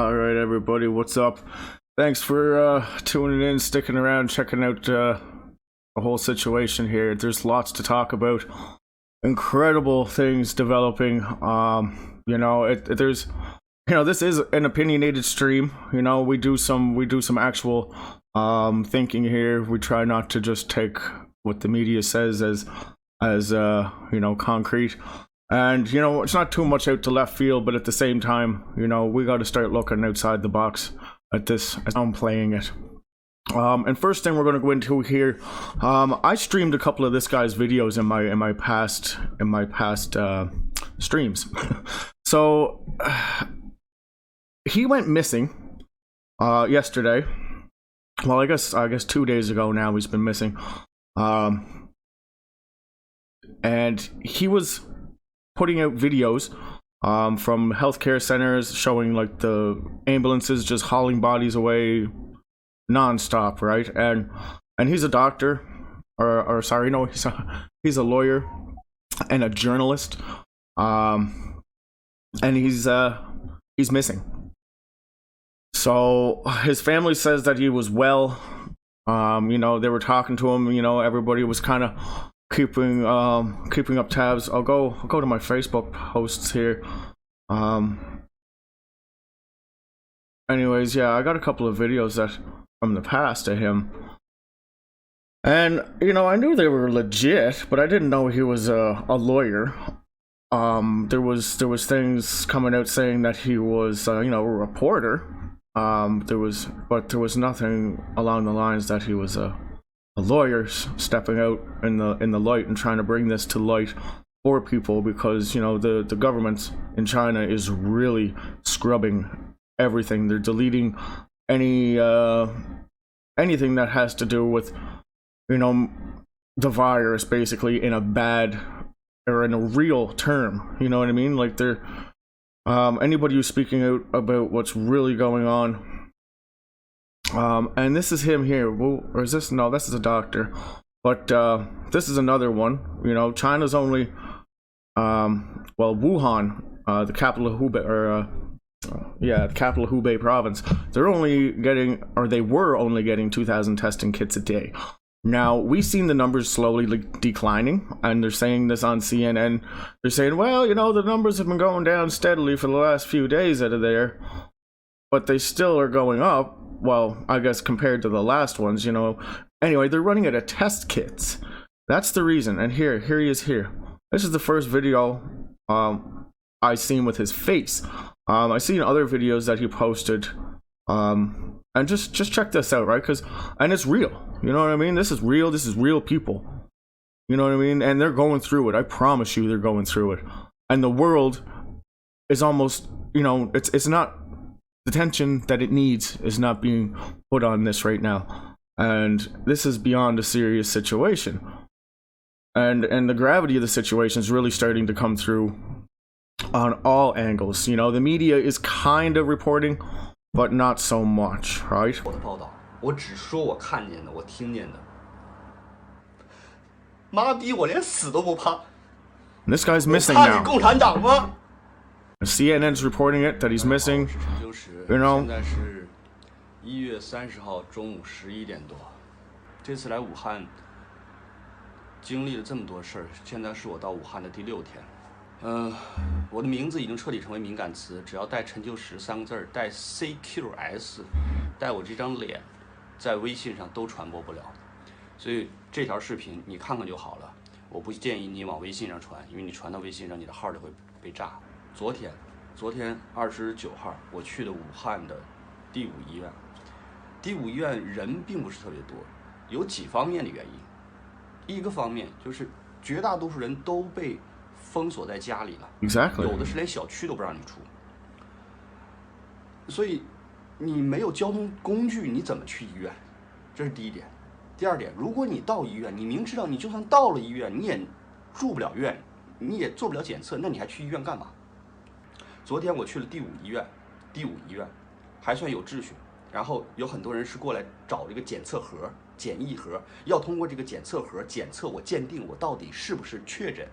All right, everybody, what's up? Thanks for tuning in, sticking around, checking out the whole situation here. There's lots to talk about. Incredible things developing. There's, this is an opinionated stream. We do some actual thinking here. We try not to just take what the media says as concrete. And, it's not too much out to left field, but at the same time, we got to start looking outside the box at this as I'm playing it. And first thing we're going to go into here, I streamed a couple of this guy's videos in my past streams. So he went missing yesterday. Well, I guess 2 days ago now he's been missing. And he was putting out videos from healthcare centers showing like the ambulances just hauling bodies away non-stop, right? And he's a doctor, he's a lawyer and a journalist, and he's missing. So his family says that he was well. They were talking to him. Everybody was kind of keeping up tabs. I'll go to my Facebook posts here. Anyways, yeah, I got a couple of videos that from the past of him, and I knew they were legit, but I didn't know he was a lawyer. There was things coming out saying that he was a reporter. There was nothing along the lines that he was a lawyer stepping out in the light and trying to bring this to light for people, because the government in China is really scrubbing everything. They're deleting anything that has to do with the virus, basically, in a bad or in a real term. You know what I mean? Like, they're anybody who's speaking out about what's really going on. And this is him here. Or is this? No, this is a doctor. But this is another one. China's only, Wuhan, the capital of Hubei, the capital of Hubei province. They were only getting 2,000 testing kits a day. Now, we've seen the numbers slowly declining, and they're saying this on CNN. They're saying, well, the numbers have been going down steadily for the last few days out of there, but they still are going up. Well, I guess compared to the last ones, Anyway, they're running out of test kits. That's the reason. And here he is here. This is the first video I seen with his face. I seen other videos that he posted. And just check this out, right? And it's real. You know what I mean? This is real. This is real people. You know what I mean? And they're going through it. I promise you, they're going through it. And the world is almost, it's not. The tension that it needs is not being put on this right now, and this is beyond a serious situation, and the gravity of the situation is really starting to come through on all angles. The media is kind of reporting, but not so much, right? And this guy's missing now. CNN's reporting it that he's missing. 现在是1月30号中午11点多。这次来武汉，经历了这么多事儿，现在是我到武汉的第6天。我的名字已经彻底成为敏感词，只要带陈旧时3个字，带 CQS， 带我这张脸，在微信上都传播不了。所以这条视频你看看就好了，我不建议你往微信上传，因为你传到微信上，你的号就会被炸。昨天29号，我去的武汉的第5医院。第5医院人并不是特别多，有几方面的原因。一个方面就是绝大多数人都被封锁在家里了， Exactly. 有的是连小区都不让你出。所以你没有交通工具，你怎么去医院？这是第一点。第二点，如果你到医院，你明知道你就算到了医院，你也住不了院，你也做不了检测，那你还去医院干嘛？昨天我去了第5医院，还算有秩序。然后有很多人是过来找这个检测盒、检疫盒，要通过这个检测盒检测我，鉴定我到底是不是确诊。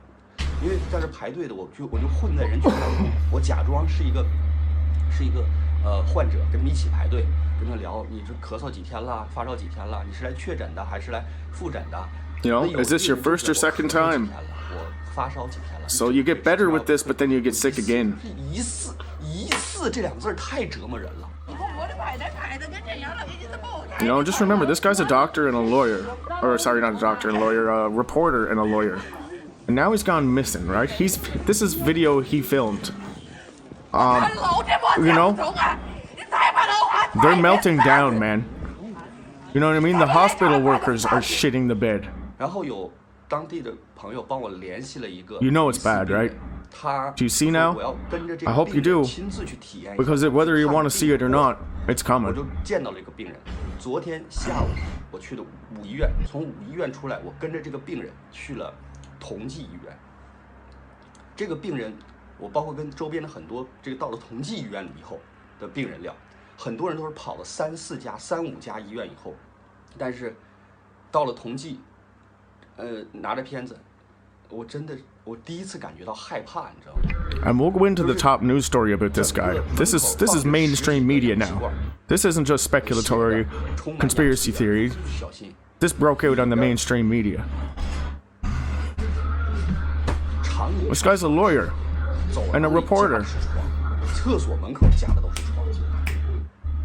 因为在这排队的，我就混在人群当中，我假装是一个患者，跟他们一起排队，跟他聊你这咳嗽几天了，发烧几天了，你是来确诊的还是来复诊的？ You know, is this your first or second time? So you get better with this, but then you get sick again. 疑似这两个字太折磨人了。You know, just remember, this guy's a doctor and a lawyer. Or, sorry, not a doctor and a lawyer, a reporter and a lawyer. And now he's gone missing, right? This is video he filmed. You know, they're melting down, man. You know what I mean? The hospital workers are shitting the bed. 然后有当地的朋友帮我联系了一个 You know it's bad, right? 他 Do you see now? 我要跟着这 I 个 hope you 病人 do. 亲自去体验一下 Because whether you want to see it or not, it's 我 coming. 就见到了一个病人。昨天下午我去的五医院，从五医院出来，我跟着这个病人去了同济医院。这个病人，我包括跟周边的很多这个到了同济医院以后的病人聊，很多人都是跑了3、4家、3、5家医院以后，但是到了同济，拿着片子，我真的我第一次感觉到害怕，你知道吗？ And we'll go into the top news story about this guy. This is mainstream media now. This isn't just speculatory conspiracy theory. This broke out on the mainstream media. This guy's a lawyer and a reporter. 厕所门口架的都是床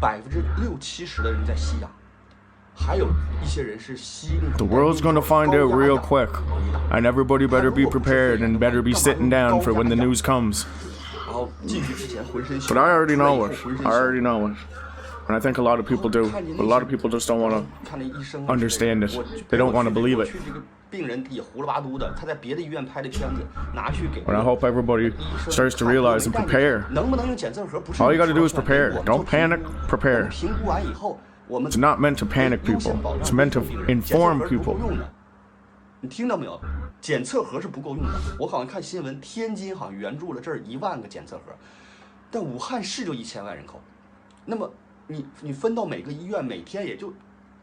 ，6、70%的人在吸氧。 还有一些人是吸那种 The world's gonna find out real quick, and everybody better be prepared and better be sitting down for when the news comes. 然后进去之前浑身 But I already know it. I already know it. And I think a lot of people do. But a lot of people just don't want to understand it. They don't want to believe it. 病人也胡了八嘟的，他在别的医院拍的片子拿去给。 But I hope everybody starts to realize and prepare. 能不能用检测盒？不是 All you gotta do is prepare. Don't panic. Prepare. 评估完以后。 It's not meant to panic people. It's meant to inform people. 你听到没有？检测盒是不够用的。我好像看新闻，天津好像援助了这儿1万个检测盒，但武汉市就1000万人口，那么你分到每个医院，每天也就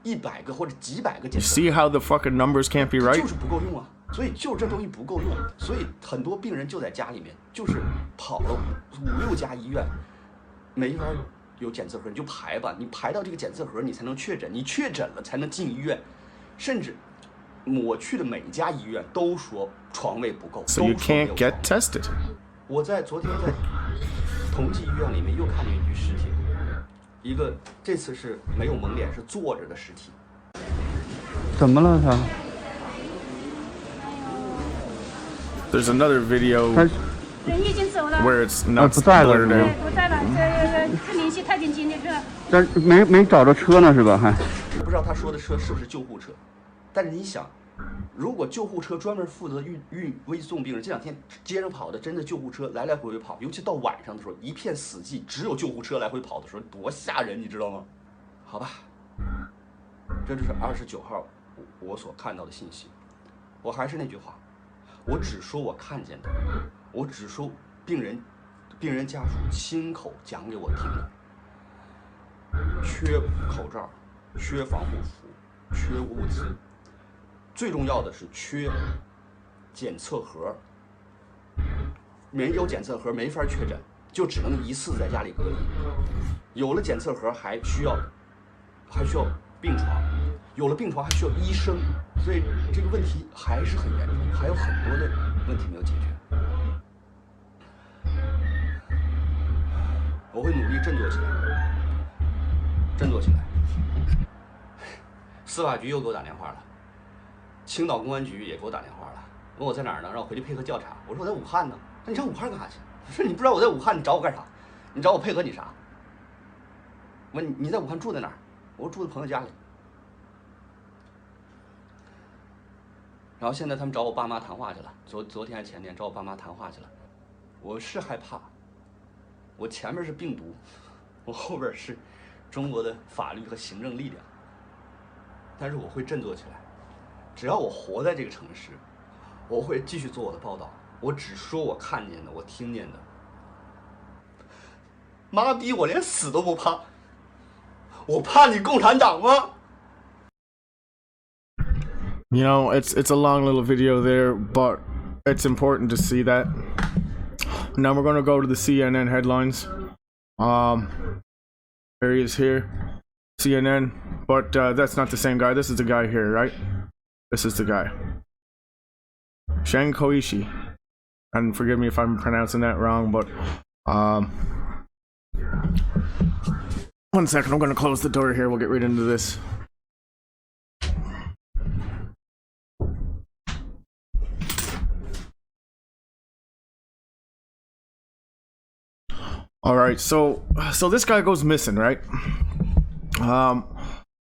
100个或者几百个检测盒。See how the fucking numbers can't be right? 就是不够用啊，所以就这东西不够用，所以很多病人就在家里面，就是跑了5、6家医院，没法。 有检测盒你就排吧，你排到这个检测盒你才能确诊，你确诊了才能进医院，甚至我去的每一家医院都说床位不够。So you can't get tested. 我昨天在同济医院里面又看见一具尸体，一个这次是没有蒙脸，是坐着的尸体。怎么了他？ There's another video 人已经走了， where it's not 不在了 blurred 是吗？ out. 不在了，这联系太紧急的这。但没找着车呢是吧？还不知道他说的车是不是救护车，但是你想，如果救护车专门负责运送病人，这2天街上跑的真的救护车来来回回跑，尤其到晚上的时候，一片死寂，只有救护车来回跑的时候，多吓人，你知道吗？好吧，这就是29号我所看到的信息。我还是那句话，我只说我看见的，我只说病人家属亲口讲给我听的。缺口罩，缺防护服，缺物资，最重要的是缺检测盒。没有检测盒没法确诊，就只能疑似在家里隔离。有了检测盒还需要病床，有了病床还需要医生，所以这个问题还是很严重，还有很多的问题没有解决。我会努力振作起来，振作起来。司法局又给我打电话了，青岛公安局也给我打电话了，问我在哪儿呢，让我回去配合调查。我说我在武汉呢。那你上武汉干啥去？我说你不知道我在武汉，你找我干啥？你找我配合你啥？问你在武汉住在哪儿？我说住在朋友家里。然后现在他们找我爸妈谈话去了，昨天还前天找我爸妈谈话去了。我是害怕，我前面是病毒，我后边是中国的法律和行政力量，但是我会振作起来。只要我活在这个城市，我会继续做我的报道。我只说我看见的，我听见的。妈逼，我连死都不怕，我怕你共产党吗？ You know, it's a long little video there, but it's important to see that. Now we're going to go to the CNN headlines. There he is here, CNN. But that's not the same guy. This is the guy here, right? This is the guy, Shang Koishi. And forgive me if I'm pronouncing that wrong, but 1 second, I'm gonna close the door here. We'll get right into this. All right, so this guy goes missing, right?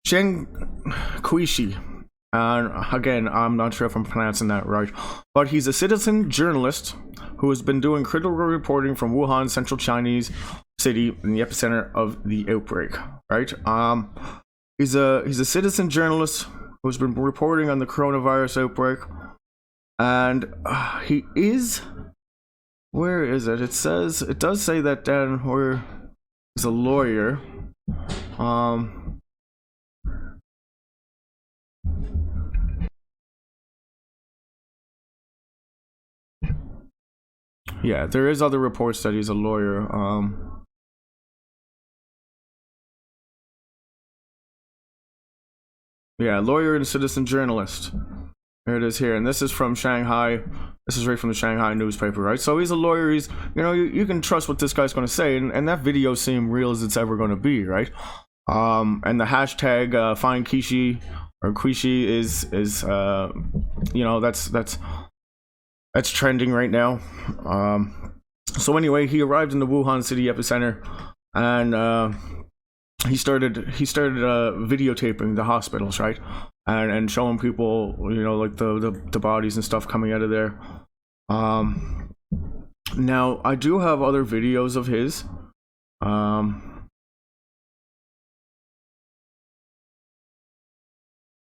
Shang Koishi, and again, I'm not sure if I'm pronouncing that right, but he's a citizen journalist who has been doing critical reporting from Wuhan, central Chinese city, in the epicenter of the outbreak. Right? He's a citizen journalist who's been reporting on the coronavirus outbreak, and he is. Where is it? It does say that Dan where is a lawyer. Yeah, there is other reports that he's a lawyer. Yeah, lawyer and citizen journalist. There it is here, and this is from Shanghai. This is right from the Shanghai newspaper, right? So he's a lawyer. He's, you can trust what this guy's going to say, and that video seemed real as it's ever going to be, right? And the hashtag find Kishi or Quishi is that's trending right now. So anyway, he arrived in the Wuhan city epicenter, and he started videotaping the hospitals, right? And showing people, like the bodies and stuff coming out of there. Now I do have other videos of his.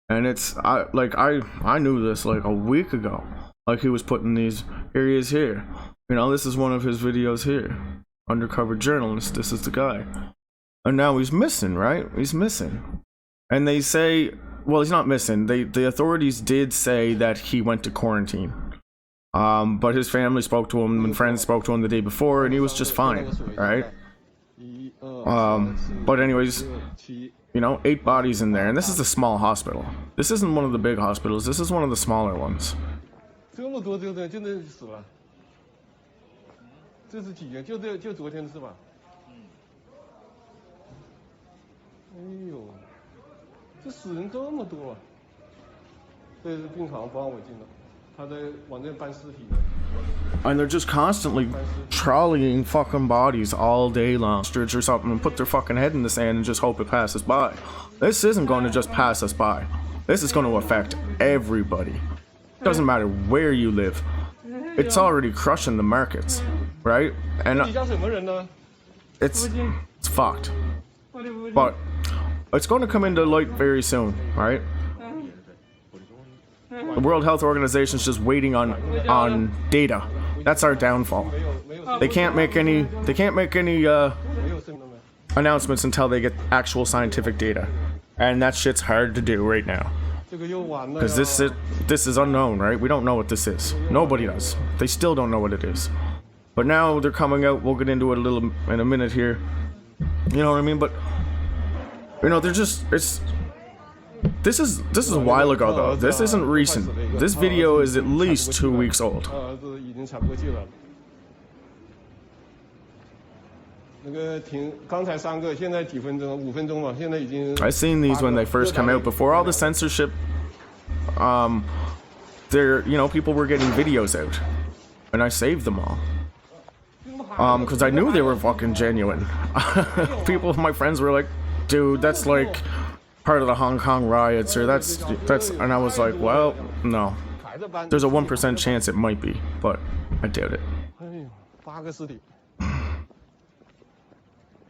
And it's I knew this like a week ago. Like he was putting these. Here he is here. This is one of his videos here. Undercover journalist. This is the guy. And now he's missing, right? He's missing. And they say, well, he's not missing. The authorities did say that he went to quarantine. But his family spoke to him and friends spoke to him the day before, and he was just fine, right? But anyways, 8 bodies in there, and this is a small hospital. This isn't one of the big hospitals. This is one of the smaller ones. And they're just constantly trolleying fucking bodies all day long, or something, and put their fucking head in the sand and just hope it passes by. This isn't going to just pass us by. This is going to affect everybody. Doesn't matter where you live. It's already crushing the markets, right? And it's fucked. But it's going to come into light very soon, right? The World Health Organization is just waiting on data. That's our downfall. They can't make any announcements until they get actual scientific data, and that shit's hard to do right now. Because this is unknown, right? We don't know what this is. Nobody does. They still don't know what it is. But now they're coming out. We'll get into it a little in a minute here. You know what I mean? But they're just This is a while ago though. This isn't recent. This video is at least 2 weeks old. I seen these when they first come out, before all the censorship. People were getting videos out, and I saved them all. Because I knew they were fucking genuine. My friends were like, dude, that's like part of the Hong Kong riots, or that's, and I was like, well, no. There's a 1% chance it might be, but I doubt it.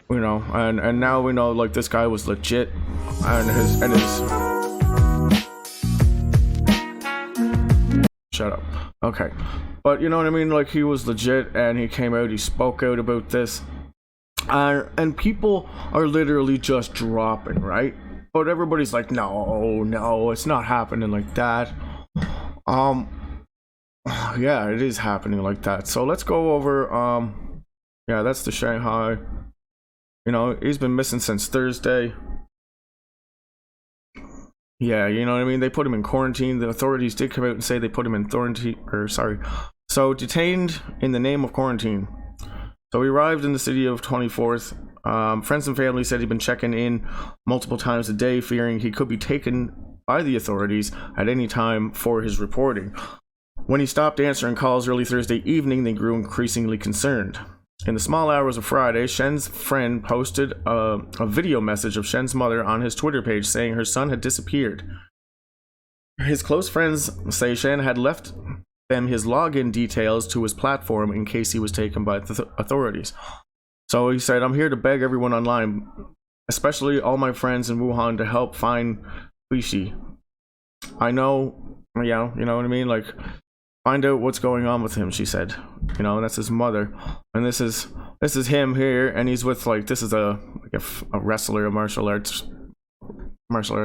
And now we know, like, this guy was legit, and his shut up. Okay. But you know what I mean? Like, he was legit, and he came out, he spoke out about this. And people are literally just dropping, right? But everybody's like, no, it's not happening like that. Yeah, it is happening like that. So let's go over, yeah, that's the Shanghai. You know, he's been missing since Thursday. Yeah, you know what I mean? They put him in quarantine. The authorities did come out and say they put him in so detained in the name of quarantine. So he arrived in the city of 24th. Friends and family said he'd been checking in multiple times a day, fearing he could be taken by the authorities at any time for his reporting. When he stopped answering calls early Thursday evening, they grew increasingly concerned. In the small hours of Friday, Shen's friend posted a video message of Shen's mother on his Twitter page saying her son had disappeared. His close friends say Shen had left them his login details to his platform in case he was taken by the authorities. So he said, I'm here to beg everyone online, especially all my friends in Wuhan, to help find Huishi. I know, yeah, you know what I mean? Like, find out what's going on with him, she said. You know, and that's his mother. And this is him here, and he's with, like, this is a wrestler, a martial arts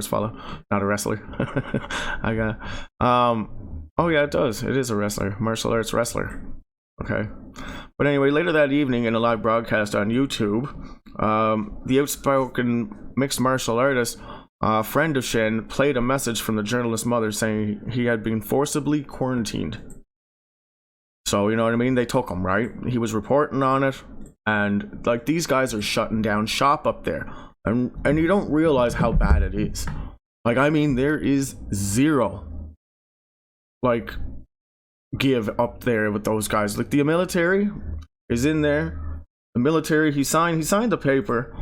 fellow, not a wrestler. I got oh yeah, it is a wrestler, martial arts wrestler. Okay, but anyway, later that evening in a live broadcast on YouTube, the outspoken mixed martial artist, friend of Shen, played a message from the journalist's mother saying he had been forcibly quarantined. So, you know what I mean? They took him, right? He was reporting on it, and like, these guys are shutting down shop up there, and you don't realize how bad it is. Like, I mean, there is zero, like, give up there with those guys. Like, the military is in there. The military, he signed the paper.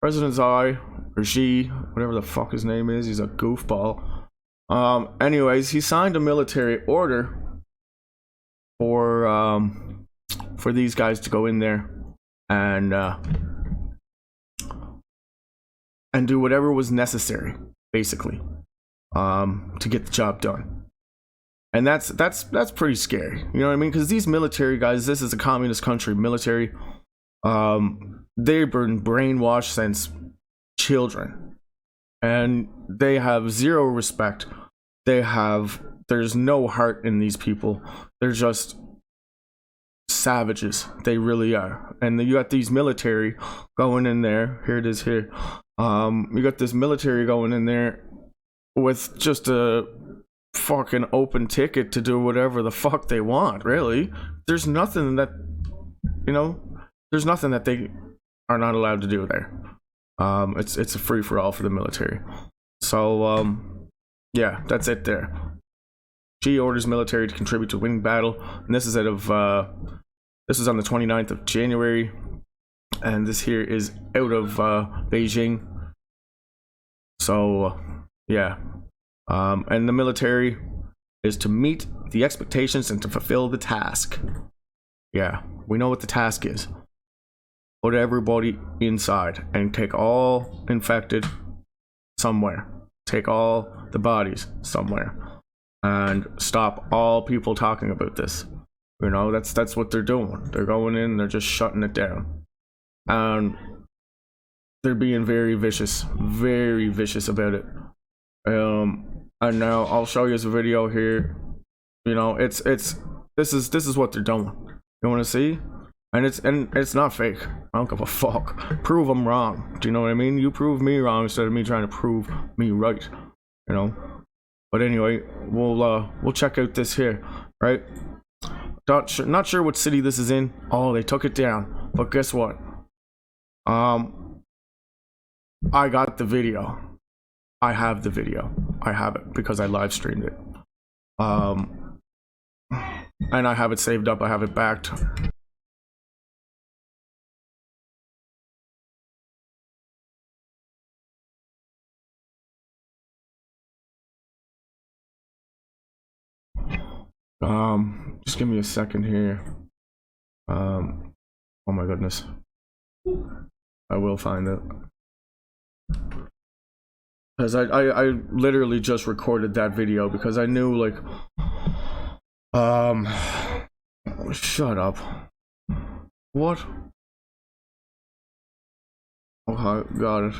President Tsai, or she, whatever the fuck his name is, he's a goofball. Anyways, he signed a military order for these guys to go in there and do whatever was necessary, basically, to get the job done. And that's pretty scary, you know what I mean? Because these military guys, this is a communist country, military, they've been brainwashed since children, and they have zero respect. There's no heart in these people. They're just savages. They really are. And you got these military going in there. Here it is here. You got this military going in there with just a fucking open ticket to do whatever the fuck they want, really. There's nothing that, you know, there's nothing that they are not allowed to do there. It's a free-for-all for the military. So, yeah, that's it there. She orders military to contribute to winning battle, and this is this is on the 29th of January, and this here is out of Beijing. So, yeah. And the military is to meet the expectations and to fulfill the task. Yeah, we know what the task is. Put everybody inside and take all infected somewhere. Take all the bodies somewhere. And stop all people talking about this. You know, that's what they're doing. They're going in, they're just shutting it down. And they're being very vicious about it. And now I'll show you a video here. You know, this is what they're doing. You want to see? And it's not fake. I don't give a fuck. Prove them wrong. Do you know what I mean? You prove me wrong instead of me trying to prove me right. You know. But anyway, we'll check out this here, right? Not sure what city this is in. Oh, they took it down. But guess what? I got the video. I have the video. I have it because I live streamed it. And I have it saved up. I have it backed. Just give me a second here. Oh my goodness. I will find it. Because I literally just recorded that video because I knew, like, shut up. What? Okay, got it.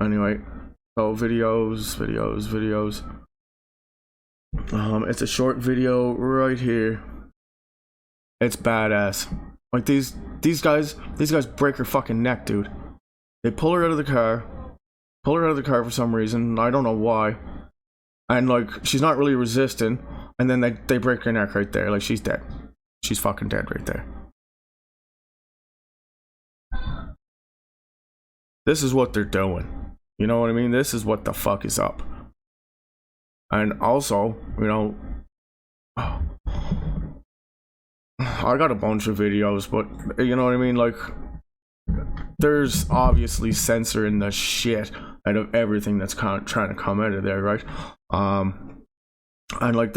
Anyway, so videos. It's a short video right here. It's badass. Like, these guys break your fucking neck, dude. They pull her out of the car. Pull her out of the car for some reason. I don't know why. And like, she's not really resisting. And then they break her neck right there. Like, she's dead. She's fucking dead right there. This is what they're doing. You know what I mean? This is what the fuck is up. And also, you know, I got a bunch of videos, but you know what I mean? Like, there's obviously censoring the shit out of everything that's kind of trying to come out of there, right? And like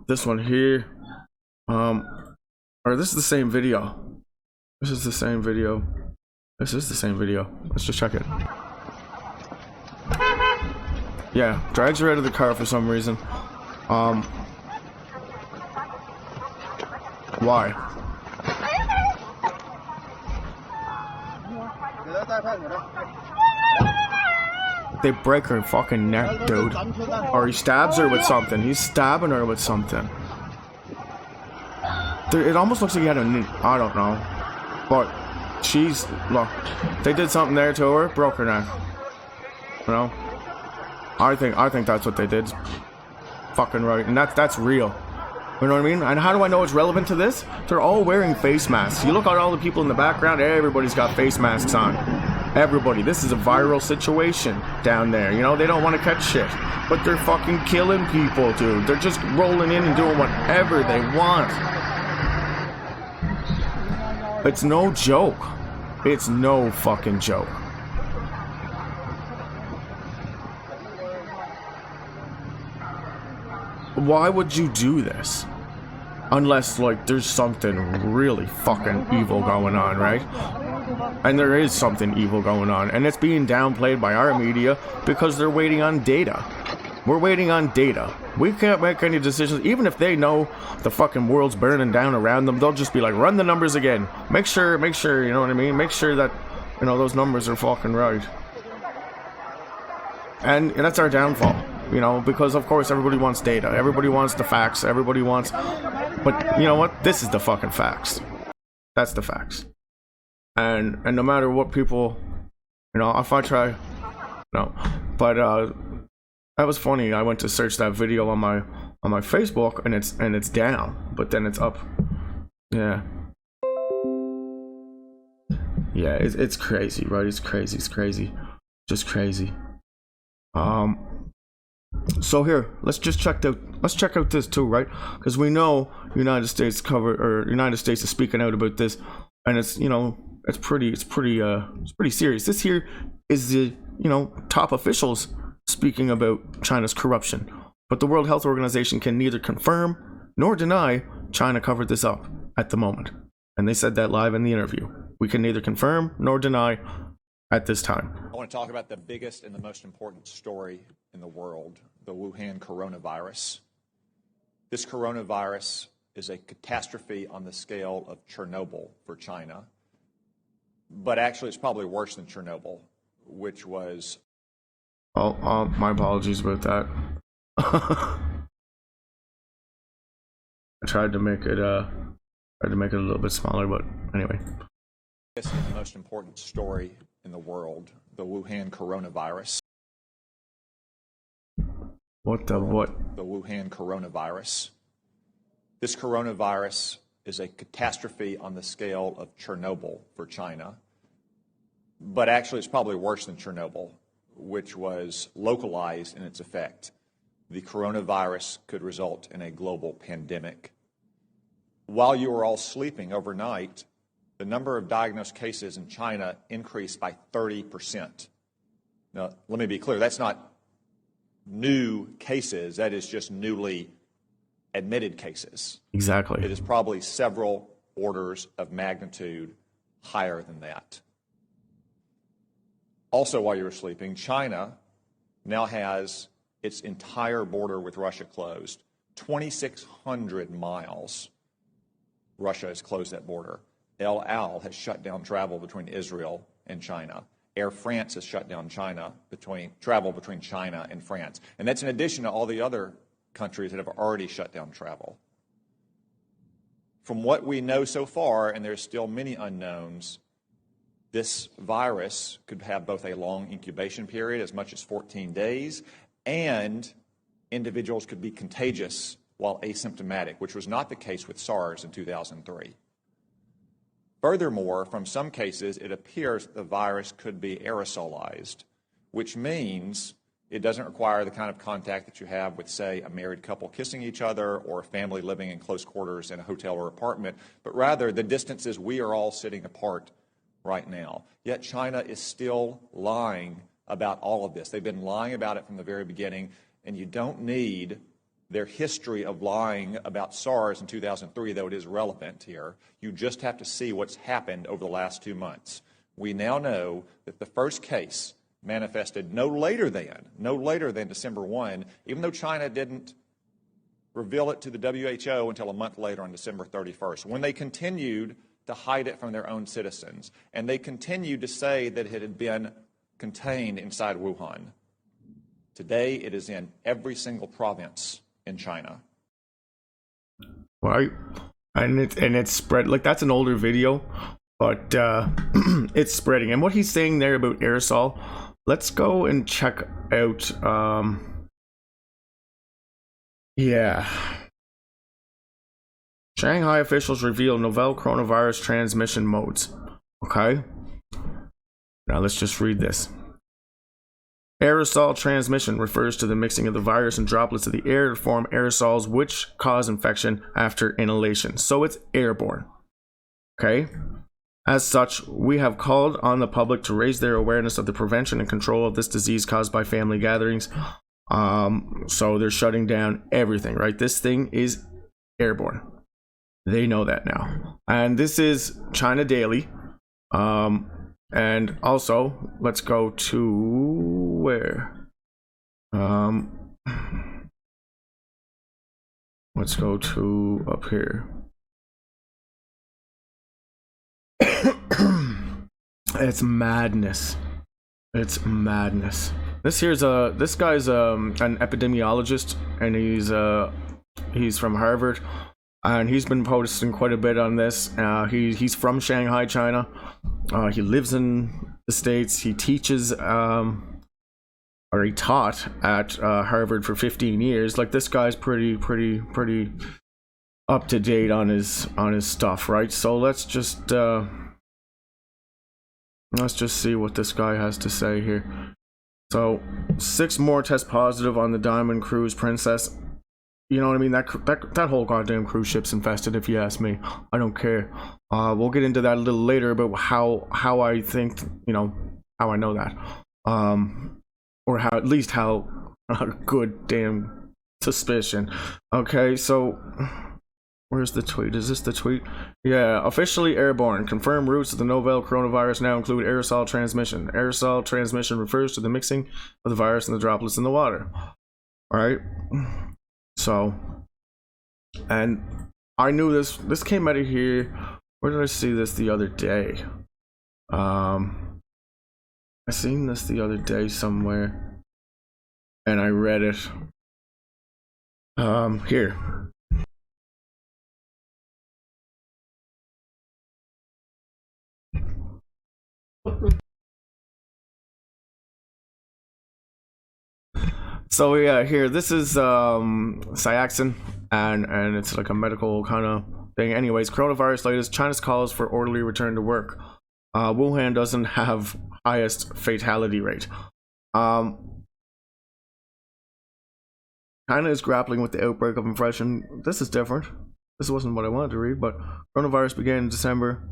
this one here, or this is the same video. This is the same video. This is the same video. Let's just check it. Yeah, drags her out of the car for some reason. Why? They break her fucking neck, dude. Or he stabs her with something. He's stabbing her with something. It almost looks like he had I don't know. But she's, look, they did something there to her, broke her neck. You know? I think that's what they did. Fucking right. And that's real. You know what I mean? And how do I know it's relevant to this? They're all wearing face masks. You look at all the people in the background, everybody's got face masks on. Everybody. This is a viral situation down there. You know, they don't want to catch shit. But they're fucking killing people, dude. They're just rolling in and doing whatever they want. It's no joke. It's no fucking joke. Why would you do this? Unless, like, there's something really fucking evil going on, right? And there is something evil going on. And it's being downplayed by our media because they're waiting on data. We're waiting on data. We can't make any decisions. Even if they know the fucking world's burning down around them, they'll just be like, run the numbers again. Make sure, you know what I mean? Make sure that, you know, those numbers are fucking right. And that's our downfall. You know, because of course everybody wants data. Everybody wants the facts. Everybody wants... But you know what? This is the fucking facts. That's the facts. And no matter what people... You know, if I try... No. But, that was funny. I went to search that video on my Facebook and it's down. But then it's up. Yeah. Yeah, it's crazy, right? It's crazy. Just crazy. So here, let's check out this too, right? Because we know United States is speaking out about this, and it's, you know, it's pretty serious. This here is the, you know, top officials speaking about China's corruption, but the World Health Organization can neither confirm nor deny China covered this up at the moment, and they said that live in the interview. We can neither confirm nor deny at this time. I want to talk about the biggest and the most important story in the world, the Wuhan coronavirus. This coronavirus is a catastrophe on the scale of Chernobyl for China, but actually it's probably worse than Chernobyl, which was... Oh, my apologies about that. I tried to make it a little bit smaller, but anyway. This is the most important story in the world, the Wuhan coronavirus. What? The Wuhan coronavirus. This coronavirus is a catastrophe on the scale of Chernobyl for China, but actually it's probably worse than Chernobyl, which was localized in its effect. The coronavirus could result in a global pandemic. While you were all sleeping overnight, the number of diagnosed cases in China increased by 30%. Now, let me be clear, that's not new cases, that is just newly admitted cases. Exactly. It is probably several orders of magnitude higher than that. Also, while you were sleeping, China now has its entire border with Russia closed. 2,600 miles, Russia has closed that border. El Al has shut down travel between Israel and China. Air France has shut down travel between China and France. And that's in addition to all the other countries that have already shut down travel. From what we know so far, and there's still many unknowns, this virus could have both a long incubation period, as much as 14 days, and individuals could be contagious while asymptomatic, which was not the case with SARS in 2003. Furthermore, from some cases, it appears the virus could be aerosolized, which means it doesn't require the kind of contact that you have with, say, a married couple kissing each other or a family living in close quarters in a hotel or apartment, but rather the distances we are all sitting apart right now. Yet China is still lying about all of this. They've been lying about it from the very beginning, and you don't need their history of lying about SARS in 2003, though it is relevant here. You just have to see what's happened over the last 2 months. We now know that the first case manifested no later than December 1, even though China didn't reveal it to the WHO until a month later on December 31st, when they continued to hide it from their own citizens. And they continued to say that it had been contained inside Wuhan. Today, it is in every single province in China. Right. And it's spread, like, that's an older video, but it's spreading. And what he's saying there about aerosol, let's go and check out, yeah. Shanghai officials reveal novel coronavirus transmission modes. Okay. Now let's just read this. Aerosol transmission refers to the mixing of the virus and droplets of the air to form aerosols which cause infection after inhalation. So it's airborne. Okay? As such, we have called on the public to raise their awareness of the prevention and control of this disease caused by family gatherings. So they're shutting down everything, right? This thing is airborne. They know that now. And this is China Daily. And also, let's go to where? Let's go to up here. It's madness. It's madness. This guy's an epidemiologist, and he's from Harvard, and he's been posting quite a bit on this. He's from Shanghai, China. He lives in the States. He teaches, or he taught at Harvard for 15 years. Like, this guy's pretty up to date on his stuff, right? So let's just see what this guy has to say here. So 6 more test positive on the Diamond Cruise Princess. You know what I mean? That whole goddamn cruise ship's infested, if you ask me. I don't care. We'll get into that a little later about how I think, how I know that. Or how, at least how good damn suspicion. Okay, so where's the tweet? Is this the tweet? Yeah, officially airborne. Confirmed routes of the novel coronavirus now include aerosol transmission. Aerosol transmission refers to the mixing of the virus and the droplets in the water. All right. So, and I knew this came out of here. Where did I see this the other day? I seen this the other day somewhere, and I read it. Here. So yeah, here, this is Cyaxin, and it's like a medical kind of thing. Anyways, coronavirus latest, China's calls for orderly return to work. Wuhan doesn't have highest fatality rate. China is grappling with the outbreak of infection. This is different. This wasn't what I wanted to read, but coronavirus began in December.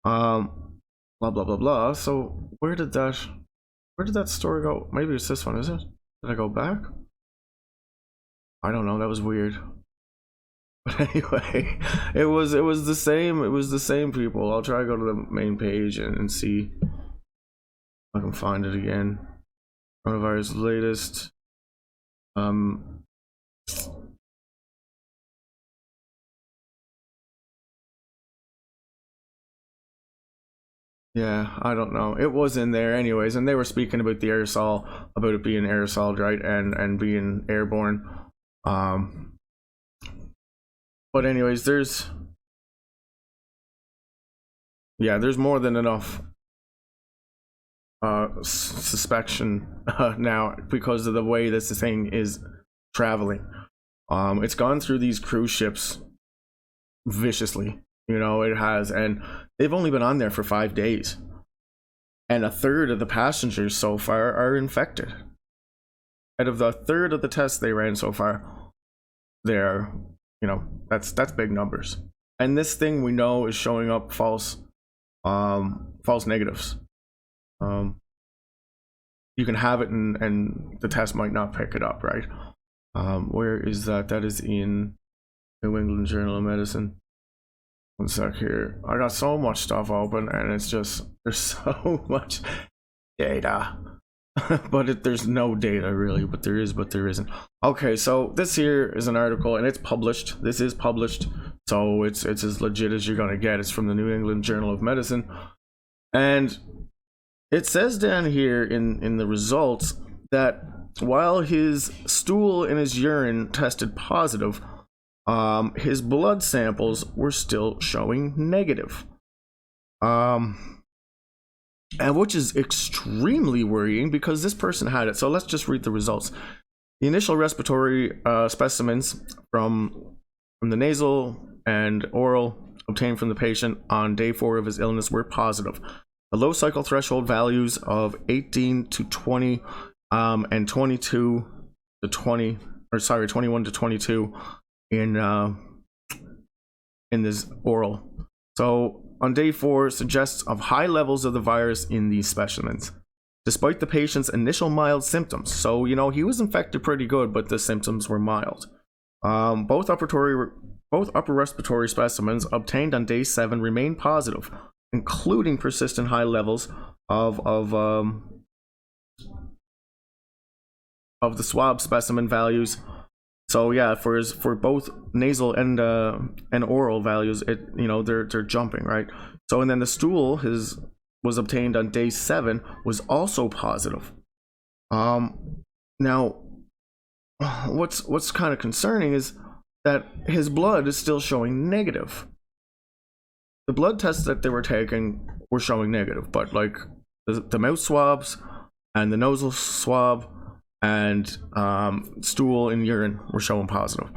Blah blah blah blah. So where did that story go? Maybe it's this one, is it? Did I go back? I don't know. That was weird. But anyway, it was the same. It was the same people. I'll try to go to the main page and see if I can find it again. Coronavirus latest. Yeah, I don't know. It was in there anyways, and they were speaking about the aerosol, about it being aerosol, right, and being airborne. But anyways, there's more than enough suspicion now because of the way this thing is traveling. It's gone through these cruise ships viciously, you know, it has, and they've only been on there for 5 days, and a third of the passengers so far are infected. Out of the third of the tests they ran so far, they're, you know, that's big numbers. And this thing we know is showing up false negatives. You can have it and the test might not pick it up, right? Where is that? That is in New England Journal of Medicine. One sec here. I got so much stuff open and it's just, there's so much data. But there's no data really, but there isn't. Okay, so this here is an article and it's published. This is published, so it's as legit as you're gonna get. It's from the New England Journal of Medicine, and it says down here in the results that while his stool and his urine tested positive, his blood samples were still showing negative. And which is extremely worrying because this person had it. So let's just read the results. The initial respiratory specimens from the nasal and oral obtained from the patient on day 4 of his illness were positive. The low cycle threshold values of 18 to 20 and 22 to 20, or sorry, 21 to 22 in this oral. So on day 4 suggests of high levels of the virus in these specimens, despite the patient's initial mild symptoms. So, you know, he was infected pretty good, but the symptoms were mild. Both upper respiratory specimens obtained on day 7 remain positive, including persistent high levels of the swab specimen values. So yeah, for both nasal and oral values, they're jumping, right? So, and then the stool was obtained on day 7 was also positive. Now, what's kind of concerning is that his blood is still showing negative. The blood tests that they were taking were showing negative, but like the mouth swabs and the nasal swab and stool and urine were showing positive.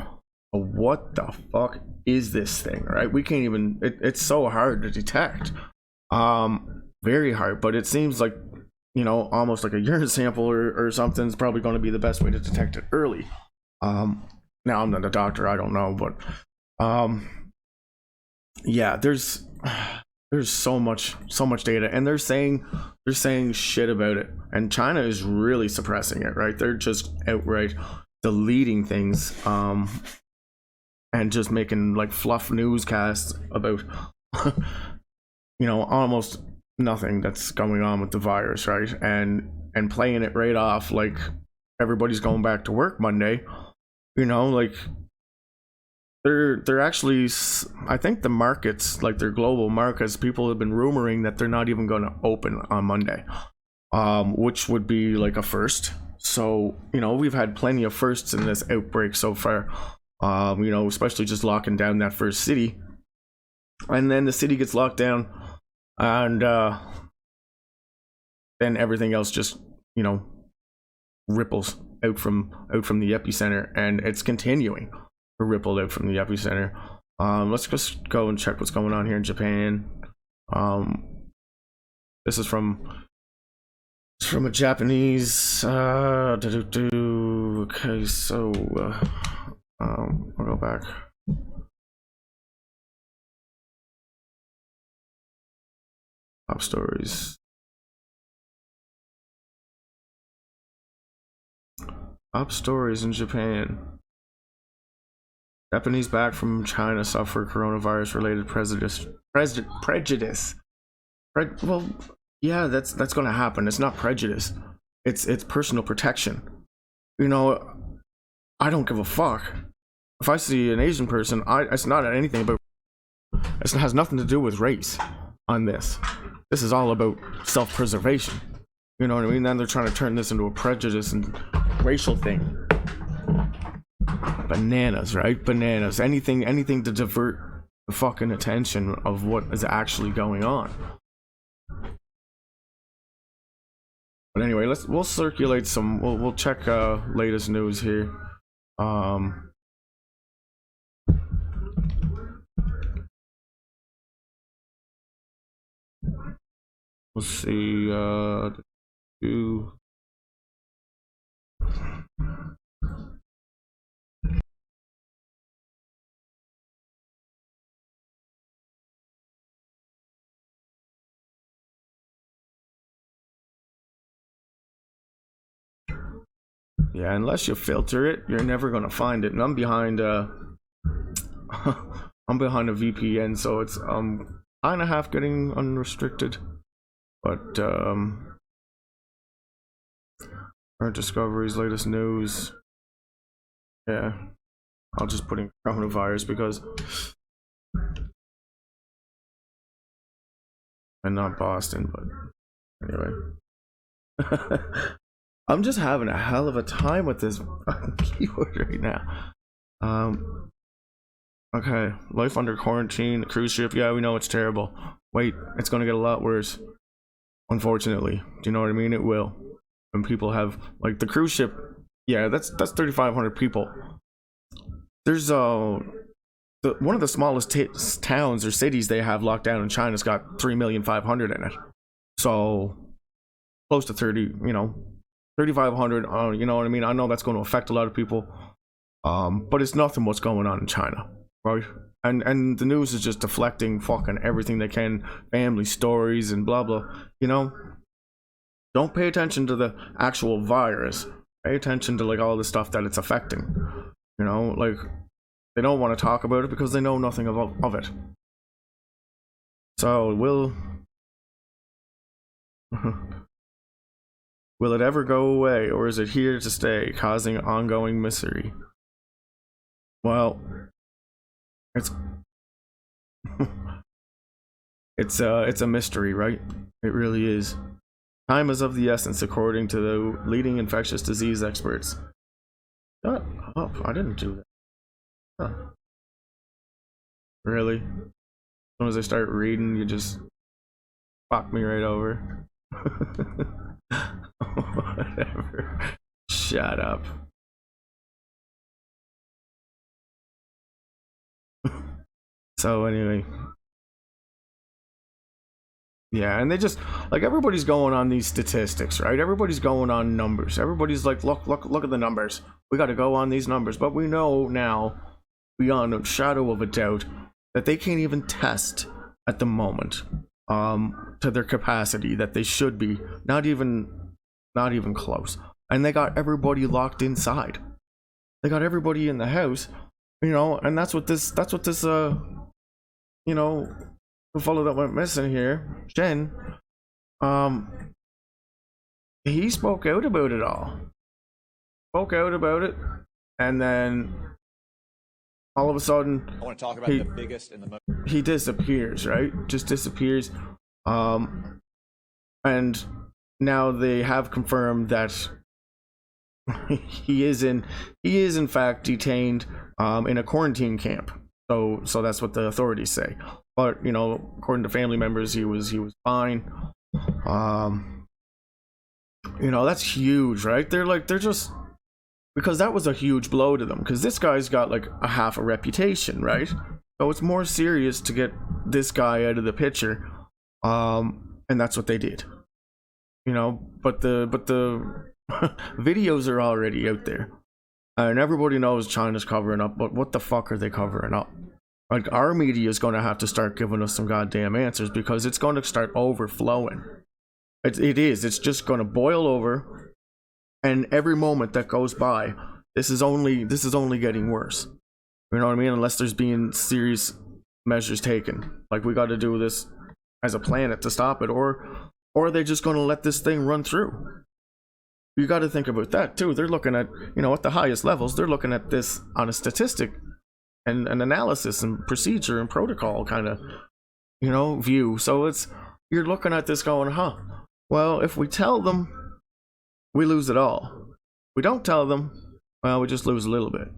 But what the fuck is this thing, right? We can't even, it's so hard to detect. Very hard, but it seems like, you know, almost like a urine sample or something is probably going to be the best way to detect it early. Now I'm not a doctor, I don't know, but yeah, there's so much data, and they're saying shit about it, and China is really suppressing it, right? They're just outright deleting things and just making like fluff newscasts about you know, almost nothing that's going on with the virus, right? And playing it right off like everybody's going back to work Monday, you know, like they're actually, I think the markets, like their global markets, people have been rumoring that they're not even going to open on Monday, which would be like a first. So, you know, we've had plenty of firsts in this outbreak so far, you know, especially just locking down that first city, and then the city gets locked down, and then everything else just, you know, ripples out from the epicenter, and it's continuing to ripple out from the epicenter. Let's just go and check what's going on here in Japan. This is from a Japanese okay, so I'll go back. Top stories. Top stories in Japan. Japanese back from China suffer coronavirus related prejudice. Well, yeah, that's going to happen. It's not prejudice. It's personal protection. You know, I don't give a fuck. If I see an Asian person, it's not anything about. It has nothing to do with race on this. This is all about self-preservation. You know what I mean? Then they're trying to turn this into a prejudice and racial thing. Bananas, right? Bananas. Anything to divert the fucking attention of what is actually going on. But anyway, we'll circulate some. We'll check latest news here. Let's see. Yeah, unless you filter it, you're never gonna find it. And I'm behind I'm behind a VPN, so it's kind of half getting unrestricted. But current discoveries, latest news. Yeah, I'll just put in coronavirus because, and not Boston, but anyway. I'm just having a hell of a time with this fucking keyword right now. Okay, life under quarantine, cruise ship. Yeah, we know it's terrible. Wait, it's gonna get a lot worse. Unfortunately, do you know what I mean? It will. When people have like the cruise ship, yeah, that's 3,500 people. There's one of the smallest towns or cities they have locked down in China's got 3,500,000 in it. So close to 30, 3,500. You know what I mean? I know that's going to affect a lot of people, but it's nothing what's going on in China, right? And the news is just deflecting fucking everything they can, family stories and blah blah. Don't pay attention to the actual virus. Pay attention to like all the stuff that it's affecting. Like they don't want to talk about it because they know nothing of it. So will it ever go away, or is it here to stay, causing ongoing misery? Well, it's it's a mystery, right? It really is. Time is of the essence, according to the leading infectious disease experts. Shut up! I didn't do that. Huh. Really? As soon as I start reading, you just fuck me right over. Whatever. Shut up. So anyway. Yeah, and they just like everybody's going on these statistics, right? Everybody's going on numbers. Everybody's like, look at the numbers. We got to go on these numbers. But we know now, beyond a shadow of a doubt, that they can't even test at the moment to their capacity that they should be. Not even close. And they got everybody locked inside. They got everybody in the house, and that's what this the fellow that went missing here, Jen, he spoke out about it all. Spoke out about it, and then all of a sudden, I want to talk about the biggest and the most. He disappears, right? Just disappears. And now they have confirmed that he is in fact detained in a quarantine camp. So that's what the authorities say. But according to family members, he was fine. That's huge, right? They're just, because that was a huge blow to them, because this guy's got like a half a reputation, right? So it's more serious to get this guy out of the picture, and that's what they did. But the videos are already out there, and everybody knows China's covering up. But what the fuck are they covering up? Like, our media is going to have to start giving us some goddamn answers, because it's going to start overflowing. It is. It's just going to boil over, and every moment that goes by, this is only getting worse. You know what I mean? Unless there's being serious measures taken, like we got to do this as a planet to stop it, or are they just going to let this thing run through? You got to think about that too. They're looking at, at the highest levels, they're looking at this on a statistic and an analysis and procedure and protocol kind of, view. So you're looking at this going, well, if we tell them, we lose it all. We don't tell them, well, we just lose a little bit.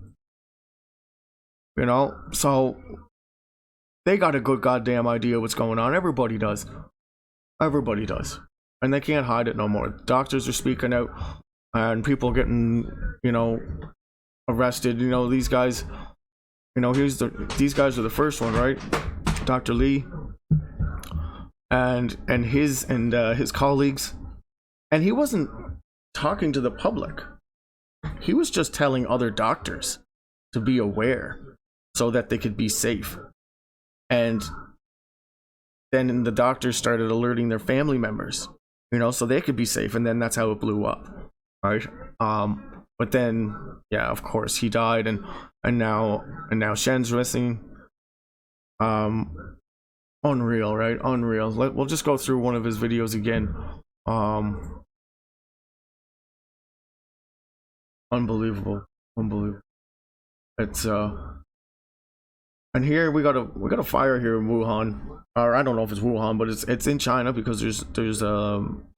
So they got a good goddamn idea what's going on. Everybody does. and they can't hide it no more. Doctors are speaking out, and people getting, you know, arrested. You know, these guys, you know, these guys are the first one, right? Dr. Lee and his colleagues, and he wasn't talking to the public. He was just telling other doctors to be aware so that they could be safe. And then the doctors started alerting their family members, you know, so they could be safe, and then that's how it blew up, right? But then, yeah, of course, he died, and now Shen's missing. Unreal, right? Unreal. We'll just go through one of his videos again. Unbelievable. It's and here we got a fire here in Wuhan, or I don't know if it's Wuhan, but it's in China, because there's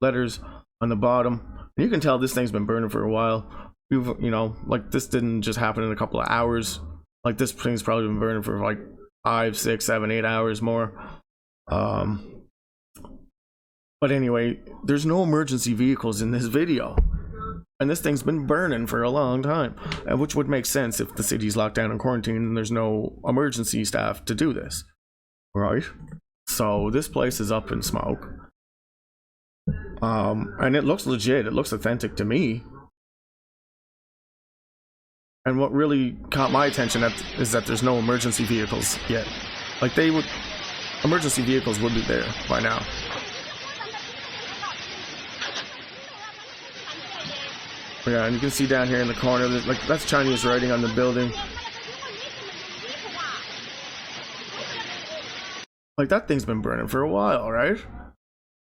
letters on the bottom, and you can tell this thing's been burning for a while. You know, like, this didn't just happen in a couple of hours. Like, this thing's probably been burning for like 5, 6, 7, 8 hours more. But anyway, there's no emergency vehicles in this video, and this thing's been burning for a long time, which would make sense if the city's locked down and quarantined and there's no emergency staff to do this, right? So this place is up in smoke, and it looks legit. It looks authentic to me. And what really caught my attention is that there's no emergency vehicles yet. Like, emergency vehicles would be there by now. Yeah, and you can see down here in the corner, like, that's Chinese writing on the building. Like, that thing's been burning for a while, right?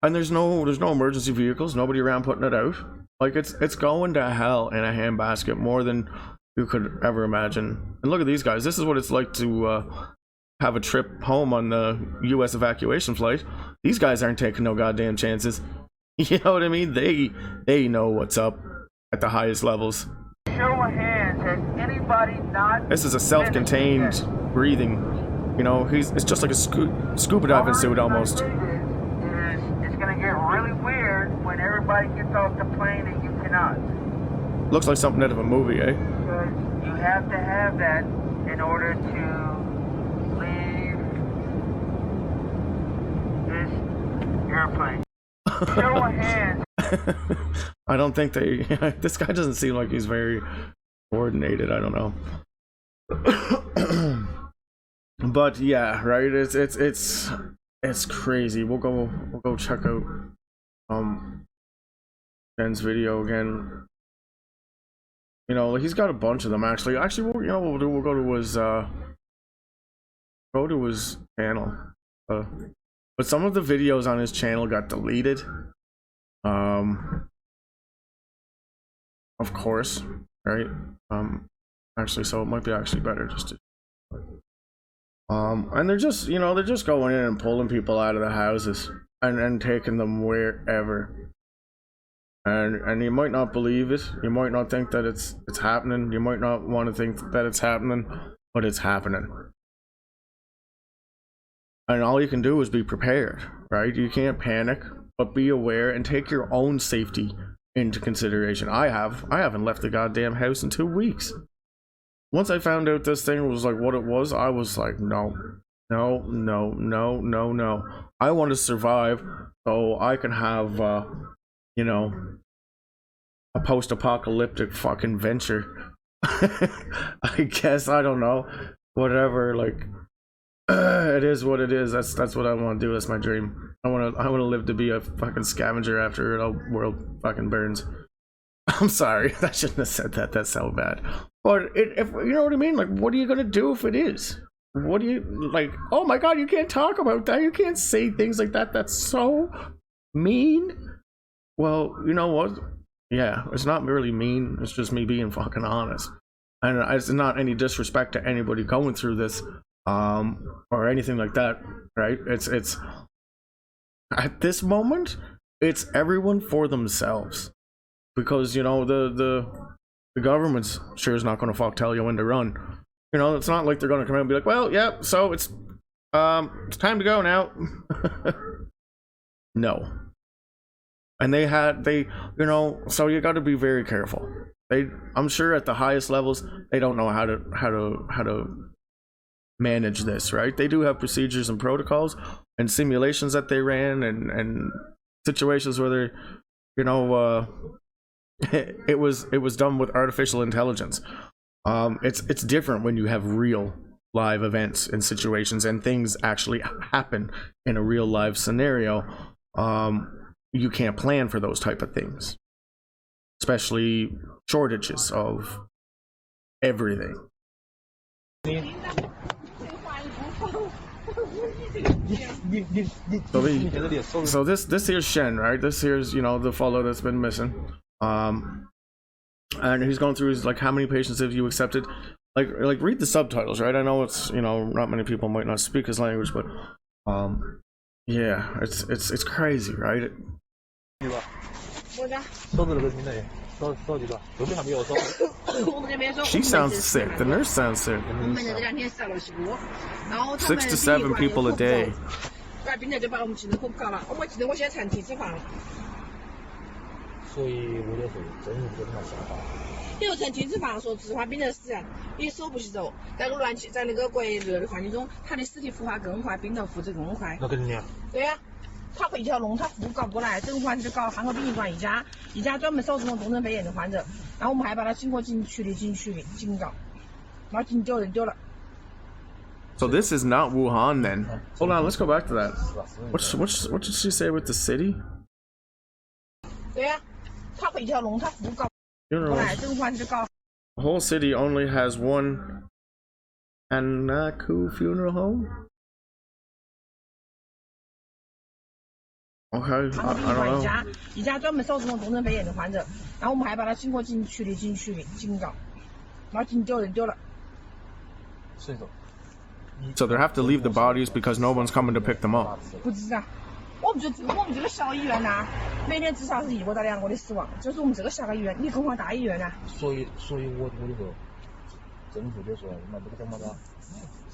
And there's no emergency vehicles, nobody around putting it out. Like, it's going to hell in a handbasket, more than you could ever imagine. And look at these guys. This is what it's like to have a trip home on the U.S. evacuation flight. These guys aren't taking no goddamn chances. You know what I mean? They know what's up at the highest levels. Show of hands, has anybody not? This is a self-contained breathing. You know, it's just like a scuba diving suit almost. It's gonna get really weird when everybody gets off the plane and you cannot. Looks like something out of a movie, eh? Because you have to have that in order to leave this airplane. Show of hands. I don't think this guy doesn't seem like he's very coordinated. I don't know. But yeah, right, it's crazy. We'll go check out Ben's video again. You know, he's got a bunch of them actually. We'll, you know what we'll do? We'll go to his channel. But some of the videos on his channel got deleted. Of course, right? Actually, so it might be actually better just to. And they're just, you know, they're just going in and pulling people out of the houses and taking them wherever. And you might not believe it. You might not think that it's happening. You might not want to think that it's happening, but it's happening. And all you can do is be prepared, right? You can't panic, but be aware and take your own safety into consideration. I haven't left the goddamn house in 2 weeks. Once I found out this thing was like what it was, I was like, no. I want to survive so I can have, you know, a post-apocalyptic fucking venture. I guess, I don't know. Whatever, like, it is what it is. That's what I want to do. That's my dream. I want to live to be a fucking scavenger after the world fucking burns. I'm sorry, I shouldn't have said that. That's so bad. But if you know what I mean, like, what are you gonna do if it is? What do you, like? Oh my god, you can't talk about that. You can't say things like that. That's so mean. Well, you know what? Yeah, it's not really mean. It's just me being fucking honest. And it's not any disrespect to anybody going through this, or anything like that, right? It's at this moment, it's everyone for themselves. Because, you know, the government's sure is not going to fuck tell you when to run. You know, it's not like they're going to come out and be like, well, yeah, so it's time to go now. No. And so you got to be very careful. I'm sure at the highest levels they don't know how to manage this, right? They do have procedures and protocols and simulations that they ran, and situations where they're, it was done with artificial intelligence. It's different when you have real live events and situations and things actually happen in a real live scenario. You can't plan for those type of things, especially shortages of everything. So this here's Shen, right? This here's the fellow that's been missing. And he's going through his, like, how many patients have you accepted? Like read the subtitles, right? I know it's not many people might not speak his language, but yeah, it's crazy, right? She sounds sick. The nurse sounds sick. 6 to 7 people a day. So this is not Wuhan then. Hold on, let's go back to that. What did she say with the city? The whole city only has one Anaku funeral home? Okay, I don't know. So they have to leave the bodies because no one's coming to pick them up.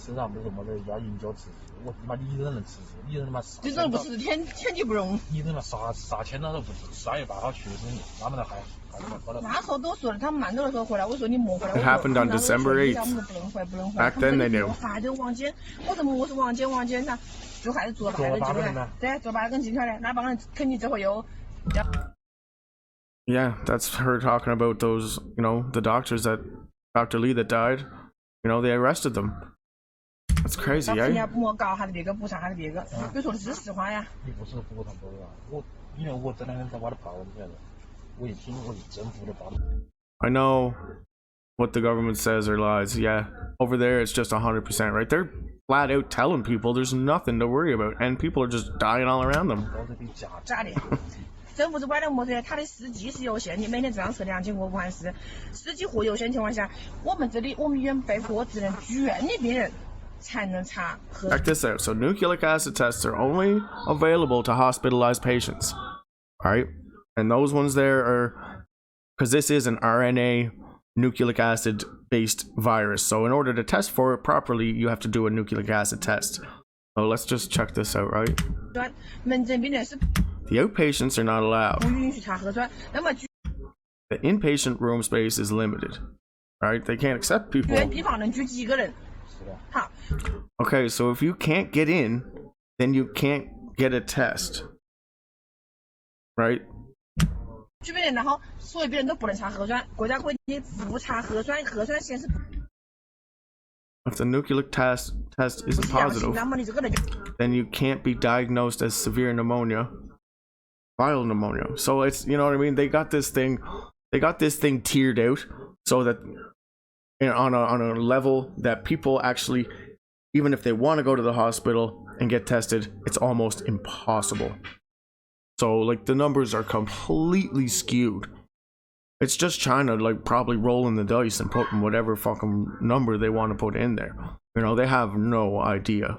It happened on December 8th. Back then they knew. Yeah, that's her talking about those, the doctors that Dr. Lee that died. They arrested them. That's crazy, eh? I know what the government says are lies. Yeah, over there it's just 100%, right? They're flat out telling people there's nothing to worry about, and people are just dying all around them. 政府是管得没得，它的司机是优先，你每天正常测2000个武汉市，司机或优先情况下，我们医院被迫只能住院的病人才能查核。Check this out. So nucleic acid tests are only available to hospitalized patients, right? And those ones there are because this is an RNA nucleic acid based virus. So in order to test for it properly, you have to do a nucleic acid test. So let's just check this out, right? The outpatients are not allowed. The inpatient room space is limited, right? They can't accept people. Okay, so if you can't get in, then you can't get a test, right? If the nucleic test isn't positive, then you can't be diagnosed as severe pneumonia, viral pneumonia. So it's, you know what I mean? They got this thing tiered out so that on a level that people actually, even if they want to go to the hospital and get tested, it's almost impossible. So like the numbers are completely skewed. It's just China like probably rolling the dice and putting whatever fucking number they want to put in there. They have no idea.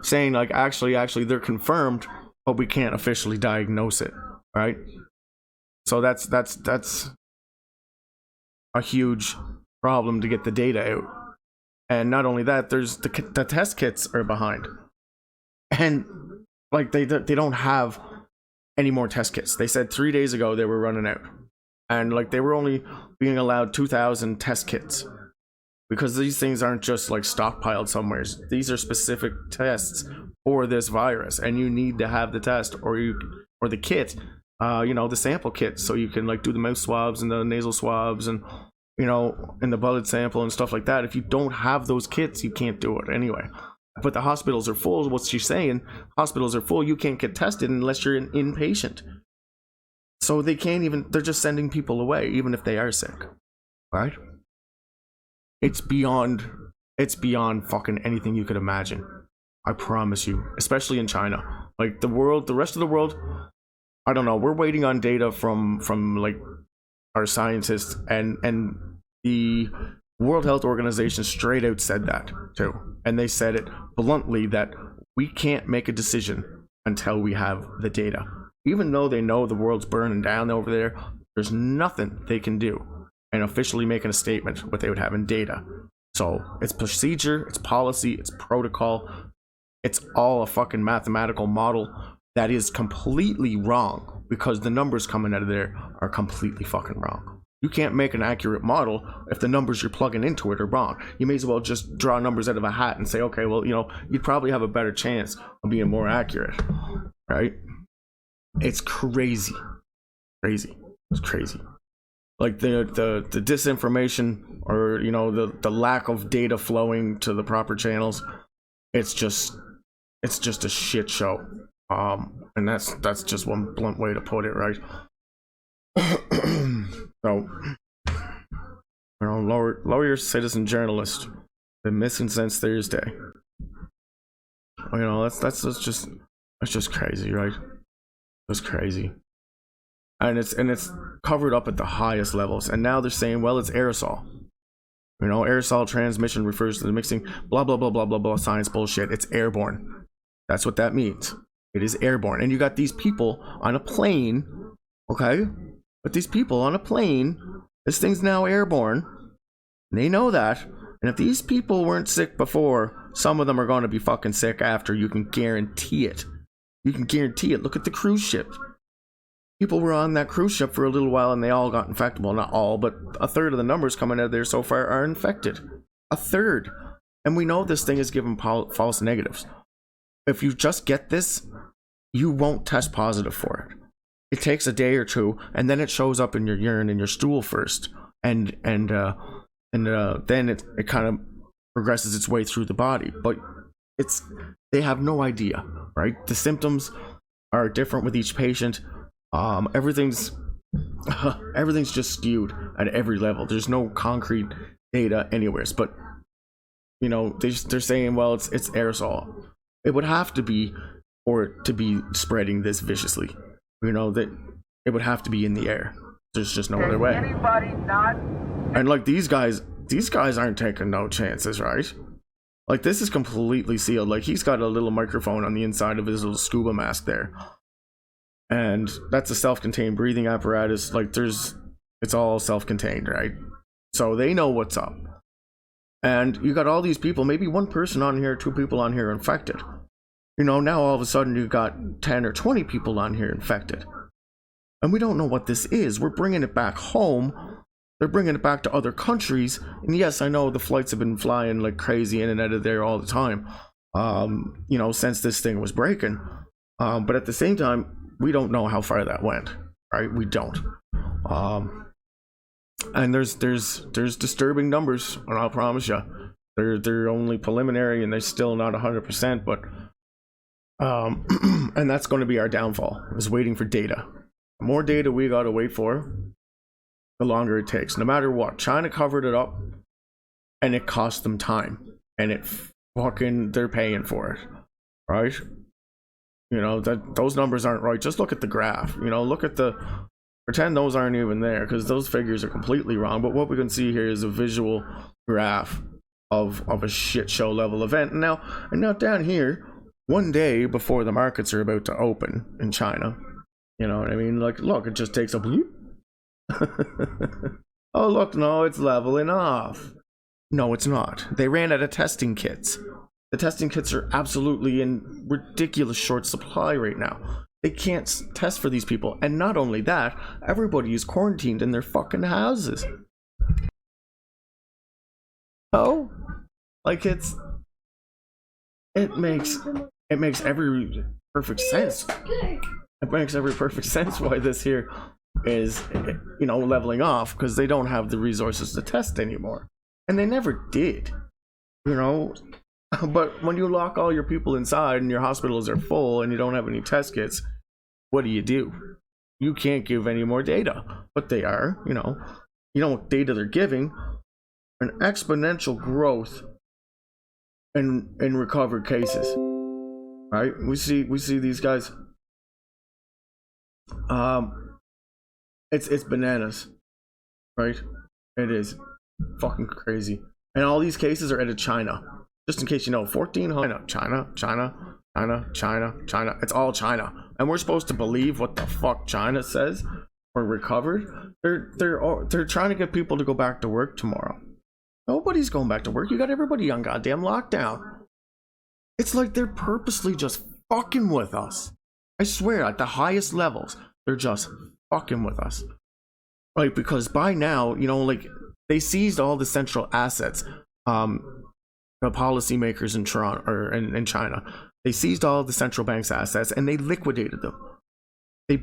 Saying like actually they're confirmed, but we can't officially diagnose it, right? So that's a huge problem to get the data out. And not only that, there's the test kits are behind, and like they don't have any more test kits. They said 3 days ago they were running out, and like they were only being allowed 2,000 test kits, because these things aren't just like stockpiled somewhere. These are specific tests for this virus, and you need to have the test or the kit, the sample kit, so you can like do the mouth swabs and the nasal swabs and and the blood sample and stuff like that. If you don't have those kits, you can't do it anyway. But the hospitals are full. What she's saying, hospitals are full. You can't get tested unless you're an inpatient. So they can't even, they're just sending people away, even if they are sick. Right? It's beyond fucking anything you could imagine. I promise you. Especially in China. Like the rest of the world, I don't know. We're waiting on data from like our scientists, and the World Health Organization straight out said that too, and they said it bluntly that we can't make a decision until we have the data. Even though they know the world's burning down over there, there's nothing they can do and officially making a statement without having data. So it's procedure, it's policy, it's protocol, it's all a fucking mathematical model that is completely wrong, because the numbers coming out of there are completely fucking wrong. You can't make an accurate model if the numbers you're plugging into it are wrong. You may as well just draw numbers out of a hat and say, okay, well, you'd probably have a better chance of being more accurate, right? It's crazy. It's crazy. Like the disinformation, or the lack of data flowing to the proper channels. It's just a shit show. And that's just one blunt way to put it, right? So, lawyer, citizen, journalist, been missing since Thursday. That's just crazy, right? It's crazy, and it's covered up at the highest levels. And now they're saying, well, it's aerosol. Aerosol transmission refers to the mixing, blah blah blah blah blah blah, science bullshit. It's airborne. That's what that means. It is airborne. And you got these people on a plane, okay? But these people on a plane, this thing's now airborne. And they know that. And if these people weren't sick before, some of them are going to be fucking sick after. You can guarantee it. You can guarantee it. Look at the cruise ship. People were on that cruise ship for a little while and they all got infected. Well, not all, but a third of the numbers coming out of there so far are infected. A third. And we know this thing is giving false negatives. If you just get this, you won't test positive for it. It takes a day or two, and then it shows up in your urine and your stool first, and then it kind of progresses its way through the body. But they have no idea, right? The symptoms are different with each patient. Everything's just skewed at every level. There's no concrete data anywhere. But they're saying, well, it's aerosol. It would have to be, for it to be spreading this viciously. That it would have to be in the air. There's just no other way. And like these guys aren't taking no chances, right? Like this is completely sealed. Like he's got a little microphone on the inside of his little scuba mask there. And that's a self-contained breathing apparatus. Like it's all self-contained, right? So they know what's up. And you got all these people, maybe one person on here, two people on here infected. Now all of a sudden you got 10 or 20 people on here infected. And we don't know what this is. We're bringing it back home. They're bringing it back to other countries. And yes, I know the flights have been flying like crazy in and out of there all the time, since this thing was breaking. But at the same time, we don't know how far that went, right? We don't. And there's disturbing numbers, and I'll promise you, they're only preliminary and they're still not 100%, but and that's going to be our downfall, is waiting for data. The more data we got to wait for, the longer it takes. No matter what, China covered it up, and it cost them time, and they're paying for it, right? Those numbers aren't right. Just look at the graph. Pretend those aren't even there, because those figures are completely wrong. But what we can see here is a visual graph of a shit show level event. And now down here, one day before the markets are about to open in China, you know what I mean? Like, look, it just takes a bleep. Oh, look, no, it's leveling off. No, it's not. They ran out of testing kits. The testing kits are absolutely in ridiculous short supply right now. They can't test for these people. And not only that, everybody is quarantined in their fucking houses. Oh, like it makes every perfect sense. It makes every perfect sense why this here is, leveling off, because they don't have the resources to test anymore. And they never did, But when you lock all your people inside and your hospitals are full and you don't have any test kits, what do? You can't give any more data. But they are, you know what data they're giving? An exponential growth in recovered cases. Right? We see these guys. It's bananas, right? It is fucking crazy. And all these cases are out of China. Just in case you know, 1,400 China. It's all China, and we're supposed to believe what the fuck China says. We're recovered. They're trying to get people to go back to work tomorrow. Nobody's going back to work. You got everybody on goddamn lockdown. It's like they're purposely just fucking with us. I swear, at the highest levels, they're just fucking with us. Right, because by now, they seized all the central assets. The policymakers in Toronto or in China, they seized all the central bank's assets and they liquidated them. They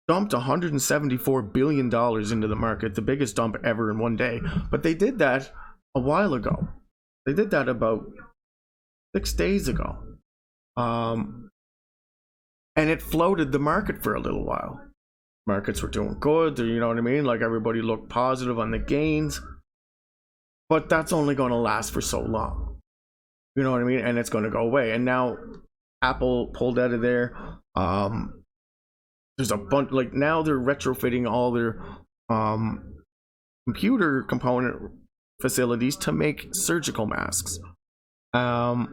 dumped $174 billion into the market, the biggest dump ever in one day. But they did that a while ago. They did that about 6 days ago. And it floated the market for a little while. Markets were doing good, you know what I mean? Like, everybody looked positive on the gains. But that's only going to last for so long. You know what I mean? And it's going to go away. And now Apple pulled out of there. There's a bunch, now they're retrofitting all their computer component facilities to make surgical masks. Yeah.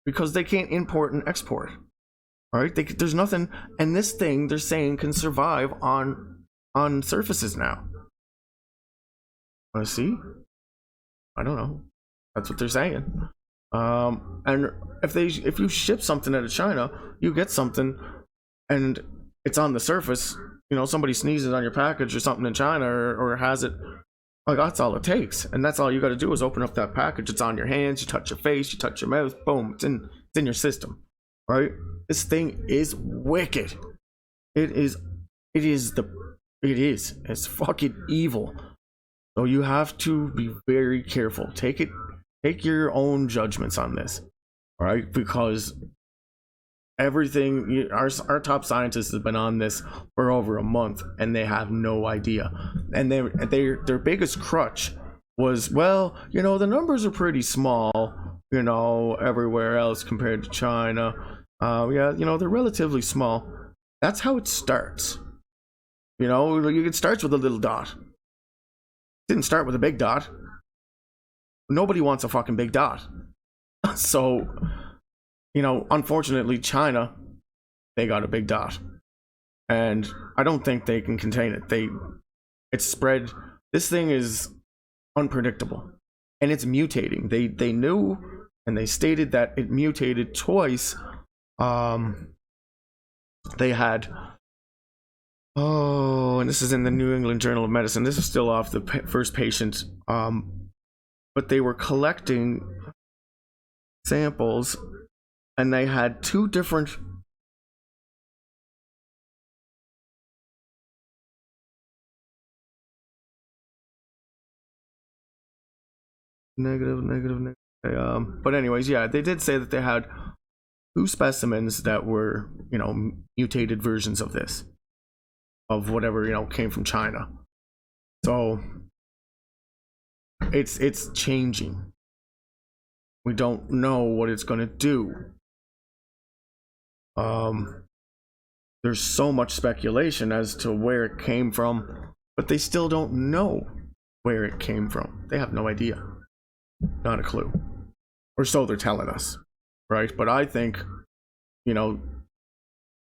Because they can't import and export. All right? There's nothing. And this thing, they're saying, can survive on surfaces now. Want to see? I don't know. That's what they're saying. And if you ship something out of China, you get something, and it's on the surface. Somebody sneezes on your package or something in China, or has it. Like, that's all it takes, and that's all you got to do is open up that package. It's on your hands. You touch your face. You touch your mouth. Boom! It's in your system, right? This thing is wicked. It is. It's fucking evil. So you have to be very careful. Take your own judgments on this, all right? Because everything, our top scientists have been on this for over a month, and they have no idea. And their biggest crutch was, the numbers are pretty small, everywhere else compared to China. They're relatively small. That's how it starts. It starts with a little dot. Didn't start with a big dot. Nobody wants a fucking big dot. So, unfortunately, China, they got a big dot. And I don't think they can contain it. It's spread. This thing is unpredictable. And it's mutating. They knew, and they stated that it mutated twice. They had... Oh, and this is in the New England Journal of Medicine. This is still off the first patient. But they were collecting samples, and they had two different negative. But anyways, yeah, they did say that they had two specimens that were, mutated versions of this. Of whatever, came from China. So it's changing. We don't know what it's going to do. There's so much speculation as to where it came from, but they still don't know where it came from. They have no idea. Not a clue. Or so they're telling us, right? But I think,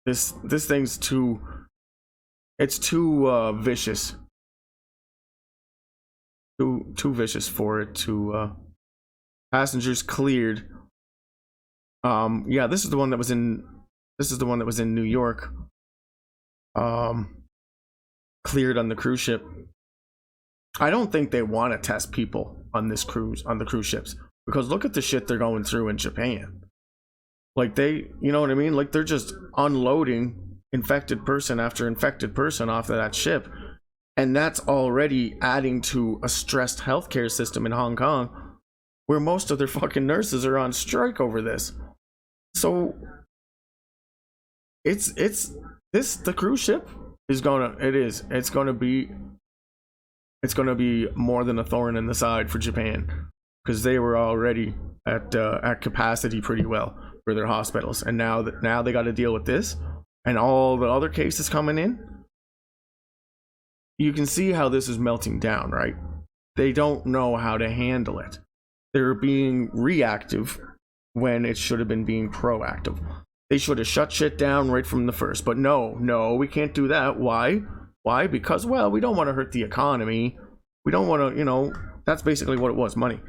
this thing's too it's too vicious. Too vicious for it to passengers cleared. Yeah, this is the one that was in New York. Cleared on the cruise ship. I don't think they want to test people on the cruise ships, because look at the shit they're going through in Japan. Like you know what I mean? Like they're just unloading infected person after infected person off of that ship. And that's already adding to a stressed healthcare system in Hong Kong, where most of their fucking nurses are on strike over this. So the cruise ship is gonna be more than a thorn in the side for Japan, because they were already at capacity pretty well for their hospitals, and now they got to deal with this and all the other cases coming in. You can see how this is melting down, right? They don't know how to handle it. They're being reactive when it should have been being proactive. They should have shut shit down right from the first, but no, we can't do that. Why? Because, well, we don't want to hurt the economy. We don't want to, that's basically what it was, money.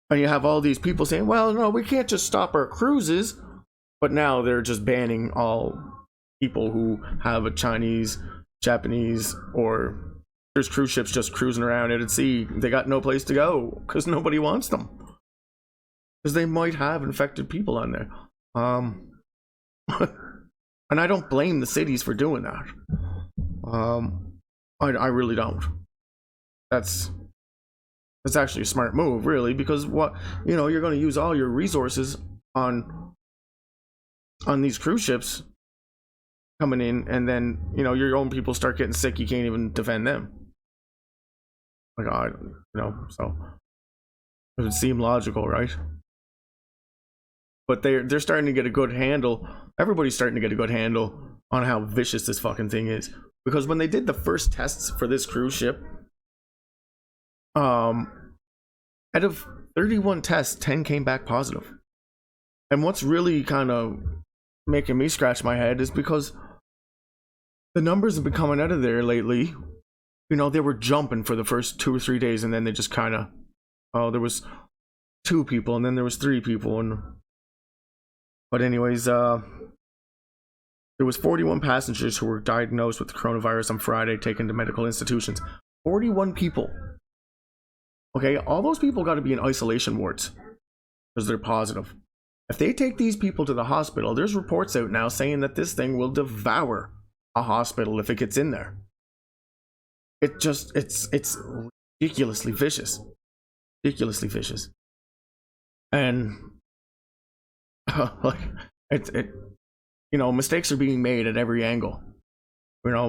And you have all these people saying, well, no, we can't just stop our cruises. But now they're just banning all people who have a Chinese, Japanese, or there's cruise ships just cruising around out at sea. They got no place to go because nobody wants them. Because they might have infected people on there. And I don't blame the cities for doing that. I really don't. That's actually a smart move, really, because you're going to use all your resources on these cruise ships coming in, and then your own people start getting sick. You can't even defend them. Like, so it would seem logical, right? But they're starting to get a good handle. Everybody's starting to get a good handle on how vicious this fucking thing is. Because when they did the first tests for this cruise ship, out of 31 tests, 10 came back positive. And what's really kind of making me scratch my head is because the numbers have been coming out of there lately. They were jumping for the first 2 or 3 days, and then they just kind of, there was 2 people, and then there was 3 people, but anyways, there was 41 passengers who were diagnosed with the coronavirus on Friday, taken to medical institutions. 41 people. Okay, all those people got to be in isolation wards because they're positive. If they take these people to the hospital, there's reports out now saying that this thing will devour a hospital if it gets in there. It's ridiculously vicious. Ridiculously vicious. And mistakes are being made at every angle.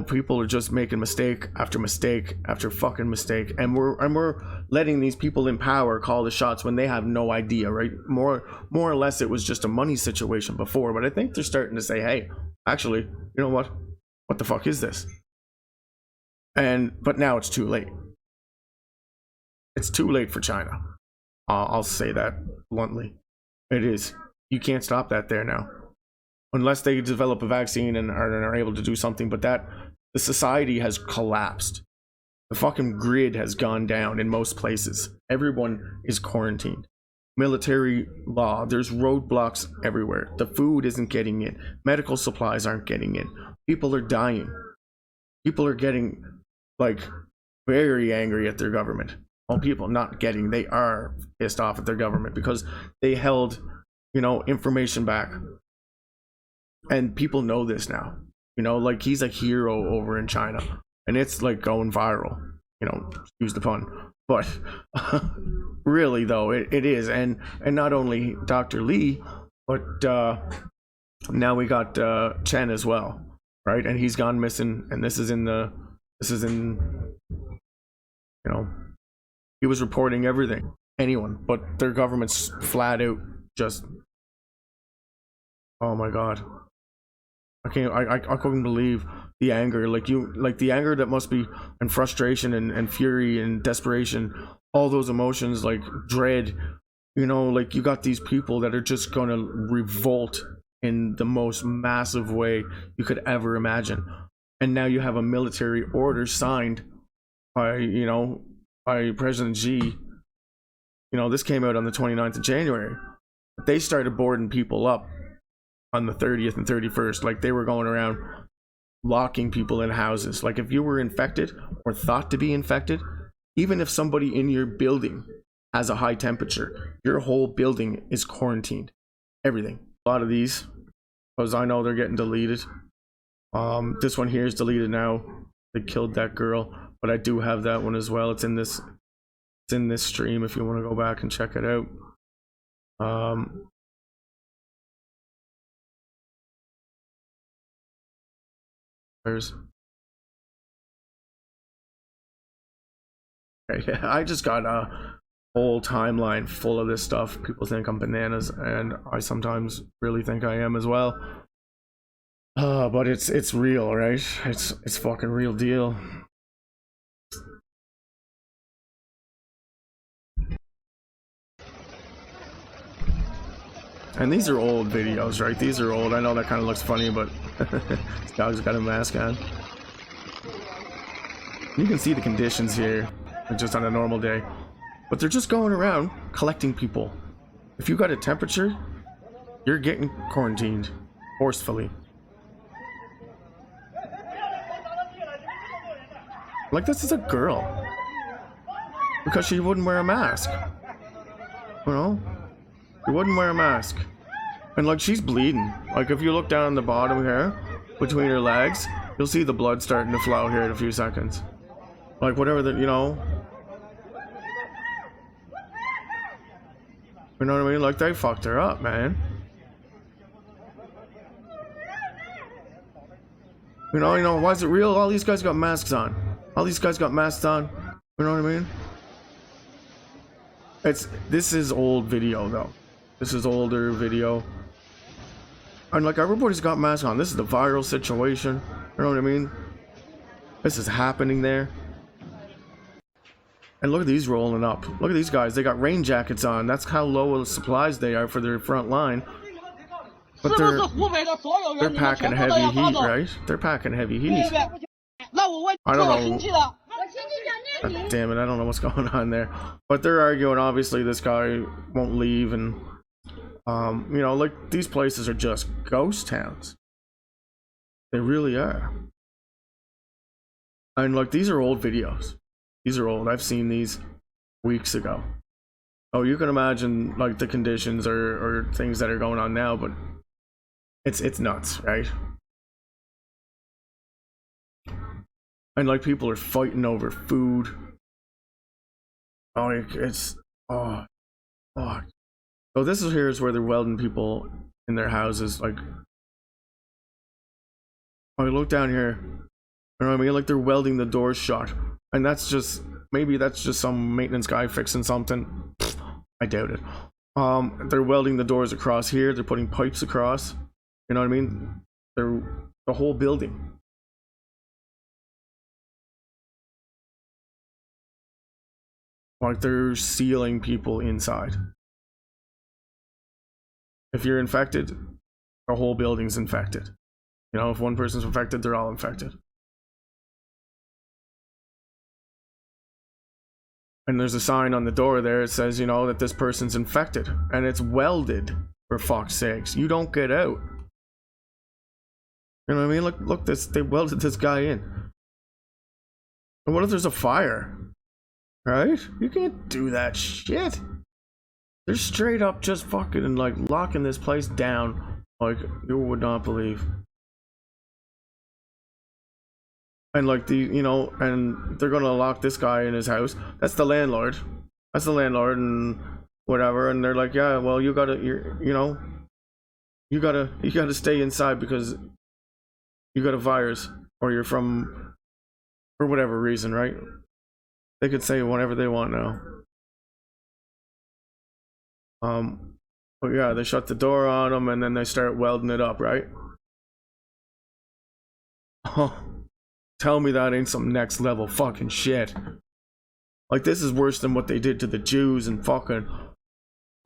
People are just making mistake after mistake after fucking mistake, and we're letting these people in power call the shots when they have no idea, right? More or less, it was just a money situation before, but I think they're starting to say, hey, actually, you know what the fuck is this? But now it's too late. It's too late for China. I'll say that bluntly. It is. You can't stop that there now. Unless they develop a vaccine and are able to do something, but the society has collapsed. The fucking grid has gone down in most places. Everyone is quarantined. Military law, there's roadblocks everywhere. The food isn't getting in. Medical supplies aren't getting in. People are dying. People are getting, very angry at their government. Well, people not getting, they are pissed off at their government because they held, information back. And people know this now. He's a hero over in China. And it's going viral. Excuse the pun. But really though, it is. And not only Dr. Lee, but now we got Chen as well. Right? And he's gone missing, and he was reporting everything. Anyone, but their government's flat out just, oh my god. I couldn't believe the anger, the anger that must be, and frustration and fury and desperation, all those emotions, dread, you got these people that are just gonna revolt in the most massive way you could ever imagine. and now you have a military order signed by, you know, by President Xi. You know, this came out on the 29th of January. They started boarding people up on the 30th and 31st. Like, they were going around locking people in houses. Like, if you were infected or thought to be infected, even if somebody in your building has a high temperature, your whole building is quarantined. Everything. A lot of these, because I know they're getting deleted. This one here is deleted now. They killed that girl, but I do have that one as well. It's in this stream if you want to go back and check it out. I just got a whole timeline full of this stuff. People think I'm bananas, and I sometimes really think I am as well. But it's real, right? It's fucking real deal. And these are old videos, right? These are old. I know that kind of looks funny, but this dog's got a mask on. You can see the conditions here, just on a normal day. But they're just going around collecting people. If you got a temperature, you're getting quarantined forcefully. Like, this is a girl. Because she wouldn't wear a mask. You know? She wouldn't wear a mask. And like, she's bleeding. Like, if you look down on the bottom here, between her legs, you'll see the blood starting to flow here in a few seconds. Like, whatever the, you know. You know what I mean? Like, they fucked her up, man. You know, why is it real? All these guys got masks on. All these guys got masks on. You know what I mean? This is old video, though. This is older video. And like, everybody's got masks on. This is the viral situation. You know what I mean? This is happening there. And look at these rolling up. Look at these guys. They got rain jackets on. That's how low of supplies they are for their front line. But they're packing heavy heat, right? They're packing heavy heat. I don't know. God damn it, I don't know what's going on there. But they're arguing, obviously, this guy won't leave, and you know, like, these places are just ghost towns. They really are. And like, these are old videos. These are old. I've seen these weeks ago. Oh, you can imagine like the conditions or things that are going on now, but it's nuts, right? And like, people are fighting over food. Oh, it's oh. So this is where they're welding people in their houses. Like, oh, look down here. You know what I mean? Like, they're welding the doors shut, and that's just, maybe that's just some maintenance guy fixing something. I doubt it. They're welding the doors across here. They're putting pipes across. You know what I mean? They're the whole building. Like, they're sealing people inside. If you're infected, the whole building's infected. You know, if one person's infected, they're all infected. And there's a sign on the door there. It says, you know, that this person's infected. And it's welded, for fuck's sakes. You don't get out. You know what I mean? Look, they welded this guy in. And what if there's a fire? Right? You can't do that shit. They're straight up just fucking like locking this place down like you would not believe. And like, you know, and they're gonna lock this guy in his house. That's the landlord. That's the landlord and whatever. And they're like, yeah, well, you gotta stay inside because you got a virus, or you're from, for whatever reason, right? They could say whatever they want now. But yeah, they shut the door on them and then they start welding it up, right? Oh, tell me that ain't some next level fucking shit. Like, this is worse than what they did to the Jews and fucking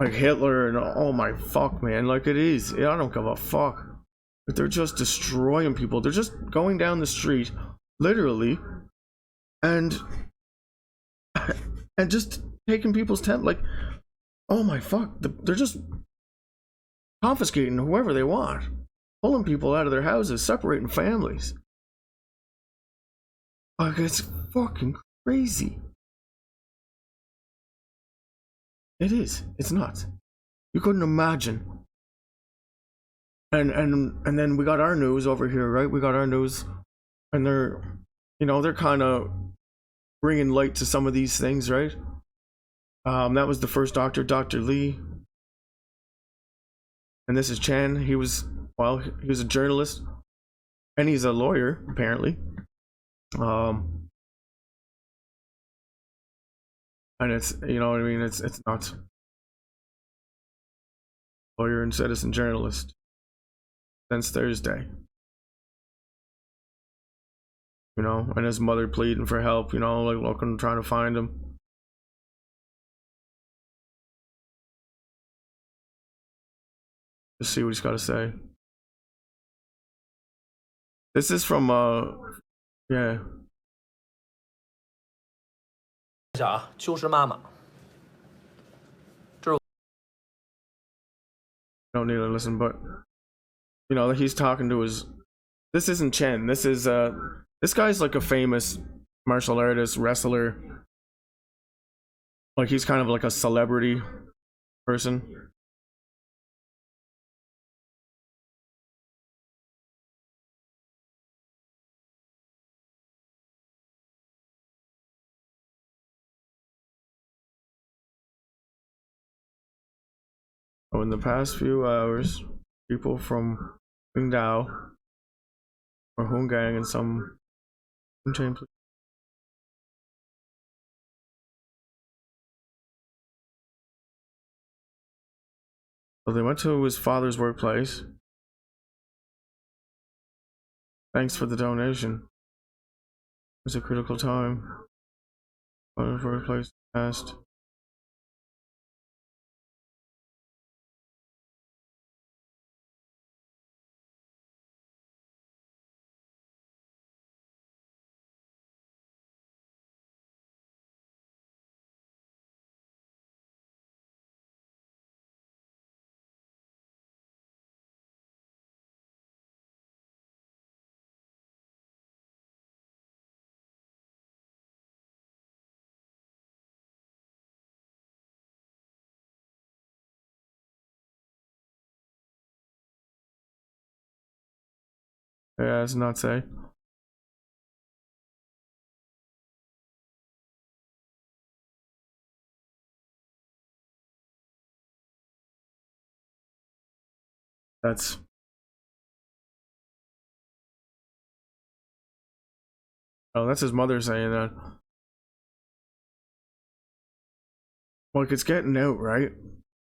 like Hitler and oh my fuck, man. Like, it is. I don't give a fuck. They're just destroying people. They're just going down the street, literally, and just taking people's temp. Like, oh my fuck! They're just confiscating whoever they want, pulling people out of their houses, separating families. Like, it's fucking crazy. It is. It's nuts. You couldn't imagine. And then we got our news over here, right? We got our news, and they're, you know, they're kind of bringing light to some of these things, right? That was the first doctor, Dr. Lee, and this is Chen. He was a journalist, and he's a lawyer apparently. And it's, you know what I mean, it's nuts. Lawyer and citizen journalist since Thursday. You know, and his mother pleading for help, you know, like looking, trying to find him. Let's see what he's got to say. This is from yeah. 一下啊，秋实妈妈， Don't need to listen, but you know, he's talking to his. This isn't Chen. This is this guy's like a famous martial artist, wrestler. Like, he's kind of like a celebrity person. So in the past few hours, people from Qingdao or Hungang and some chain. So they went to his father's workplace. Thanks for the donation. It was a critical time. Father's workplace passed. Yeah, it's not say. That's that's his mother saying that. Like, it's getting out, right?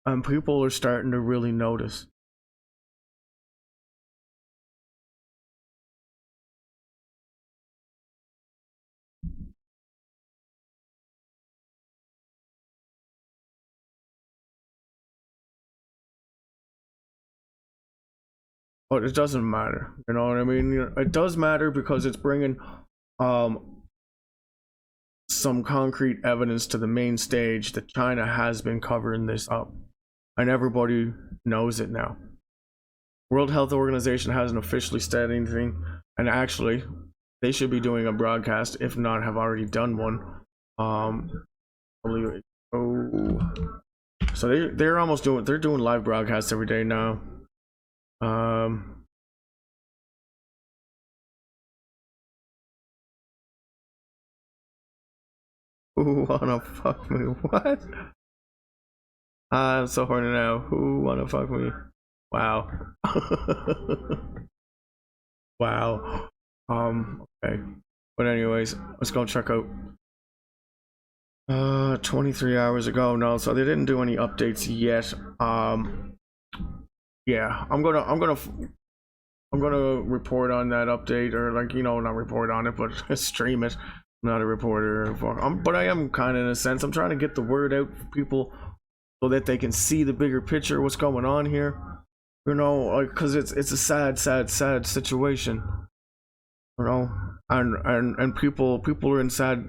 And people are starting to really notice. But it doesn't matter, you know what I mean? It does matter because it's bringing some concrete evidence to the main stage that China has been covering this up, and everybody knows it now. World Health Organization hasn't officially said anything, and actually they should be doing a broadcast, if not have already done one. So they're almost doing live broadcasts every day now. Who wanna fuck me? What? I'm so horny now. Who wanna fuck me? Wow. Wow. Okay. But anyways, let's go check out 23 hours ago. No, so they didn't do any updates yet. Yeah, I'm gonna report on that update, or, like, you know, not report on it, but stream it. I'm not a reporter, but I am kind of, in a sense. I'm trying to get the word out for people so that they can see the bigger picture, what's going on here. You know, like, because it's a sad situation. You know, and people are in sad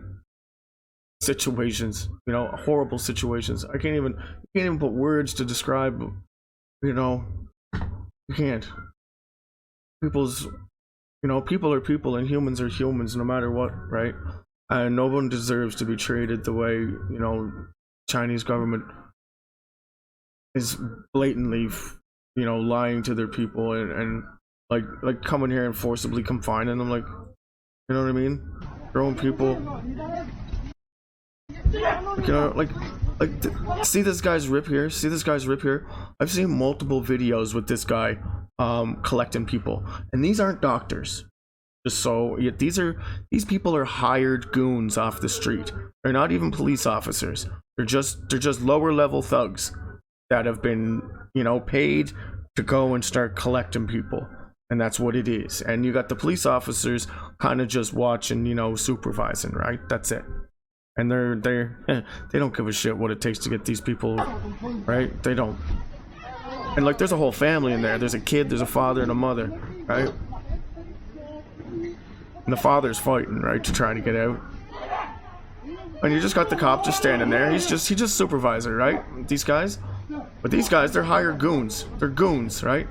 situations. You know, horrible situations. I can't even put words to describe. You know, you can't. People are people and humans are humans no matter what, right? And no one deserves to be treated the way, you know, Chinese government is blatantly, you know, lying to their people and like coming here and forcibly confining them, like, you know what I mean? Their own people. You know, like see this guy's rip here? See this guy's rip here? I've seen multiple videos with this guy collecting people, and these aren't doctors. Just so these people are hired goons off the street. They're not even police officers. They're just lower level thugs that have been, you know, paid to go and start collecting people, and that's what it is. And you got the police officers kind of just watching, you know, supervising, right? That's it. And they don't give a shit what it takes to get these people, right? They don't. And like, there's a whole family in there. There's a kid, there's a father and a mother, right? And the father's fighting, right, to try to get out. And you just got the cop just standing there. He's just supervisor, right? These guys. But these guys, they're hired goons. They're goons, right?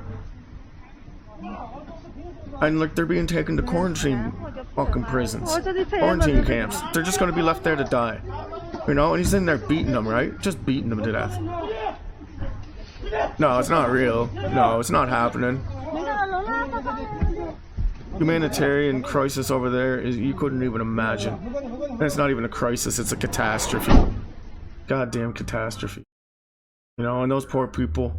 And like, they're being taken to quarantine fucking prisons. Quarantine camps. They're just gonna be left there to die. You know, and he's in there beating them, right? Just beating them to death. No, it's not real. No, it's not happening. Humanitarian crisis over there is, you couldn't even imagine. And it's not even a crisis, it's a catastrophe. Goddamn catastrophe. You know, and those poor people,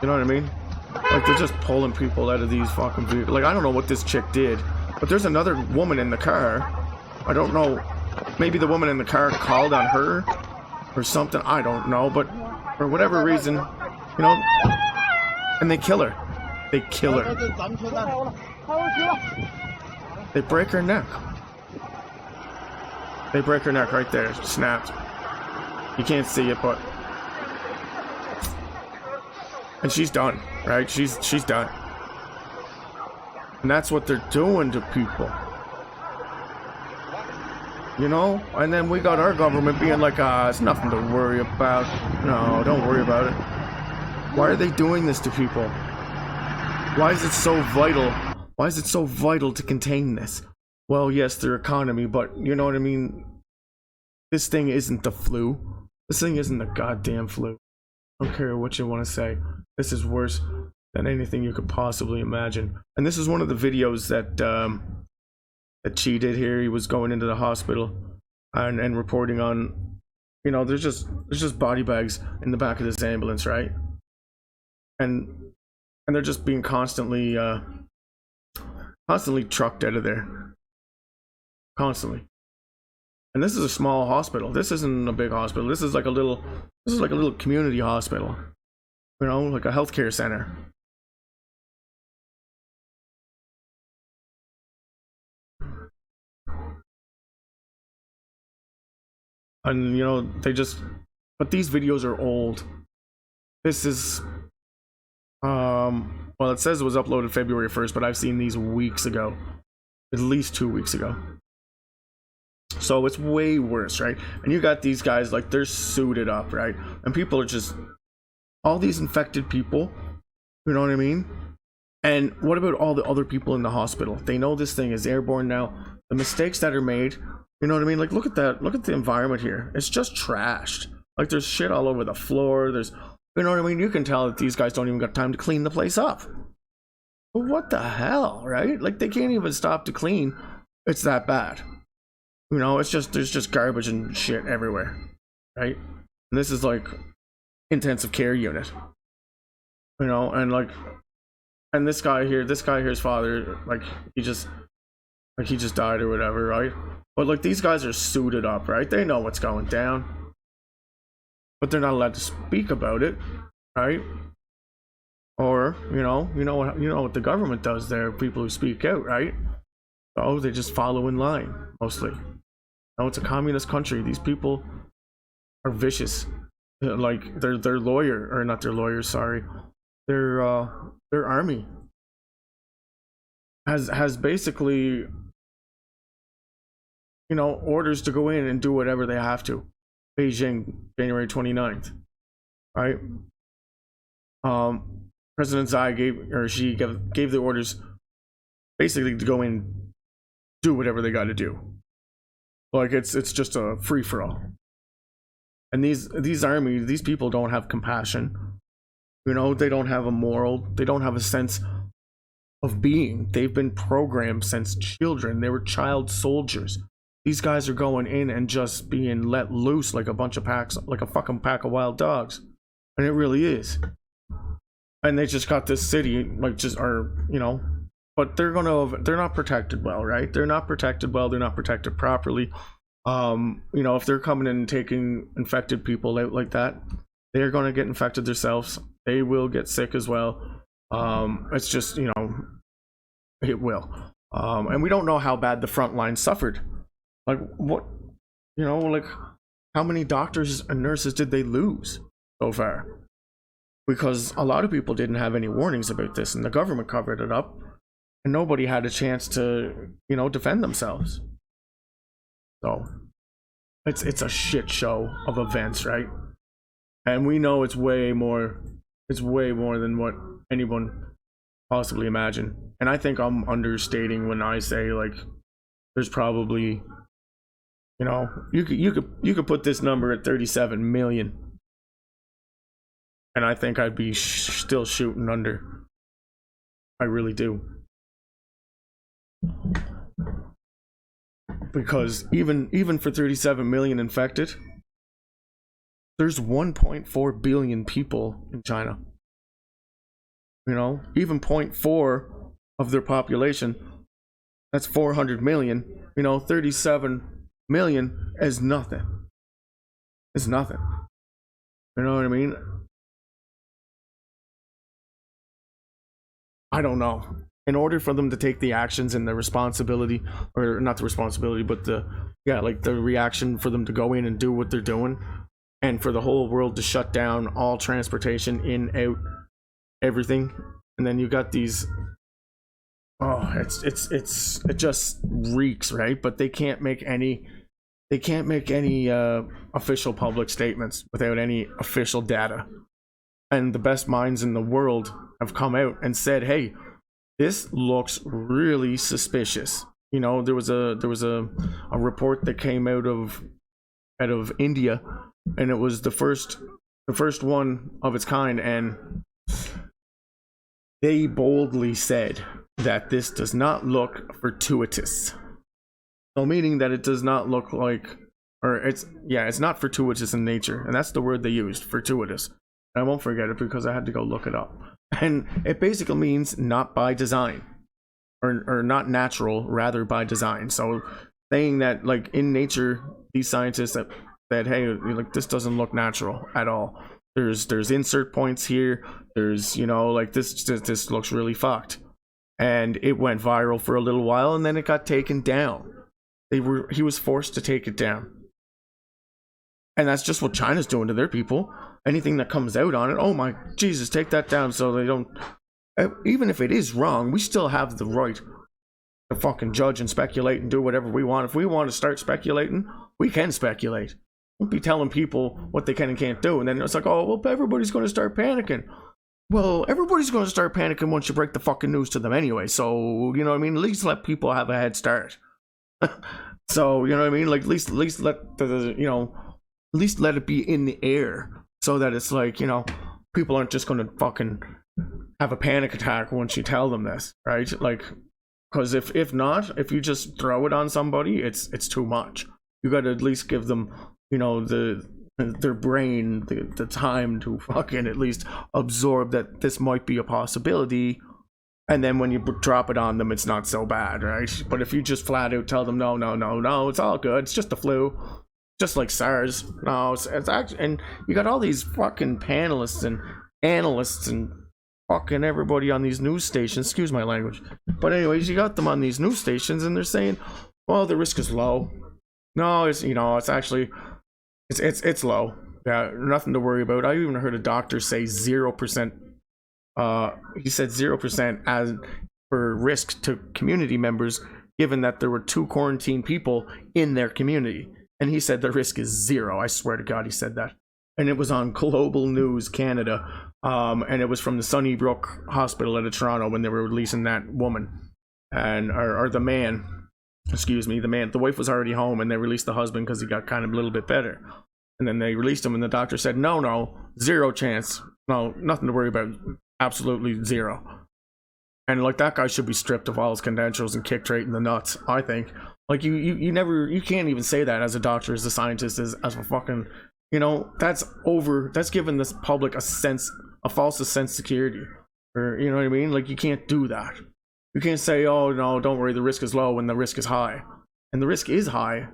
you know what I mean? Like, they're just pulling people out of these fucking vehicles. Like, I don't know what this chick did, but there's another woman in the car. I don't know, maybe the woman in the car called on her or something, I don't know, but for whatever reason, you know, and they kill her. They kill her. They break her neck. They break her neck right there. Snapped. You can't see it, but... And she's done, right? She's done. And that's what they're doing to people. You know? And then we got our government being like, it's nothing to worry about. No, don't worry about it. Why are they doing this to people? Why is it so vital? Why is it so vital to contain this? Well, yes, their economy, but you know what I mean? This thing isn't the flu. This thing isn't the goddamn flu. I don't care what you want to say. This is worse than anything you could possibly imagine. And this is one of the videos that that Chi did here. He was going into the hospital and reporting on, you know, there's just body bags in the back of this ambulance, right? And they're just being constantly trucked out of there. Constantly. And this is a small hospital. This isn't a big hospital. This is like a little community hospital. You know, like a healthcare center. And you know, but these videos are old. This is well, it says it was uploaded February 1st, but I've seen these weeks ago. At least 2 weeks ago. So it's way worse, right? And you got these guys, like, they're suited up, right? And people are just, all these infected people, you know what I mean? And what about all the other people in the hospital? They know this thing is airborne now. The mistakes that are made, you know what I mean? Like, look at that. Look at the environment here. It's just trashed. Like, there's shit all over the floor. There's, you know what I mean? You can tell that these guys don't even got time to clean the place up. But what the hell, right? Like, they can't even stop to clean. It's that bad. You know, it's just, there's just garbage and shit everywhere, right? And this is like intensive care unit, you know, and like, and this guy here's father, like, he just died or whatever, right? But like, these guys are suited up, right? They know what's going down, but they're not allowed to speak about it, right? Or, you know what the government does there, people who speak out, right? Oh, they just follow in line, mostly. No, it's a communist country. These people are vicious. Like, their lawyer, or not their lawyers, sorry. their army has basically, orders to go in and do whatever they have to. Beijing, January 29th, right? President Xi gave the orders basically to go in, do whatever they got to do. Like it's just a free for all. And these armies, these people don't have compassion. They don't have a moral. They don't have a sense of being. They've been programmed since children. They were child soldiers. These guys are going in and just being let loose like a fucking pack of wild dogs. And it really is. And they just got this city, but they're not protected well, right? They're not protected well. They're not protected properly. If they're coming in and taking infected people out like that, they're going to get infected themselves. They will get sick as well. It's just, it will. And we don't know how bad the front line suffered. Like what, how many doctors and nurses did they lose so far? Because a lot of people didn't have any warnings about this, and the government covered it up, and nobody had a chance to, defend themselves. So it's a shit show of events, right? And we know it's way more than what anyone possibly imagined. And I think I'm understating when I say, like, there's probably, you could put this number at 37 million, and I think I'd be still shooting under. I really do. Because even for 37 million infected, there's 1.4 billion people in China. Even 0.4 of their population, that's 400 million. 37 million is nothing. It's nothing. You know what I mean? I don't know. In order for them to take the actions and the responsibility, or not the responsibility, but the reaction for them to go in and do what they're doing, and for the whole world to shut down all transportation, in, out, everything, and then you got these, it just reeks, right? But they can't make any official public statements without any official data. And the best minds in the world have come out and said, hey, this looks really suspicious. There was a report that came out of India, and it was the first one of its kind, and they boldly said that this does not look fortuitous. So meaning that it does not look like, it's not fortuitous in nature, and that's the word they used, fortuitous. I won't forget it because I had to go look it up. And it basically means not by design, or not natural, rather by design. So saying that, like, in nature, these scientists that hey, like, this doesn't look natural at all. There's insert points here. There's, this looks really fucked. And it went viral for a little while, and then it got taken down. He was forced to take it down. And that's just what China's doing to their people. Anything that comes out on it, oh my Jesus, take that down so they don't. Even if it is wrong, we still have the right to fucking judge and speculate and do whatever we want. If we want to start speculating, we can speculate. Don't be telling people what they can and can't do, and then it's like, oh well, everybody's going to start panicking. Well, everybody's going to start panicking once you break the fucking news to them anyway. So at least let people have a head start. So like at least let at least let it be in the air, so that it's like, people aren't just going to fucking have a panic attack once you tell them this, right? Like, because if not, if you just throw it on somebody, it's too much. You got to at least give them, their brain the time to fucking at least absorb that this might be a possibility. And then when you drop it on them, it's not so bad, right? But if you just flat out tell them, no, it's all good, it's just the flu, just like SARS. No, it's actually, and you got all these fucking panelists and analysts and fucking everybody on these news stations, excuse my language, but anyways, you got them on these news stations, and they're saying, well, the risk is low. No, it's it's actually it's low. Yeah, nothing to worry about. I even heard a doctor say 0% He said 0% as for risk to community members, given that there were 2 quarantined people in their community. And he said the risk is 0. I swear to God, he said that. And it was on Global News Canada. And it was from the Sunnybrook Hospital out of Toronto when they were releasing that woman. And, or the man, excuse me, the man. The wife was already home and they released the husband because he got kind of a little bit better. And then they released him and the doctor said, no, 0 chance. No, nothing to worry about. Absolutely 0. And like that guy should be stripped of all his credentials and kicked right in the nuts, I think. Like you can't even say that as a doctor, as a scientist, as a fucking, that's giving this public a false sense of security. Or, you know what I mean? Like, you can't do that. You can't say, oh no, don't worry, the risk is low when the risk is high. And the risk is high.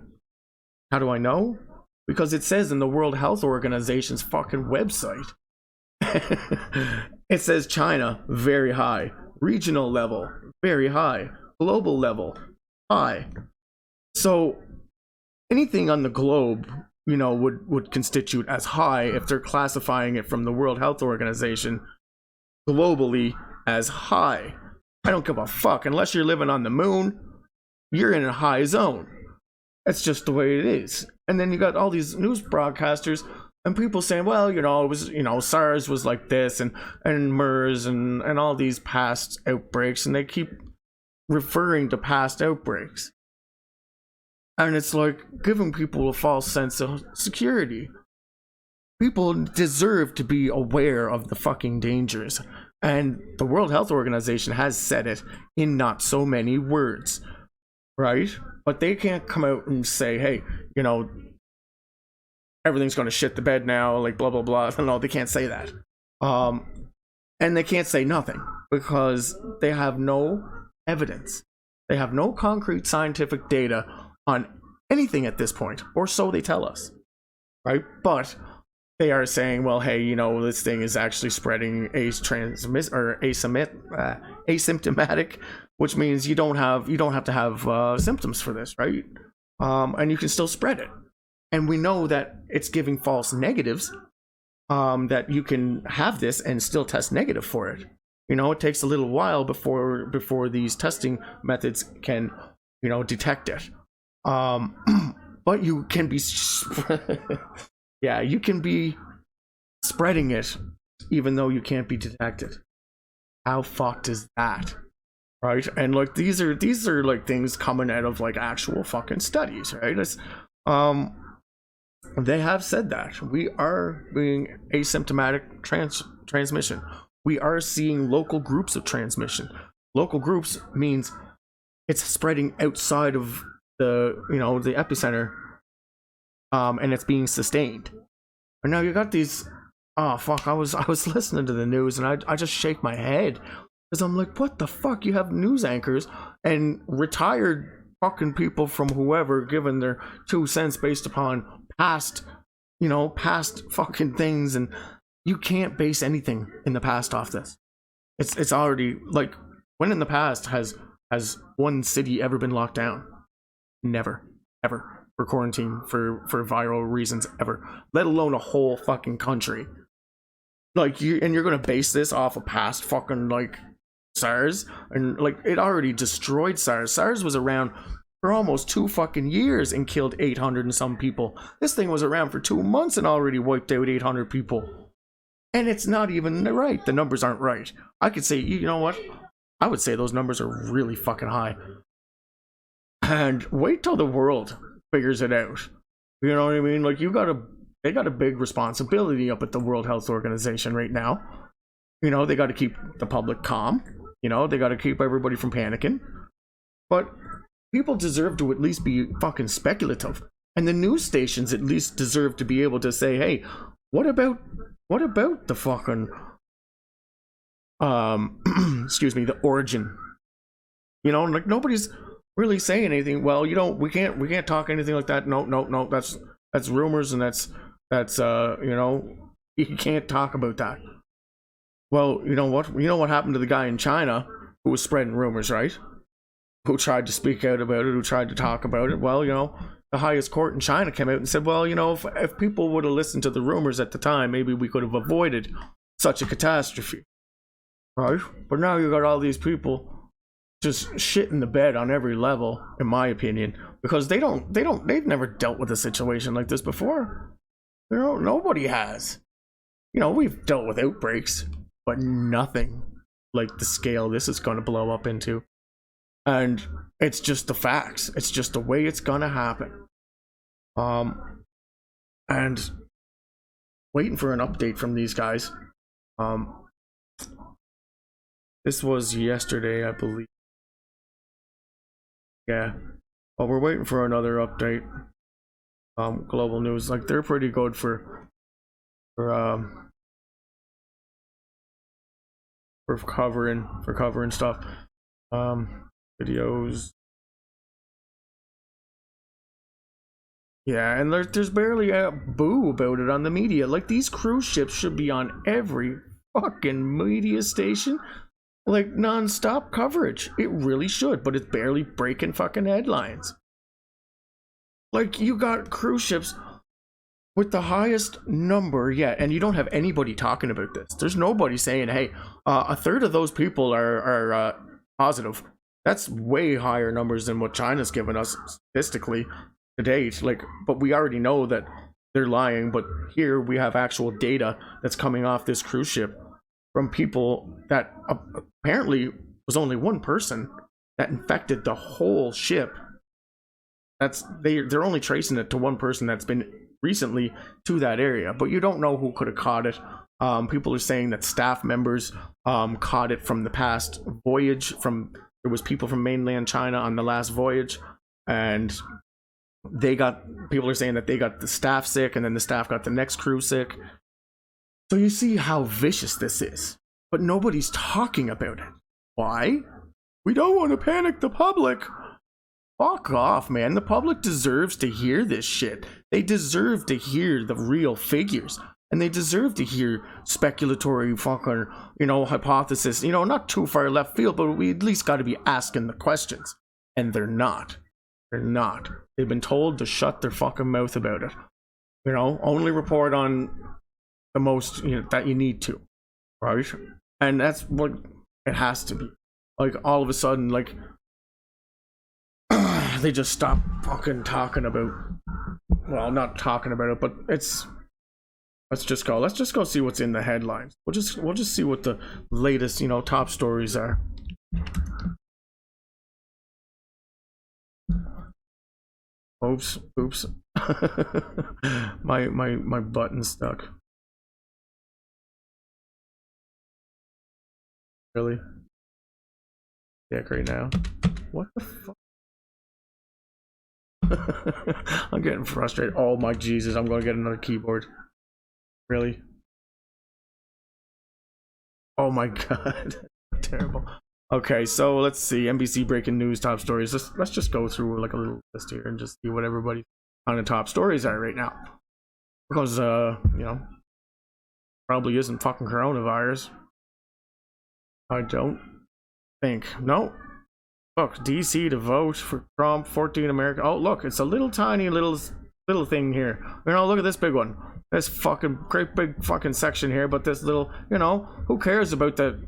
How do I know? Because it says in the World Health Organization's fucking website. It says China, very high. Regional level, very high. Global level, high. So anything on the globe, would constitute as high if they're classifying it from the World Health Organization globally as high. I don't give a fuck. Unless you're living on the moon, you're in a high zone. That's just the way it is. And then you got all these news broadcasters and people saying, well, it was, SARS was like this and MERS and all these past outbreaks, and they keep referring to past outbreaks. And it's like giving people a false sense of security. People deserve to be aware of the fucking dangers. And the World Health Organization has said it in not so many words, right? But they can't come out and say, hey, everything's going to shit the bed now, like blah, blah, blah. No, they can't say that. And they can't say nothing because they have no evidence. They have no concrete scientific data on anything at this point, or so they tell us, right? But they are saying, well, hey, this thing is actually spreading asymptomatic, which means you don't have to have symptoms for this, right? And you can still spread it. And we know that it's giving false negatives, that you can have this and still test negative for it. It takes a little while before these testing methods can, detect it. But you can be, you can be spreading it even though you can't be detected. How fucked is that? Right? And like these are like things coming out of like actual fucking studies, right? They have said that we are being asymptomatic transmission. We are seeing local groups of transmission. Local groups means it's spreading outside of the epicenter, and it's being sustained. And now you got these. Oh fuck! I was listening to the news and I just shake my head because I'm like, what the fuck? You have news anchors and retired fucking people from whoever giving their 2 cents based upon past fucking things, and you can't base anything in the past off this. It's already like, when in the past has one city ever been locked down? Never, ever, for quarantine, for viral reasons, ever, let alone a whole fucking country. Like, you're gonna base this off of past fucking like SARS, and like it already destroyed SARS. SARS was around for almost 2 fucking years and killed 800 and some people. This thing was around for 2 months and already wiped out 800 people. And it's not even right. The numbers aren't right. I could say, you know what? I would say those numbers are really fucking high. And wait till the world figures it out. You know what I mean? Like, they got a big responsibility up at the World Health Organization right now. They got to keep the public calm. They got to keep everybody from panicking. But people deserve to at least be fucking speculative. And the news stations at least deserve to be able to say, hey, what about the fucking excuse me, the origin? Like, nobody's really saying anything. Well, we can't talk anything like that. No, that's rumors, and that's you can't talk about that. Well, you know what happened to the guy in China who was spreading rumors, right? Who tried to speak out about it, who tried to talk about it. Well, the highest court in China came out and said, well, if people would have listened to the rumors at the time, maybe we could have avoided such a catastrophe. right? But now you got all these people just shit in the bed on every level, in my opinion, because they've never dealt with a situation like this before. You know, nobody has. You know, we've dealt with outbreaks, but nothing like the scale this is going to blow up into. And it's just the facts. It's just the way it's going to happen. And waiting for an update from these guys. This was yesterday, I believe. Yeah. Well, we're waiting for another update. Global news, like, they're pretty good for covering stuff. Videos. Yeah, and there's barely a boo about it on the media. Like, these cruise ships should be on every fucking media station, like, non-stop coverage. It really should, but it's barely breaking fucking headlines. Like, you got cruise ships with the highest number yet, and you don't have anybody talking about this. There's nobody saying, hey, a third of those people are positive. That's way higher numbers than what China's given us statistically to date. Like, but we already know that they're lying. But here we have actual data that's coming off this cruise ship from people that apparently was only one person that infected the whole ship. They're only tracing it to one person that's been recently to that area, but you don't know who could have caught it. People are saying that staff members caught it from the past voyage. There was people from mainland China on the last voyage, and people are saying that they got the staff sick, and then the staff got the next crew sick. So you see how vicious this is, but nobody's talking about it. Why? We don't want to panic the public. Fuck off, man. The public deserves to hear this shit. They deserve to hear the real figures. And they deserve to hear speculatory fucking, hypothesis. Not too far left field, but we at least got to be asking the questions. And they're not. They're not. They've been told to shut their fucking mouth about it. Only report on the most that you need to. Right? And that's what it has to be. Like, all of a sudden, like, they just stop fucking talking about, well, not talking about it, but let's just go see what's in the headlines. We'll just see what the latest, top stories are. Oops. my button's stuck. Really? Yeah, right now. What the fuck? I'm getting frustrated. Oh my Jesus, I'm gonna get another keyboard. Really? Oh my God. Terrible. Okay, so let's see. NBC breaking news top stories. Let's just go through like a little list here and just see what everybody's on the top stories are right now. Because probably isn't fucking coronavirus. I don't think. No. Look, DC to vote for Trump, 14 America. Oh, look, it's a little tiny little thing here. Look at this big one. This fucking great big fucking section here, but this little, who cares about that?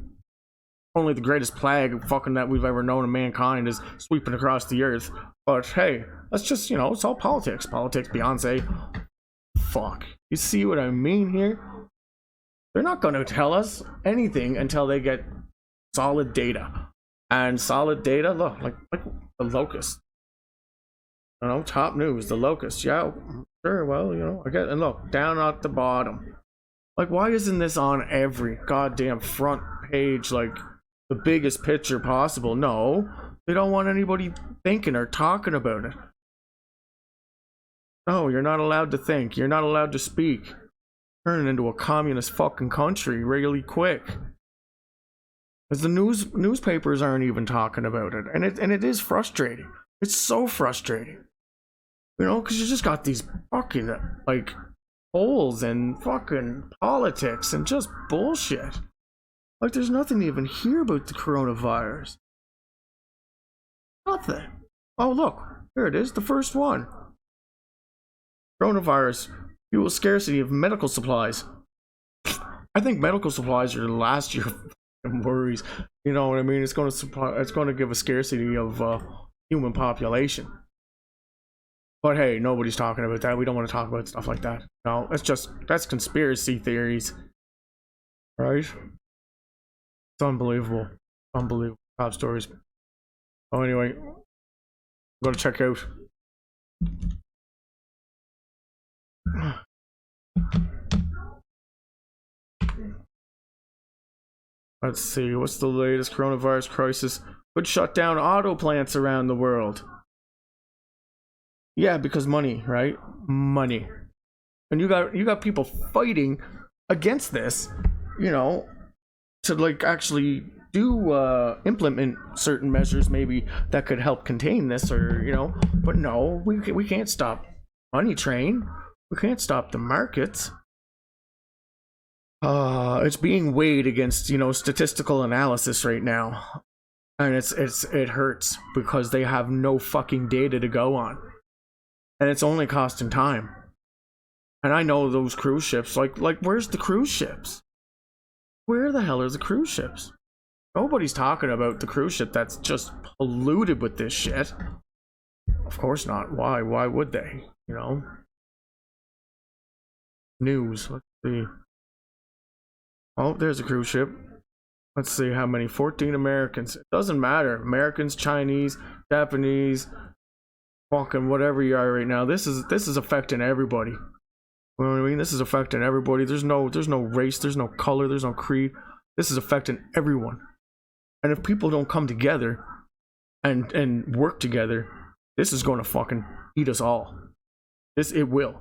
Only the greatest plague fucking that we've ever known of mankind is sweeping across the earth. But hey, let's just, it's all politics. Politics, Beyonce. Fuck. You see what I mean here? They're not going to tell us anything until they get solid data. And solid data, look, like the locust. Top news, the locust. Yeah, sure, well, I get, and look, down at the bottom. Like, why isn't this on every goddamn front page, like, the biggest picture possible? No, they don't want anybody thinking or talking about it. No, you're not allowed to think. You're not allowed to speak. Turning into a communist fucking country really quick. Because the newspapers aren't even talking about it, and it is frustrating. It's so frustrating, because you just got these fucking like polls and fucking politics and just bullshit. Like, there's nothing to even hear about the coronavirus. Nothing. Oh, look, here it is, the first one. Coronavirus fuels scarcity of medical supplies. I think medical supplies are last year fucking worries. You know what I mean? It's going to give a scarcity of human population. But hey, nobody's talking about that. We don't want to talk about stuff like that. No, that's conspiracy theories, right? It's unbelievable, unbelievable top stories. Oh, anyway, I'm gonna check out. Let's see, what's the latest coronavirus crisis? Could shut down auto plants around the world. Yeah, because money, right? Money. And you got people fighting against this, you know, to like actually do implement certain measures maybe that could help contain this, or you know, but no, we can't stop money train. We can't stop the markets. It's being weighed against, you know, statistical analysis right now. And it hurts because they have no fucking data to go on. And it's only costing time. And I know those cruise ships, like where's the cruise ships? Where the hell are the cruise ships? Nobody's talking about the cruise ship that's just polluted with this shit. Of course not. Why? Why would they? You know? News. Let's see. Oh, there's a cruise ship. Let's see how many. 14 Americans. It doesn't matter. Americans, Chinese, Japanese, fucking whatever you are right now. This is affecting everybody. You know what I mean? This is affecting everybody. There's no race, there's no color, there's no creed. This is affecting everyone. And if people don't come together and work together, this is going to fucking eat us all. It will.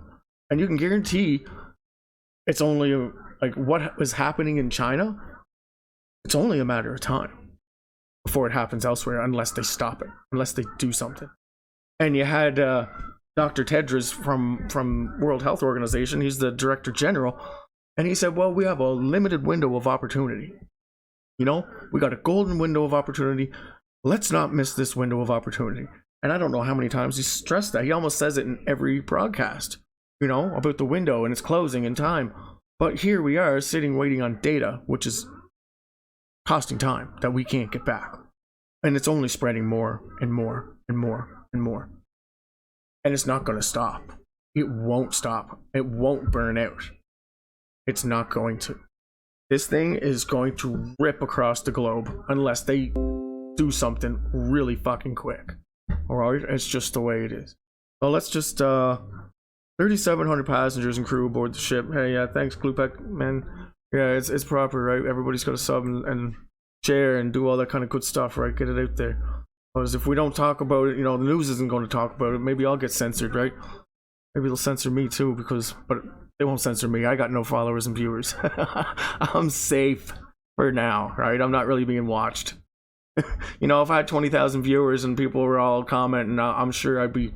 And you can guarantee it's only like what was happening in China. It's only a matter of time before it happens elsewhere, unless they stop it, unless they do something. And you had Dr. Tedros from World Health Organization. He's the Director General, and he said, well, we have a limited window of opportunity. You know, we got a golden window of opportunity. Let's not miss this window of opportunity. And I don't know how many times he stressed that. He almost says it in every broadcast, you know, about the window and it's closing in time. But here we are sitting waiting on data, which is costing time that we can't get back. And it's only spreading more and more and more and more. And it's not going to stop. It won't stop. It won't burn out. It's not going to. This thing is going to rip across the globe unless they do something really fucking quick. Alright? It's just the way it is. So let's just 3,700 passengers and crew aboard the ship. Hey, yeah, thanks, Klupek, man. Yeah, it's proper, right? Everybody's got to sub and share and do all that kind of good stuff, right? Get it out there. Because if we don't talk about it, you know, the news isn't going to talk about it. Maybe I'll get censored, right? Maybe they'll censor me too, but they won't censor me. I got no followers and viewers. I'm safe for now, right? I'm not really being watched. You know, if I had 20,000 viewers and people were all commenting, I'm sure I'd be,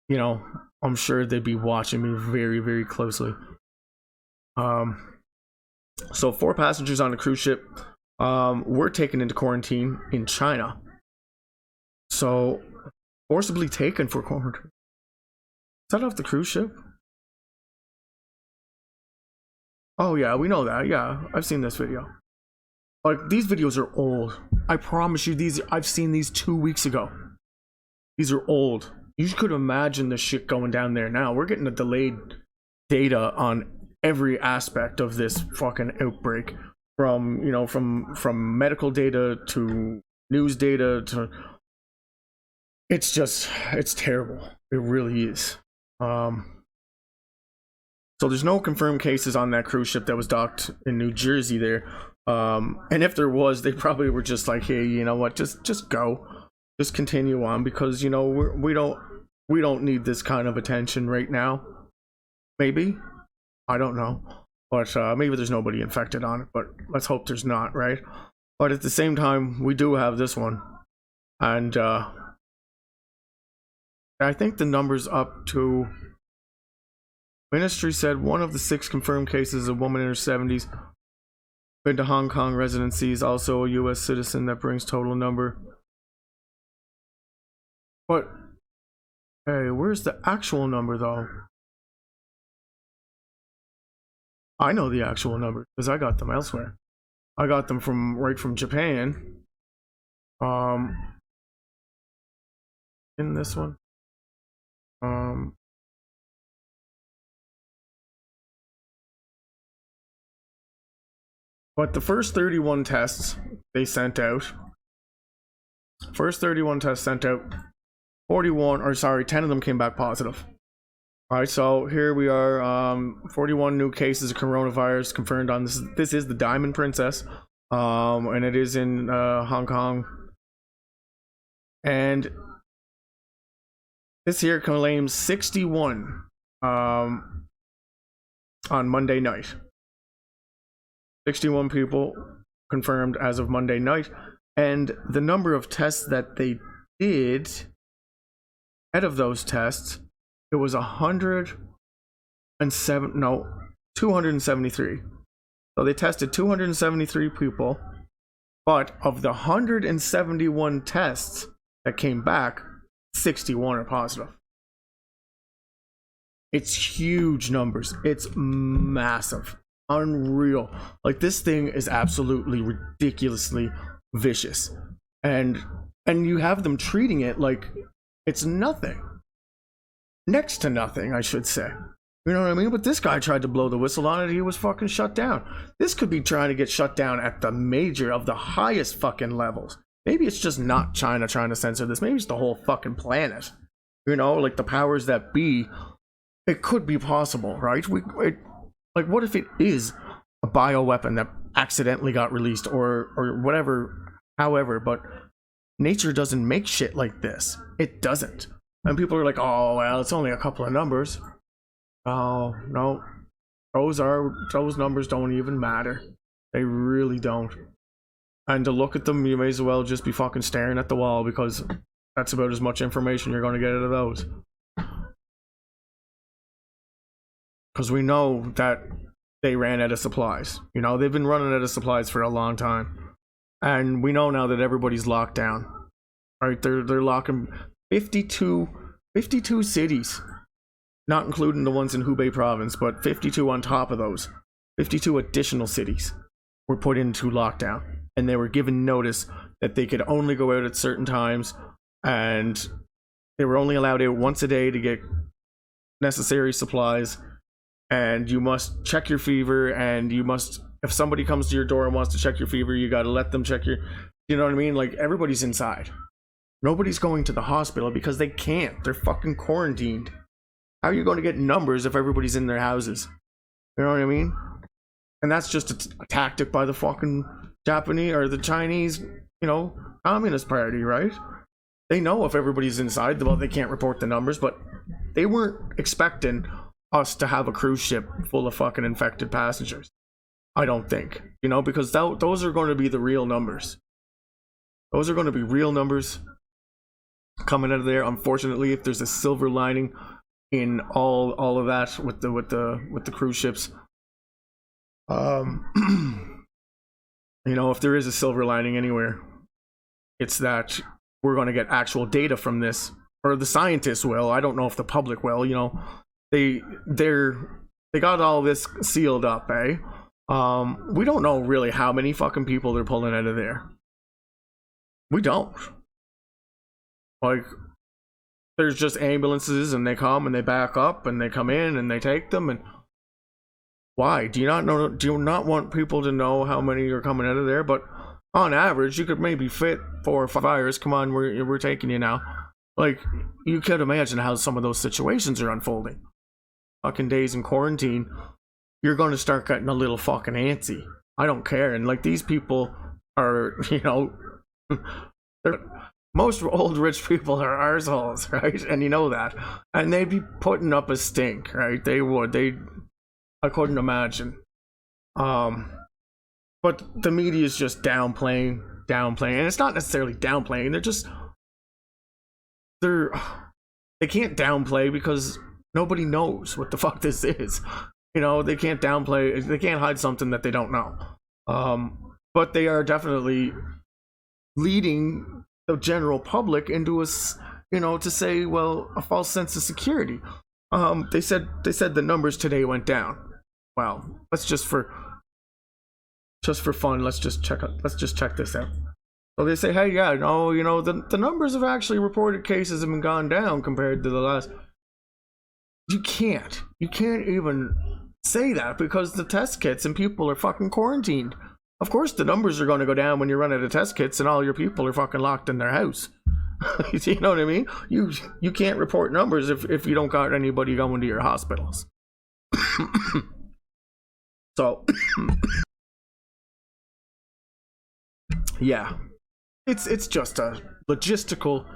you know, I'm sure they'd be watching me very, very closely. So 4 passengers on the cruise ship were taken into quarantine in China. So, forcibly taken for quarantine. Is that off the cruise ship? Oh yeah, we know that. Yeah, I've seen this video. Like, these videos are old. I promise you, I've seen these 2 weeks ago. These are old. You could imagine the shit going down there now. We're getting a delayed data on every aspect of this fucking outbreak. From, you know, from medical data to news data to... It's terrible. It really is. So there's no confirmed cases on that cruise ship that was docked in New Jersey there. And if there was, they probably were just like, hey, you know what, just go. Just continue on, because, you know, we don't need this kind of attention right now. Maybe. I don't know. But maybe there's nobody infected on it, but let's hope there's not, right? But at the same time, we do have this one. And I think the number's up to... Ministry said 1 of the 6 confirmed cases is a woman in her 70s. Been to Hong Kong residencies, also a US citizen. That brings total number. But, hey, where's the actual number though? I know the actual number because I got them elsewhere. I got them from right from Japan. In this one. But the first 31 tests they sent out. First 31 tests sent out. 10 of them came back positive. Alright, so here we are, 41 new cases of coronavirus confirmed on this. This is the Diamond Princess, and it is in Hong Kong. And this here claims 61 on Monday night. 61 people confirmed as of Monday night, and the number of tests that they did out of those tests, it was 273. So they tested 273 people, but of the 171 tests that came back, 61 are positive. It's huge numbers. It's massive. Unreal. Like, this thing is absolutely ridiculously vicious. And you have them treating it like it's nothing. Next to nothing, I should say. You know what I mean? But this guy tried to blow the whistle on it. He was fucking shut down. This could be trying to get shut down at the major of the highest fucking levels. Maybe it's just not China trying to censor this. Maybe it's the whole fucking planet. You know, like the powers that be. It could be possible, right? Like, what if it is a bioweapon that accidentally got released or whatever, however, but nature doesn't make shit like this. It doesn't. And people are like, oh, well, it's only a couple of numbers. Oh, no. Those numbers don't even matter. They really don't. And to look at them, you may as well just be fucking staring at the wall, because that's about as much information you're going to get out of those. Because we know that they ran out of supplies. You know, they've been running out of supplies for a long time. And we know now that everybody's locked down. Right? They're locking 52 cities. Not including the ones in Hubei province, but 52 on top of those. 52 additional cities were put into lockdown. And they were given notice that they could only go out at certain times. And they were only allowed out once a day to get necessary supplies. And you must check your fever, and you must, if somebody comes to your door and wants to check your fever, you gotta let them check your, you know what I mean? Like, everybody's inside. Nobody's going to the hospital because they can't. They're fucking quarantined. How are you going to get numbers if everybody's in their houses? You know what I mean? And that's just a tactic by the fucking Japanese or the Chinese, you know, Communist Party, right? They know if everybody's inside, well, they can't report the numbers, but they weren't expecting us to have a cruise ship full of fucking infected passengers. I don't think, you know, because those are going to be the real numbers. Those are going to be real numbers coming out of there. Unfortunately, if there's a silver lining in all of that with the cruise ships, you know, if there is a silver lining anywhere, it's that we're going to get actual data from this, or the scientists will. I don't know if the public will. You know, they got all this sealed up, eh? We don't know really how many fucking people they're pulling out of there. We don't. Like, there's just ambulances, and they come and they back up and they come in and they take them. And why? Do you not want people to know how many are coming out of there? But on average, you could maybe fit 4 or 5 hours. Come on, we're taking you now. Like, you could imagine how some of those situations are unfolding. Fucking days in quarantine, you're going to start getting a little fucking antsy. I don't care. And like, these people are, you know, most old rich people are arseholes, right? And you know that. And they'd be putting up a stink, right? They would. I couldn't imagine. But the media is just downplaying. And it's not necessarily downplaying. They can't downplay because nobody knows what the fuck this is. You know, they can't downplay. They can't hide something that they don't know. But they are definitely leading the general public into a, you know, to say, well, a false sense of security. They said the numbers today went down. Well, that's just for just for fun, let's just check this out. So they say, hey, yeah, no, you know, the numbers of actually reported cases have been gone down compared to the last. You can't even say that because the test kits and people are fucking quarantined. Of course the numbers are going to go down when you run out of test kits and all your people are fucking locked in their house. You know what I mean? You can't report numbers if you don't got anybody going to your hospitals. So yeah, it's just a logistical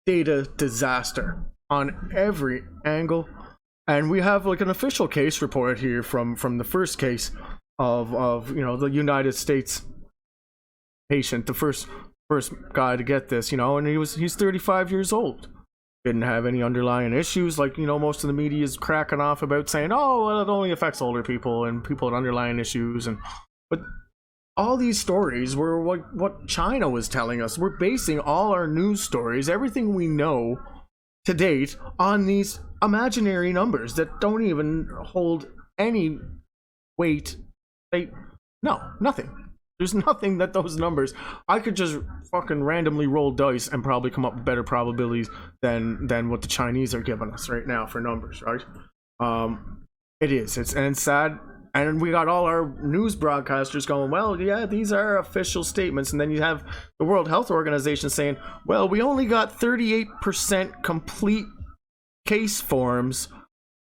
data disaster on every angle. And we have like an official case report here from the first case of you know, the United States patient, the first guy to get this, you know, and he's 35 years old. Didn't have any underlying issues, like, you know, most of the media is cracking off about saying, oh, well, it only affects older people and people with underlying issues. But all these stories were what China was telling us. We're basing all our news stories, everything we know to date, on these imaginary numbers that don't even hold any weight. Nothing. There's nothing that those numbers. I could just fucking randomly roll dice and probably come up with better probabilities than what the Chinese are giving us right now for numbers, right? It's sad. And we got all our news broadcasters going, well, yeah, these are official statements. And then you have the World Health Organization saying, well, we only got 38% complete case forms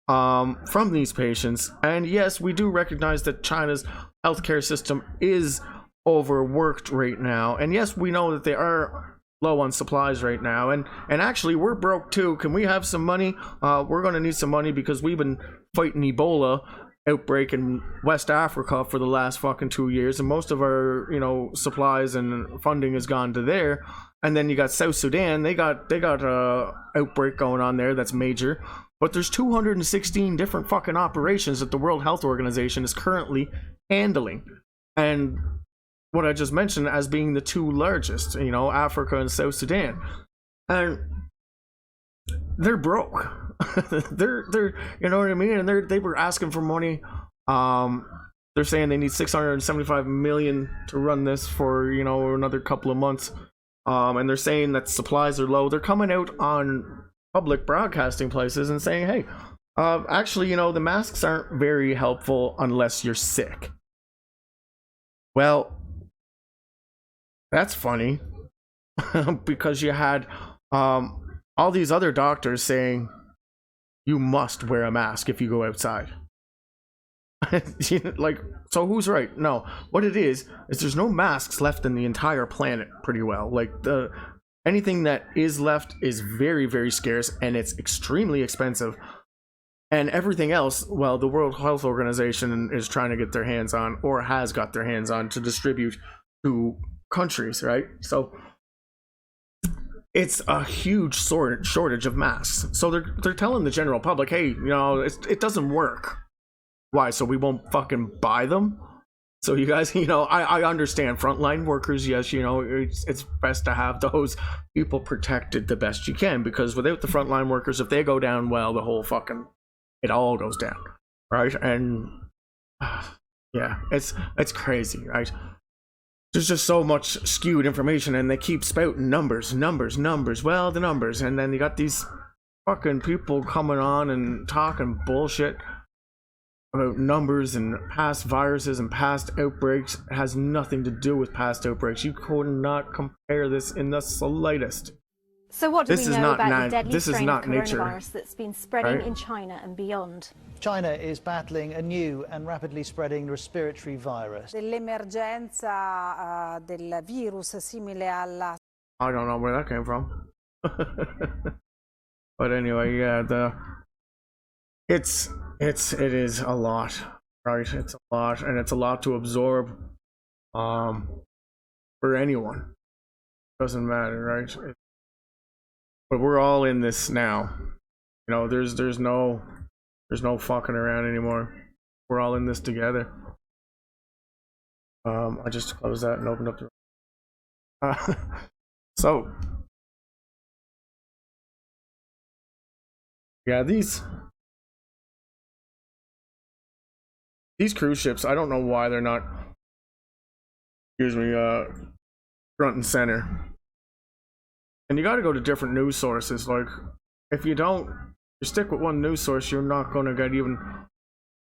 from these patients. And yes, we do recognize that China's healthcare system is overworked right now. And yes, we know that they are low on supplies right now. And actually, we're broke too. Can we have some money? We're going to need some money because we've been fighting Ebola outbreak in West Africa for the last fucking 2 years, and most of our, you know, supplies and funding has gone to there. And then you got South Sudan, they got a outbreak going on there that's major, but there's 216 different fucking operations that the World Health Organization is currently handling, and what I just mentioned as being the two largest, you know, Africa and South Sudan, and they're broke. they're you know what I mean, and they were asking for money. They're saying they need 675 million to run this for, you know, another couple of months, and they're saying that supplies are low. They're coming out on public broadcasting places and saying, hey, actually, you know, the masks aren't very helpful unless you're sick. Well, that's funny. Because you had all these other doctors saying you must wear a mask if you go outside. Like, so who's right? No, what it is there's no masks left in the entire planet pretty well. Like, anything that is left is very, very scarce, and it's extremely expensive. And everything else, well, the World Health Organization is trying to get their hands on, or has got their hands on, to distribute to countries, right? So it's a huge shortage of masks. So they're telling the general public, hey, you know, it doesn't work. Why? So we won't fucking buy them? So you guys, you know, I understand frontline workers. Yes, you know, it's best to have those people protected the best you can, because without the frontline workers, if they go down, well, the whole fucking, it all goes down, right? And yeah, it's crazy, right? There's just so much skewed information, and they keep spouting numbers. Well, the numbers, and then you got these fucking people coming on and talking bullshit about numbers and past viruses and past outbreaks. It has nothing to do with past outbreaks. You could not compare this in the slightest. So what do we know about the deadly this is strain not of nature, coronavirus that's been spreading right? in China and beyond? China is battling a new and rapidly spreading respiratory virus. Dell'emergenza del virus simile alla... I don't know where that came from. But anyway, yeah, it is a lot, right? It's a lot, and it's a lot to absorb for anyone. Doesn't matter, right? But we're all in this now. You know, there's no fucking around anymore. We're all in this together. I just closed that and opened up the so yeah, these cruise ships, I don't know why they're not excuse me, front and center. And you got to go to different news sources. Like, if you don't, you stick with one news source, you're not going to get even.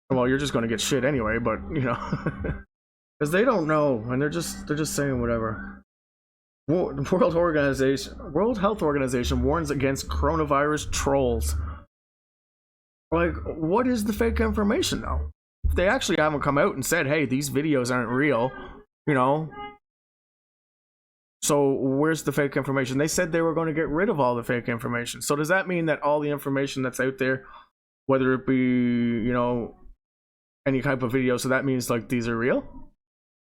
Well, you're just going to get shit anyway. But you know, because they don't know, and they're just saying whatever. World Health Organization warns against coronavirus trolls. Like, what is the fake information though? If they actually haven't come out and said, "Hey, these videos aren't real," you know. So where's the fake information? They said they were going to get rid of all the fake information. So does that mean that all the information that's out there, whether it be, you know, any type of video, so that means like these are real?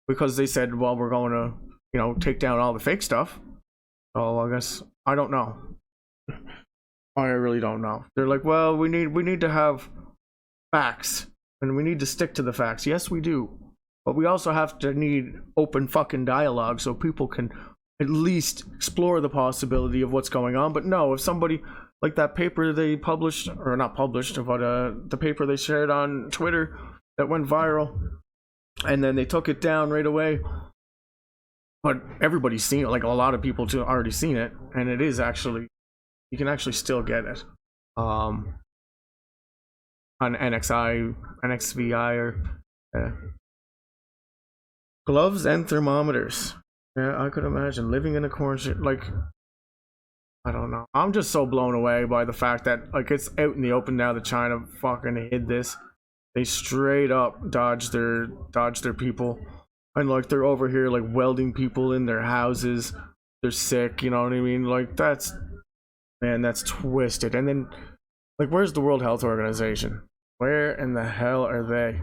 Because they said, well, we're going to, you know, take down all the fake stuff. Oh, I guess I don't know. I really don't know. They're like, well, we need to have facts and we need to stick to the facts. Yes, we do. But we also have to need open fucking dialogue so people can at least explore the possibility of what's going on. But no, if somebody, like that paper they published, or not published, but the paper they shared on Twitter that went viral, and then they took it down right away. But everybody's seen it, like a lot of people already seen it, and it is actually, you can actually still get it. On NXVI or... Gloves and thermometers. Yeah, I could imagine living in a quarantine. Like, I don't know. I'm just so blown away by the fact that, like, it's out in the open now that China fucking hid this. They straight up dodged their people, and like they're over here like welding people in their houses. They're sick, you know what I mean? Like, that's twisted. And then, like, where's the World Health Organization? Where in the hell are they?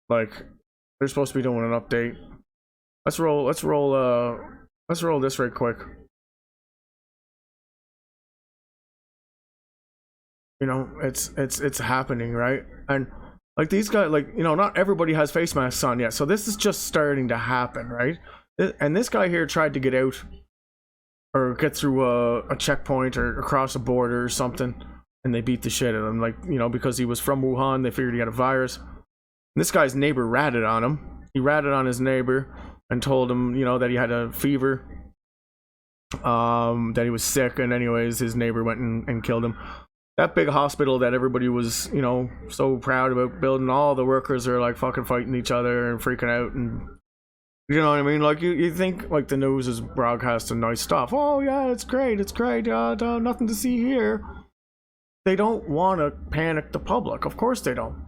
Like, they're supposed to be doing an update. Let's roll this right quick. You know, it's happening, right? And like these guys, like, you know, not everybody has face masks on yet, so this is just starting to happen, right? And this guy here tried to get out or get through a checkpoint or across a border or something, and they beat the shit out of him, like, you know, because he was from Wuhan. They figured he had a virus. And this guy's neighbor ratted on him. He ratted on his neighbor and told him, you know, that he had a fever, that he was sick, and anyways, his neighbor went and killed him. That big hospital that everybody was, you know, so proud about building, all the workers are like fucking fighting each other and freaking out, and you know what I mean? Like, you think like the news is broadcasting nice stuff. Oh yeah, it's great, nothing to see here. They don't want to panic the public. Of course they don't.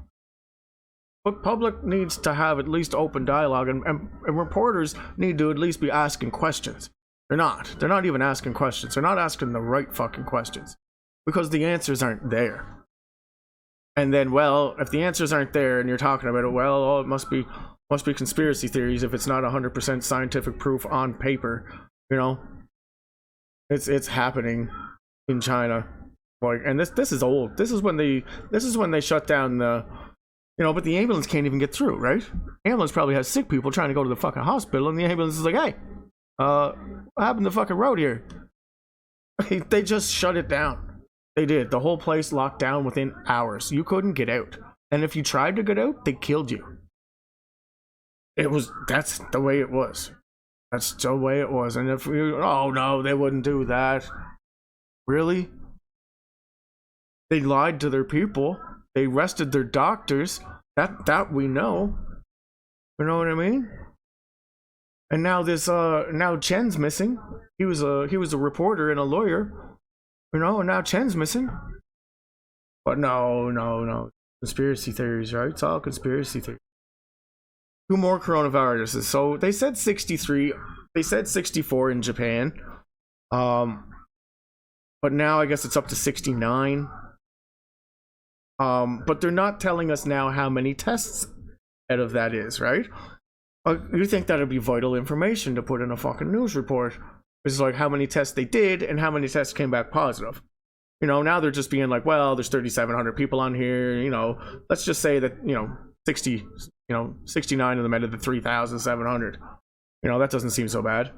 But public needs to have at least open dialogue, and reporters need to at least be asking questions. They're not even asking questions. They're not asking the right fucking questions, because the answers aren't there. And then, well, if the answers aren't there and you're talking about it, well, oh, it must be conspiracy theories if it's not 100% scientific proof on paper. You know, it's happening in China. Like, and this is old. This is when they shut down the, you know, but the ambulance can't even get through, right? Ambulance probably has sick people trying to go to the fucking hospital, and the ambulance is like, hey, what happened to the fucking road here? They just shut it down. They did. The whole place locked down within hours. You couldn't get out. And if you tried to get out, they killed you. That's the way it was. That's the way it was. And if you, oh no, they wouldn't do that. Really? They lied to their people. They arrested their doctors. That we know. You know what I mean? And now now Chen's missing. He was a reporter and a lawyer. You know, and now Chen's missing. But no. Conspiracy theories, right? It's all conspiracy theories. 2 more coronaviruses. So they said 63. They said 64 in Japan. But now I guess it's up to 69. But they're not telling us now how many tests out of that is, right? You think that'd be vital information to put in a fucking news report. It's like how many tests they did and how many tests came back positive. You know, now they're just being like, well, there's 3,700 people on here. You know, let's just say that, you know, 69 of them out of the 3,700. You know, that doesn't seem so bad.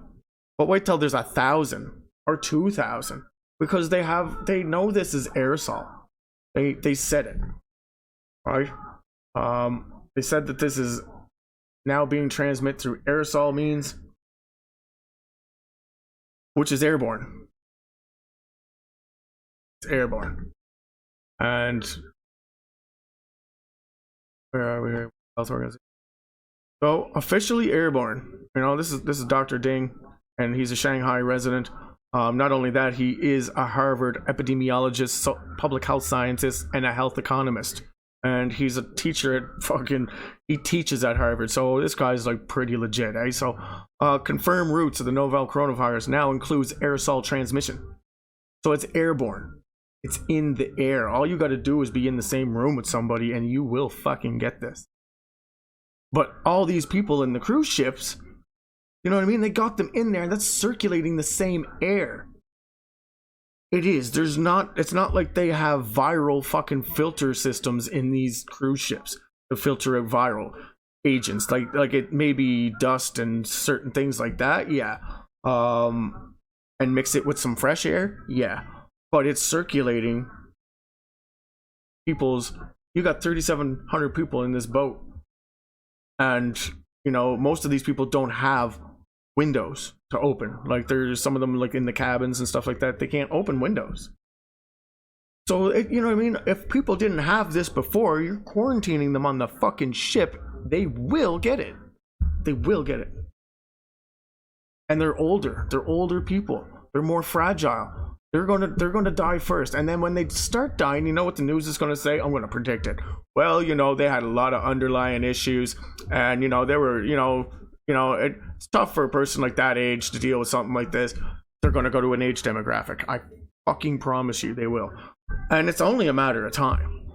But wait till there's 1,000 or 2,000, because they know this is aerosol. They said it, right? They said that this is now being transmitted through aerosol means, which is airborne. It's airborne. And where are we here? Health organization. So officially airborne. You know, this is Dr. Ding, and he's a Shanghai resident. Not only that, he is a Harvard epidemiologist, public health scientist, and a health economist. And he's a teacher at he teaches at Harvard. So this guy's like pretty legit, eh? So confirmed routes of the novel coronavirus now includes aerosol transmission. So it's airborne. It's in the air. All you got to do is be in the same room with somebody and you will fucking get this. But all these people in the cruise ships, you know what I mean? They got them in there and that's circulating the same air. It is. It's not like they have viral fucking filter systems in these cruise ships to filter out viral agents. Like it may be dust and certain things like that, yeah. And mix it with some fresh air, yeah. But it's circulating you got 3,700 people in this boat. And, you know, most of these people don't have windows to open. Like there's some of them like in the cabins and stuff like that. They can't open windows. So, you know what I mean? If people didn't have this before, you're quarantining them on the fucking ship. They will get it. They will get it. And they're older. They're older people. They're more fragile. They're gonna die first. And then when they start dying, you know what the news is gonna say? I'm gonna predict it. Well, you know, they had a lot of underlying issues, and you know, they were, you know, it's tough for a person like that age to deal with something like this. They're gonna go to an age demographic. I fucking promise you they will. And it's only a matter of time.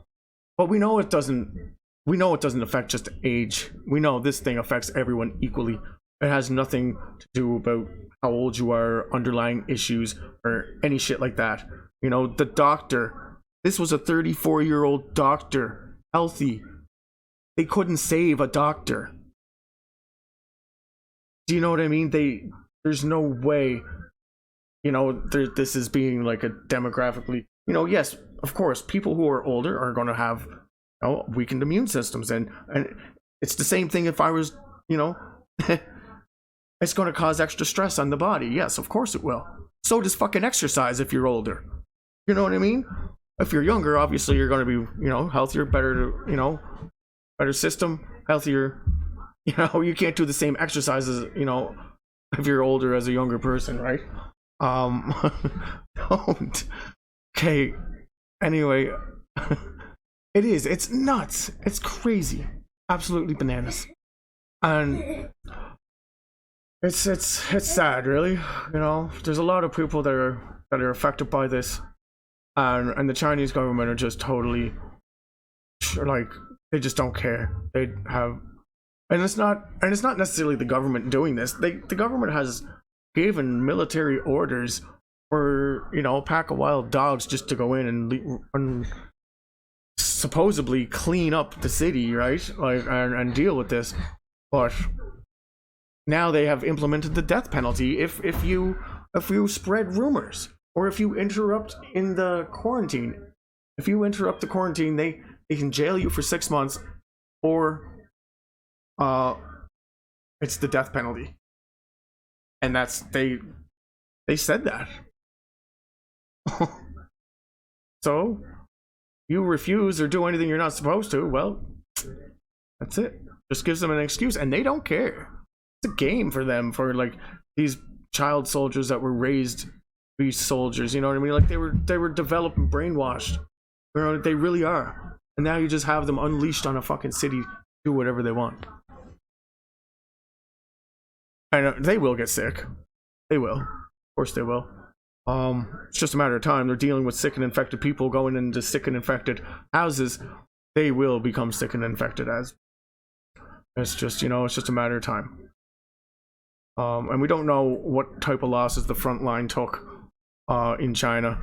But we know it doesn't affect just age. We know this thing affects everyone equally. It has nothing to do about how old you are, underlying issues, or any shit like that. You know, the doctor. This was a 34-year-old doctor. Healthy. They couldn't save a doctor. Do you know what I mean? There's no way, you know, this is being like a demographically, you know, yes, of course, people who are older are going to have, you know, weakened immune systems. And it's the same thing if I was, you know, it's going to cause extra stress on the body. Yes, of course it will. So does fucking exercise if you're older. You know what I mean? If you're younger, obviously you're going to be, you know, healthier, better, you know, better system, healthier. You know, you can't do the same exercises, you know, if you're older as a younger person, right? Don't. Okay. Anyway, it's nuts. It's crazy. Absolutely bananas. And it's sad, really. You know, there's a lot of people that are affected by this, and the Chinese government are just totally like, they just don't care. They have, and it's not necessarily the government doing this. The government has given military orders for, you know, a pack of wild dogs just to go in and supposedly clean up the city, right? Like, and deal with this, but now they have implemented the death penalty if you spread rumors, or if you interrupt in the quarantine. If you interrupt the quarantine, they can jail you for 6 months, or it's the death penalty. And that's they said that. So you refuse or do anything you're not supposed to, well, that's it. Just gives them an excuse, and they don't care. It's a game for them, for like these child soldiers that were raised to be soldiers, you know what I mean? Like they were developed and brainwashed. You know, they really are. And now you just have them unleashed on a fucking city, do whatever they want. And they will get sick. They will. Of course they will. It's just a matter of time. They're dealing with sick and infected people going into sick and infected houses. They will become sick and infected as. It's just, you know, it's just a matter of time. And we don't know what type of losses the front line took in China.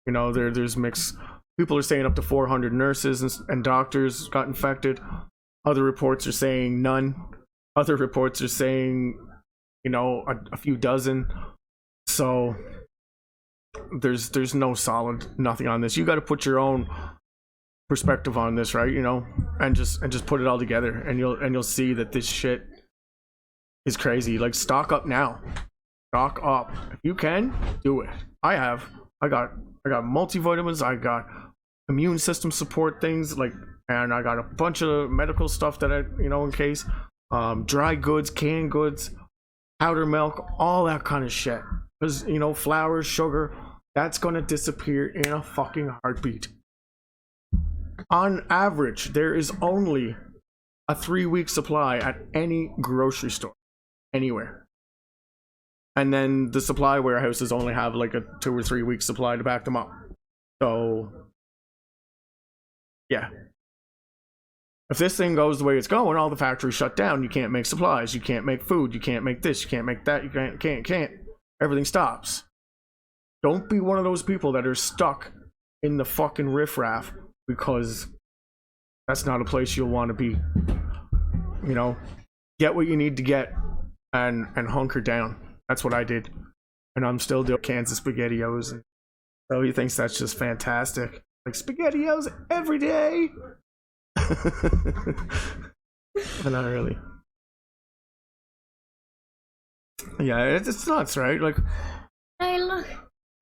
You know, there's mixed. People are saying up to 400 nurses and doctors got infected. Other reports are saying none. Other reports are saying, you know, a few dozen. So there's no solid nothing on this. You got to put your own perspective on this, right? You know, and just put it all together, and you'll see that this shit is crazy. Like, stock up now. Stock up. If you can, do it. I got multivitamins, I got immune system support things, like, and I got a bunch of medical stuff that I, you know, in case, dry goods, canned goods, powder milk, all that kind of shit. Because, you know, flour, sugar, that's gonna disappear in a fucking heartbeat. On average, there is only a 3-week supply at any grocery store, anywhere. And then the supply warehouses only have like a 2 or 3 week supply to back them up. So, yeah. If this thing goes the way it's going, all the factories shut down. You can't make supplies. You can't make food. You can't make this. You can't make that. You can't. Everything stops. Don't be one of those people that are stuck in the fucking riffraff, because that's not a place you'll want to be. You know, get what you need to get and hunker down. That's what I did. And I'm still doing Kansas SpaghettiOs. And so he thinks that's just fantastic. Like, SpaghettiOs every day. But not really. Yeah, it's nuts, right? Like, Hey, look.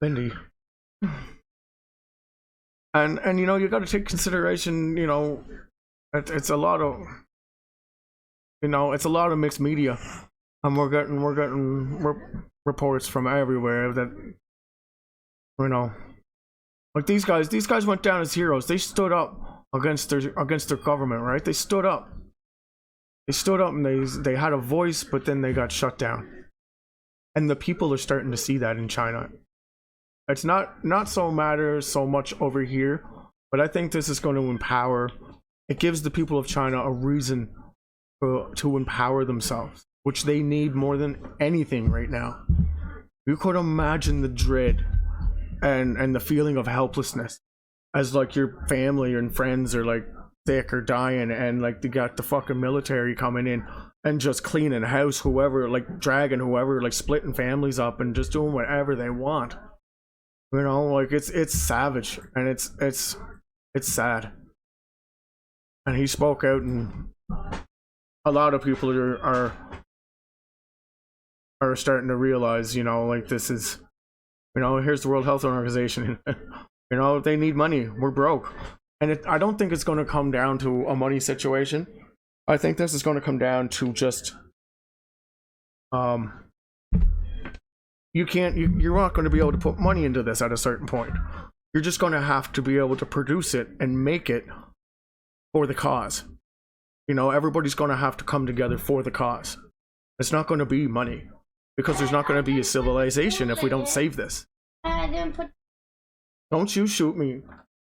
Lindy. And you know, you got to take consideration, you know, it's a lot of, you know, it's a lot of mixed media, and we're getting reports from everywhere that, you know, like these guys went down as heroes. They stood up against their government, right? They stood up and they had a voice, but then they got shut down. And the people are starting to see that in China. It's not so much over here, but I think this is going to empower. It gives the people of China a reason to empower themselves, which they need more than anything right now. You could imagine the dread and the feeling of helplessness as like your family and friends are like sick or dying, and like they got the fucking military coming in and just cleaning house, whoever, like dragging whoever, like splitting families up and just doing whatever they want. You know, like it's savage, and it's sad. And he spoke out, and a lot of people are starting to realize, you know, like this is, you know, here's the World Health Organization. You know, they need money. We're broke. And I don't think it's going to come down to a money situation. I think this is going to come down to just, you're not going to be able to put money into this at a certain point. You're just going to have to be able to produce it and make it for the cause. You know, everybody's going to have to come together for the cause. It's not going to be money, because there's not going to be a civilization if we don't save this. Don't you shoot me.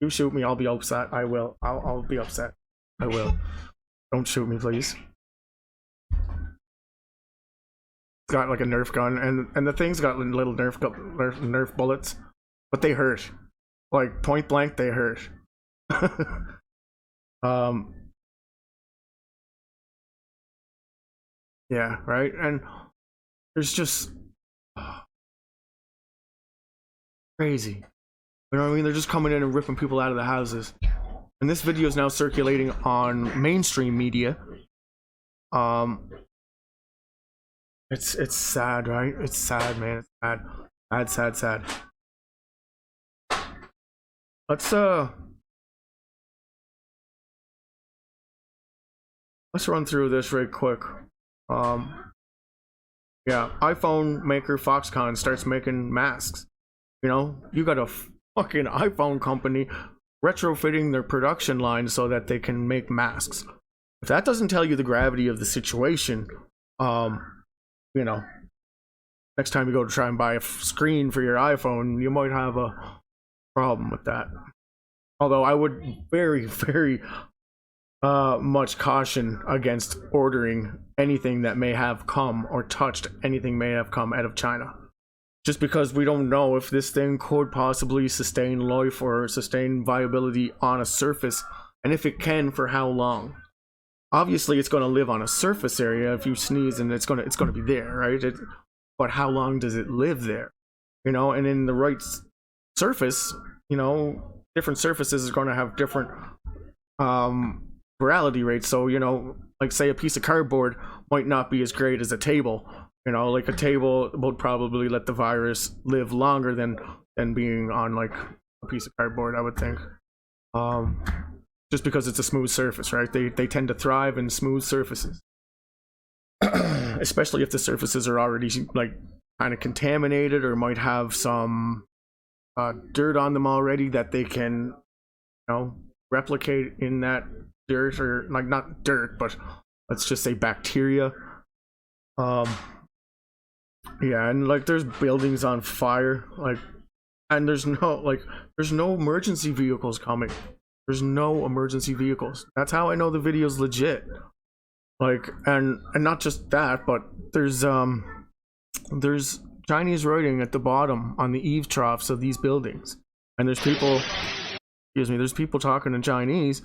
You shoot me, I'll be upset. I will. I'll be upset. I will. Don't shoot me, please. It's got like a Nerf gun, and the thing's got little Nerf bullets, but they hurt. Like, point blank, they hurt. Yeah, right? And there's just crazy. You know what I mean? They're just coming in and ripping people out of the houses. And this video is now circulating on mainstream media. It's sad, right? It's sad, man. It's sad. Sad. Let's run through this right quick. Yeah, iPhone maker Foxconn starts making masks. You know, you got a fucking iPhone company retrofitting their production line so that they can make masks. If that doesn't tell you the gravity of the situation, you know, next time you go to try and buy a screen for your iPhone, you might have a problem with that. Although I would very, very much caution against ordering anything that may have come or touched anything may have come out of China. Just because we don't know if this thing could possibly sustain life or sustain viability on a surface, and if it can, for how long. Obviously it's going to live on a surface area. If you sneeze, and it's going to be there, right? But how long does it live there? You know, and in the right surface, you know, different surfaces are going to have different virality rates. So, you know, like say a piece of cardboard might not be as great as a table. You know, like a table would probably let the virus live longer than being on like a piece of cardboard, I would think. Just because it's a smooth surface, right? They tend to thrive in smooth surfaces. Especially if the surfaces are already like kind of contaminated or might have some dirt on them already that they can, you know, replicate in that dirt, or like not dirt, but let's just say bacteria. Yeah, and like there's buildings on fire, like, and there's no emergency vehicles coming. There's no emergency vehicles. That's how I know the video's legit. Like, and not just that, but there's Chinese writing at the bottom on the eave troughs of these buildings, and there's people talking in Chinese,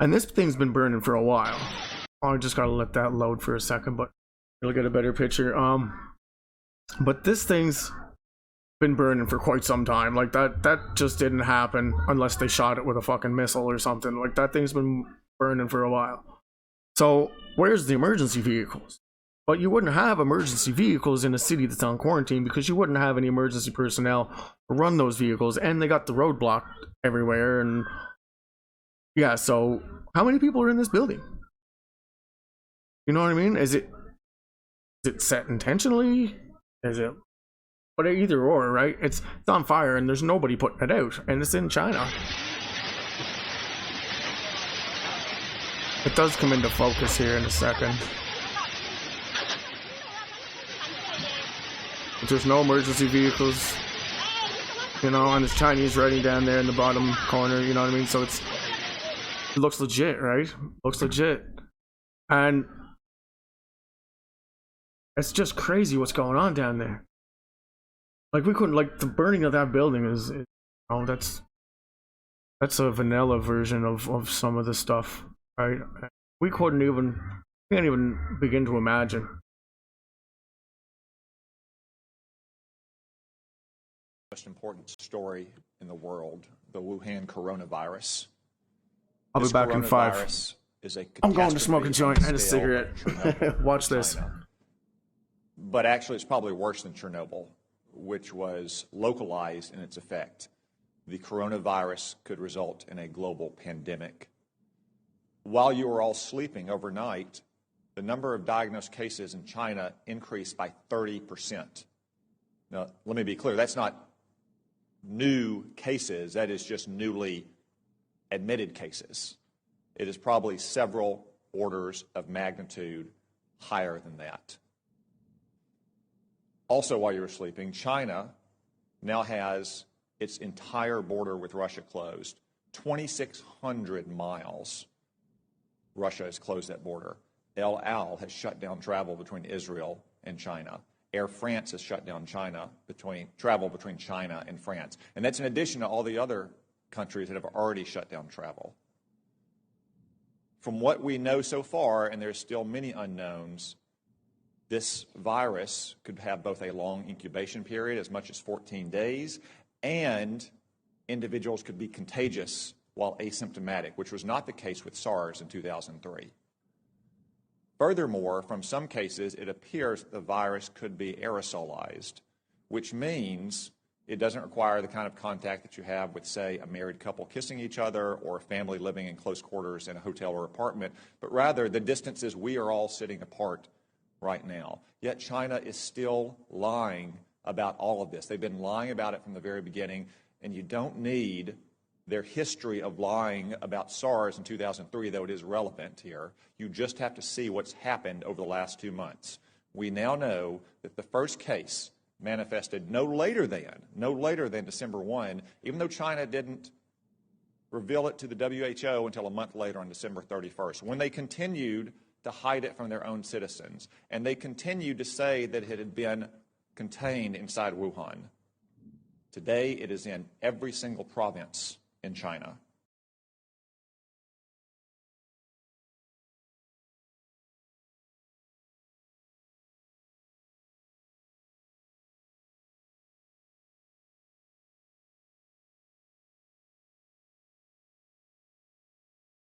and this thing's been burning for a while. I just gotta let that load for a second, but you'll get a better picture. But this thing's been burning for quite some time. Like that just didn't happen unless they shot it with a fucking missile or something. Like that thing's been burning for a while. So where's the emergency vehicles? But you wouldn't have emergency vehicles in a city that's on quarantine because you wouldn't have any emergency personnel to run those vehicles, and they got the road blocked everywhere. And yeah, so how many people are in this building? You know what I mean? Is it set intentionally? Is it? But either or, right? It's on fire and there's nobody putting it out, and it's in China. It does come into focus here in a second. But there's no emergency vehicles, you know, and there's Chinese writing down there in the bottom corner, you know what I mean? So it looks legit, right? Looks legit. And it's just crazy what's going on down there. Like, we couldn't, like, the burning of that building is oh, that's a vanilla version of some of the stuff, right? We can't even begin to imagine. Most important story in the world, the Wuhan coronavirus. I'll be back in 5. Is a I'm going to smoke a joint and a cigarette. Watch this. But actually, it's probably worse than Chernobyl, which was localized in its effect. The coronavirus could result in a global pandemic. While you were all sleeping overnight, the number of diagnosed cases in China increased by 30%. Now, let me be clear, that's not new cases, that is just newly admitted cases. It is probably several orders of magnitude higher than that. Also, while you were sleeping, China now has its entire border with Russia closed. 2,600 miles, Russia has closed that border. El Al has shut down travel between Israel and China. Air France has shut down travel between China and France. And that's in addition to all the other countries that have already shut down travel. From what we know so far, and there's still many unknowns, this virus could have both a long incubation period, as much as 14 days, and individuals could be contagious while asymptomatic, which was not the case with SARS in 2003. Furthermore, from some cases, it appears the virus could be aerosolized, which means it doesn't require the kind of contact that you have with, say, a married couple kissing each other or a family living in close quarters in a hotel or apartment, but rather the distances we are all sitting apart right now. Yet China is still lying about all of this. They've been lying about it from the very beginning, and you don't need their history of lying about SARS in 2003, though it is relevant here. You just have to see what's happened over the last 2 months. We now know that the first case manifested no later than December 1, even though China didn't reveal it to the WHO until a month later on December 31st, when they continued to hide it from their own citizens. And they continued to say that it had been contained inside Wuhan. Today, it is in every single province in China.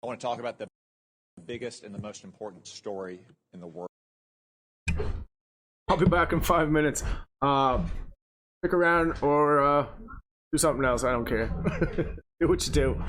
I want to talk about the biggest and the most important story in the world. I'll be back in 5 minutes. Stick around or do something else. I don't care. Do what you do.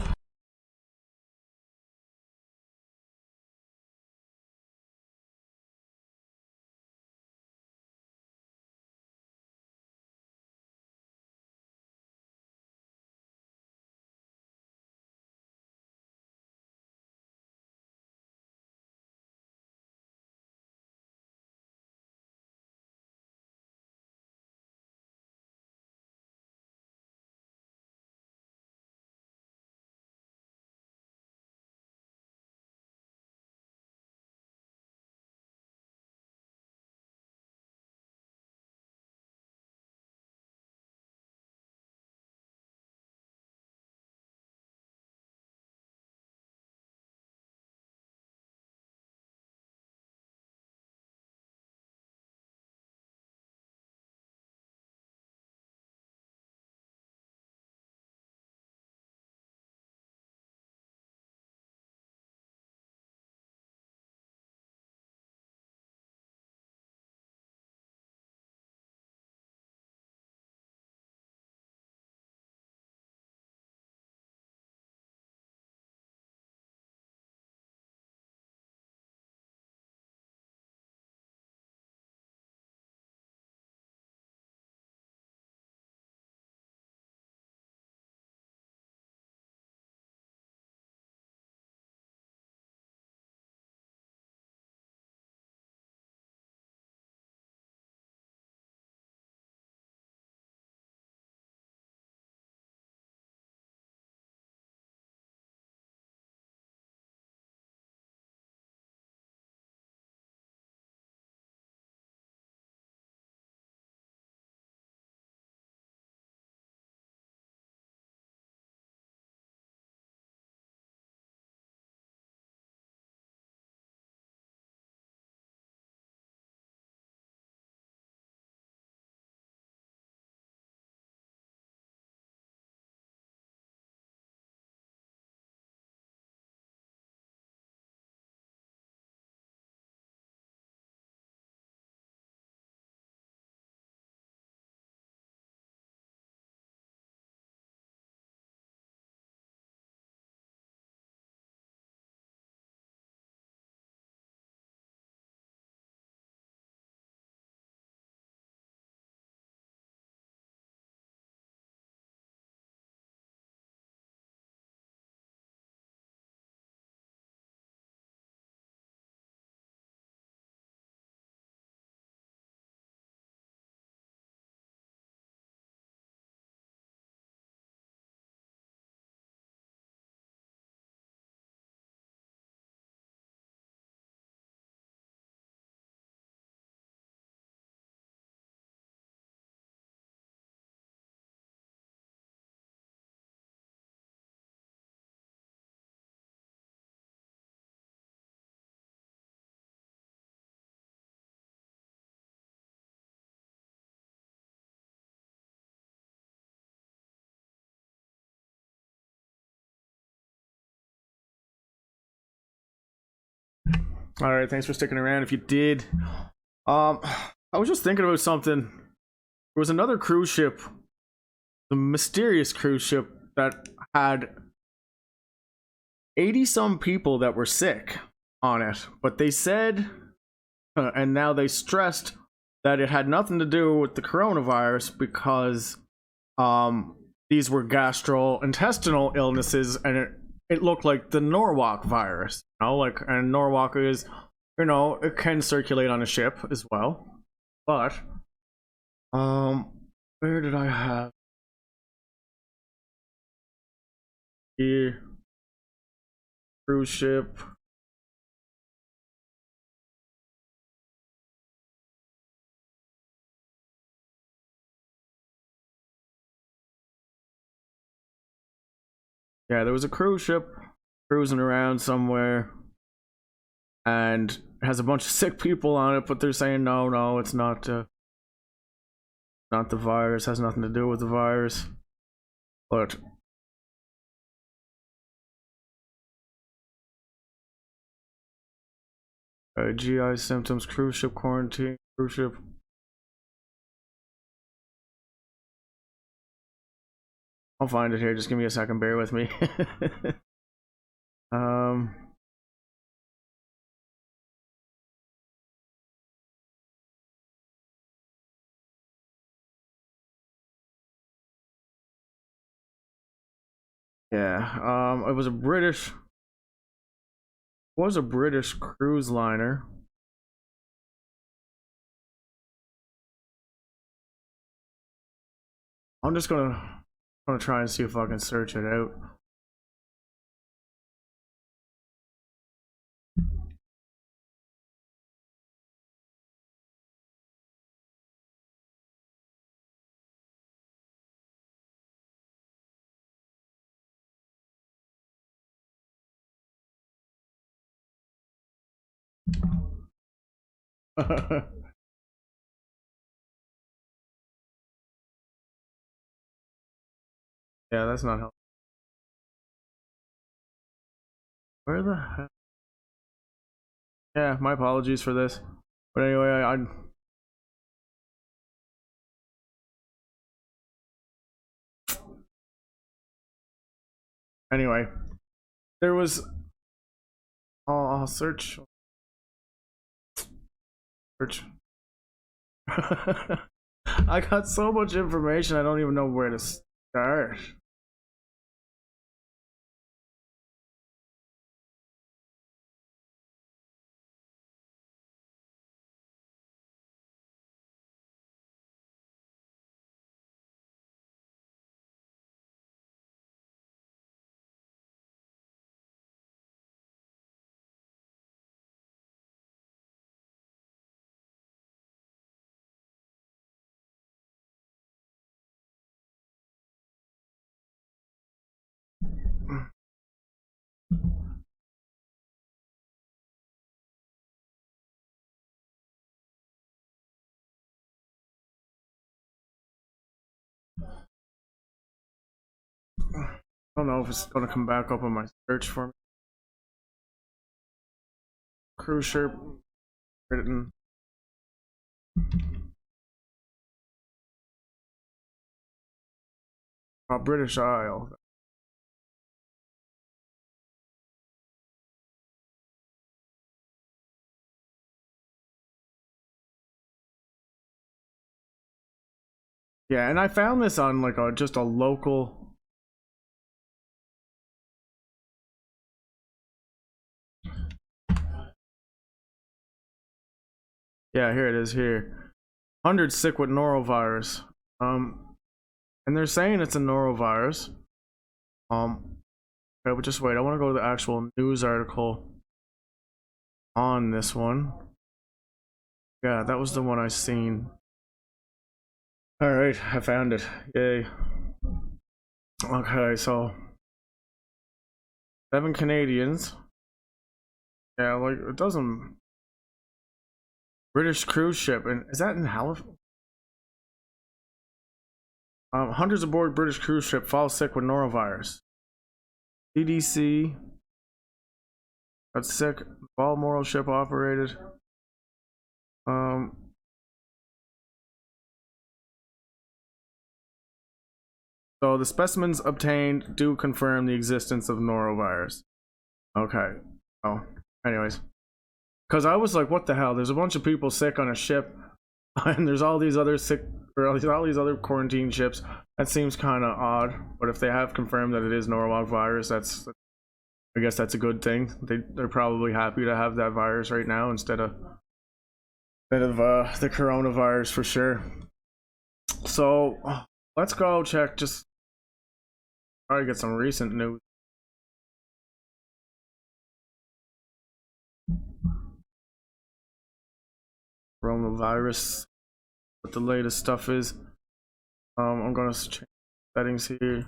All right, thanks for sticking around. If you did, I was just thinking about something. There was another cruise ship, the mysterious cruise ship that had 80 some people that were sick on it, but they said, and now they stressed that it had nothing to do with the coronavirus because these were gastrointestinal illnesses, and it looked like the Norwalk virus, and Norwalk is, it can circulate on a ship as well. But where did I have the cruise ship? Yeah, there was a cruise ship cruising around somewhere, and it has a bunch of sick people on it, but they're saying no, it's not the virus, has nothing to do with the virus. But GI symptoms, cruise ship quarantine, cruise ship. I'll find it here. Just give me a second. Bear with me. Yeah. It was a British cruise liner. I'm just gonna try and see if I can search it out. Yeah, that's not helpful. Where the heck? Yeah, my apologies for this. But anyway, anyway, there was. I'll search. I got so much information, I don't even know where to start. I don't know if it's gonna come back up on my search for me. Cruise ship written. British Isle. Yeah, and I found this on like just a local. Yeah, here it is. Here, 100 sick with norovirus. And they're saying it's a norovirus. Okay, but just wait. I want to go to the actual news article on this one. Yeah, that was the one I seen. All right, I found it. Yay. Okay, so 7 Canadians. Yeah, like it doesn't. British cruise ship, and is that in Halifax? Hundreds aboard British cruise ship fall sick with norovirus. CDC got sick. Balmoral ship operated. So the specimens obtained do confirm the existence of norovirus. Okay. Oh, anyways, because I was like, what the hell? There's a bunch of people sick on a ship, and there's all these other sick, or all these other quarantine ships. That seems kind of odd. But if they have confirmed that it is norovirus, I guess that's a good thing. They're probably happy to have that virus right now instead of the coronavirus for sure. So let's go check. Just try to get some recent news. Coronavirus, what the latest stuff is. I'm gonna change settings here.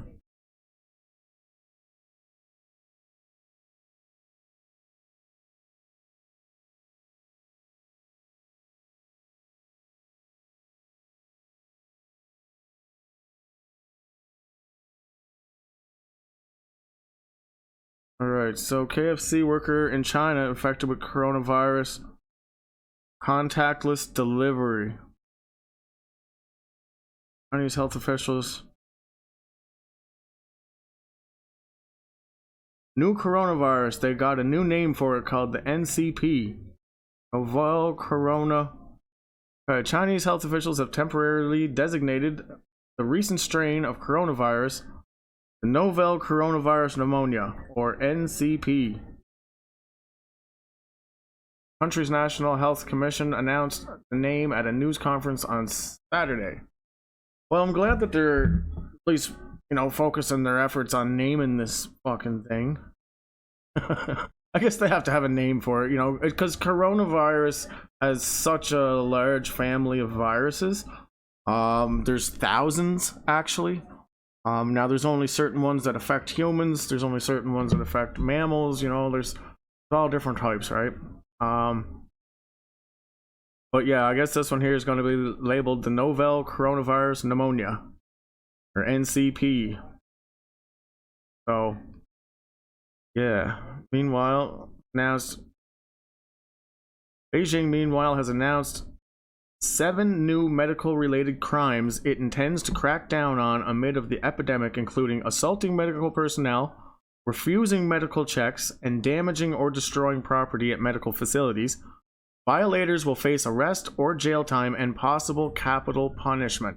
All right, so KFC worker in China infected with coronavirus. contactless delivery. Chinese health officials. New coronavirus. They got a new name for it called the NCP. Novel Corona. Chinese health officials have temporarily designated the recent strain of coronavirus the novel coronavirus pneumonia, or NCP. Country's National Health Commission announced the name at a news conference on Saturday. Well, I'm glad that they're at least, focusing their efforts on naming this fucking thing. I guess they have to have a name for it, because coronavirus has such a large family of viruses. There's thousands, actually. Now there's only certain ones that affect humans. There's only certain ones that affect mammals. There's all different types, right? But yeah, I guess this one here is going to be labeled the novel coronavirus pneumonia, or NCP. So, yeah. Meanwhile, Beijing meanwhile has announced 7 new medical-related crimes it intends to crack down on amid of the epidemic, including assaulting medical personnel, refusing medical checks, and damaging or destroying property at medical facilities. Violators will face arrest or jail time and possible capital punishment.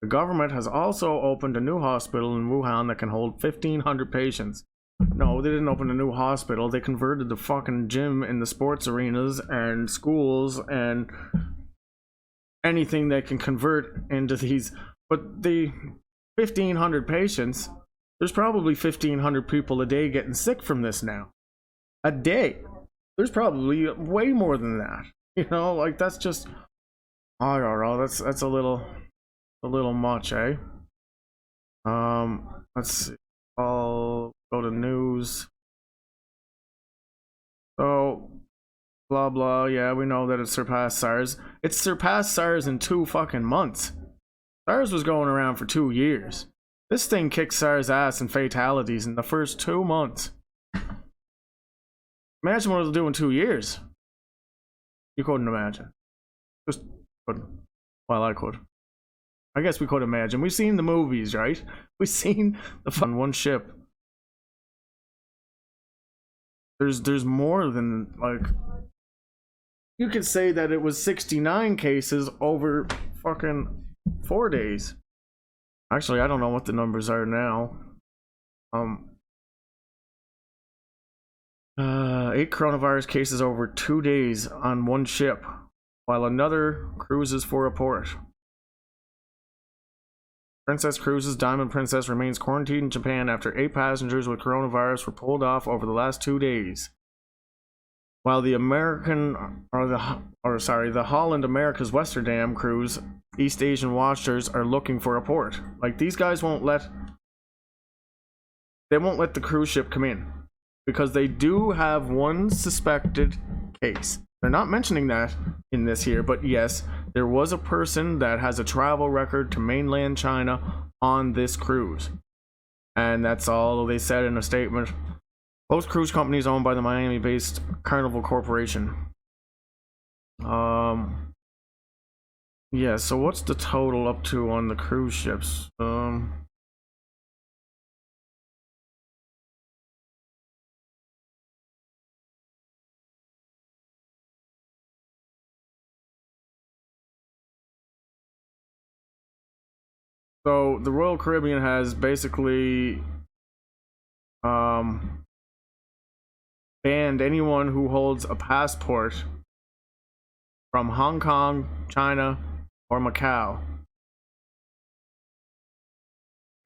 The government has also opened a new hospital in Wuhan that can hold 1,500 patients. No, they didn't open a new hospital. They converted the fucking gym in the sports arenas and schools and anything they can convert into these. But the 1,500 patients, there's probably 1,500 people a day getting sick from this now. A day. There's probably way more than that. That's just, I don't know, that's a little much, eh? Let's see. I'll go to news. So, blah blah, yeah, we know that it surpassed SARS. It surpassed SARS in 2 fucking months. SARS was going around for 2 years. This thing kicked SARS ass in fatalities in the first 2 months. Imagine what it'll do in 2 years. You couldn't imagine. Just couldn't. Well, I could. I guess we could imagine. We've seen the movies, right? We've seen the fun one ship. There's more than, you could say that it was 69 cases over fucking 4 days. Actually, I don't know what the numbers are now. 8 coronavirus cases over 2 days on one ship, while another cruises for a port. Princess Cruises Diamond Princess remains quarantined in Japan after 8 passengers with coronavirus were pulled off over the last 2 days. While the the Holland America's Westerdam cruise East Asian watchers are looking for a port. These guys won't let the cruise ship come in because they do have one suspected case. They're not mentioning that in this here, but yes, there was a person that has a travel record to mainland China on this cruise. And that's all they said in a statement. Both cruise companies owned by the Miami-based Carnival Corporation. Yeah, so what's the total up to on the cruise ships? So the Royal Caribbean has basically banned anyone who holds a passport from Hong Kong, China, or Macau.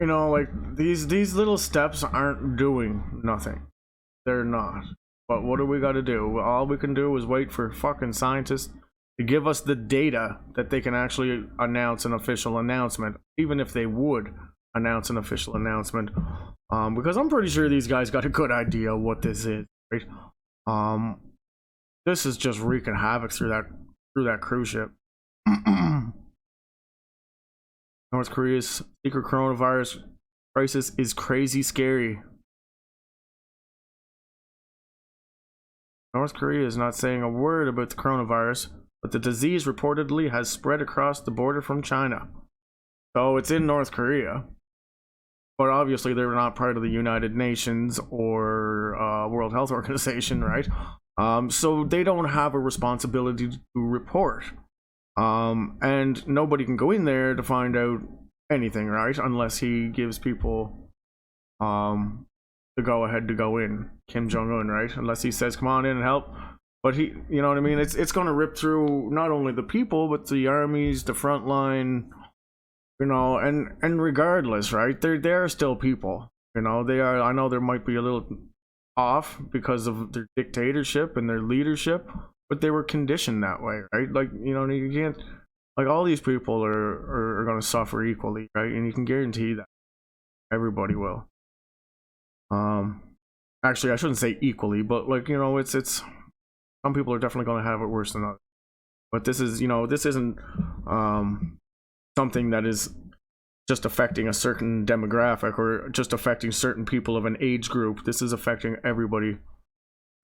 These little steps aren't doing nothing. They're not. But what do we gotta do? All we can do is wait for fucking scientists to give us the data that they can actually announce an official announcement, even if they would announce an official announcement, because I'm pretty sure these guys got a good idea of what this is, right? This is just wreaking havoc through that cruise ship. North Korea's secret coronavirus crisis is crazy scary. North Korea is not saying a word about the coronavirus, but the disease reportedly has spread across the border from China. So it's in North Korea. But obviously they're not part of the United Nations or World Health Organization, right? So they don't have a responsibility to report. And nobody can go in there to find out anything, right? Unless he gives people the go-ahead to go in. Kim Jong-un, right? Unless he says, come on in and help. But he, you know what I mean? It's going to rip through not only the people, but the armies, the front line, you know, and regardless, right? They're still people, you know. They are. I know there might be a little off because of their dictatorship and their leadership, but they were conditioned that way, right? Like, you know, you can't, like, all these people are going to suffer equally, right? And you can guarantee that everybody will. Actually, I shouldn't say equally, but, like, you know, it's some people are definitely going to have it worse than others. But this is, you know, this isn't something that is just affecting a certain demographic or just affecting certain people of an age group. This is affecting everybody,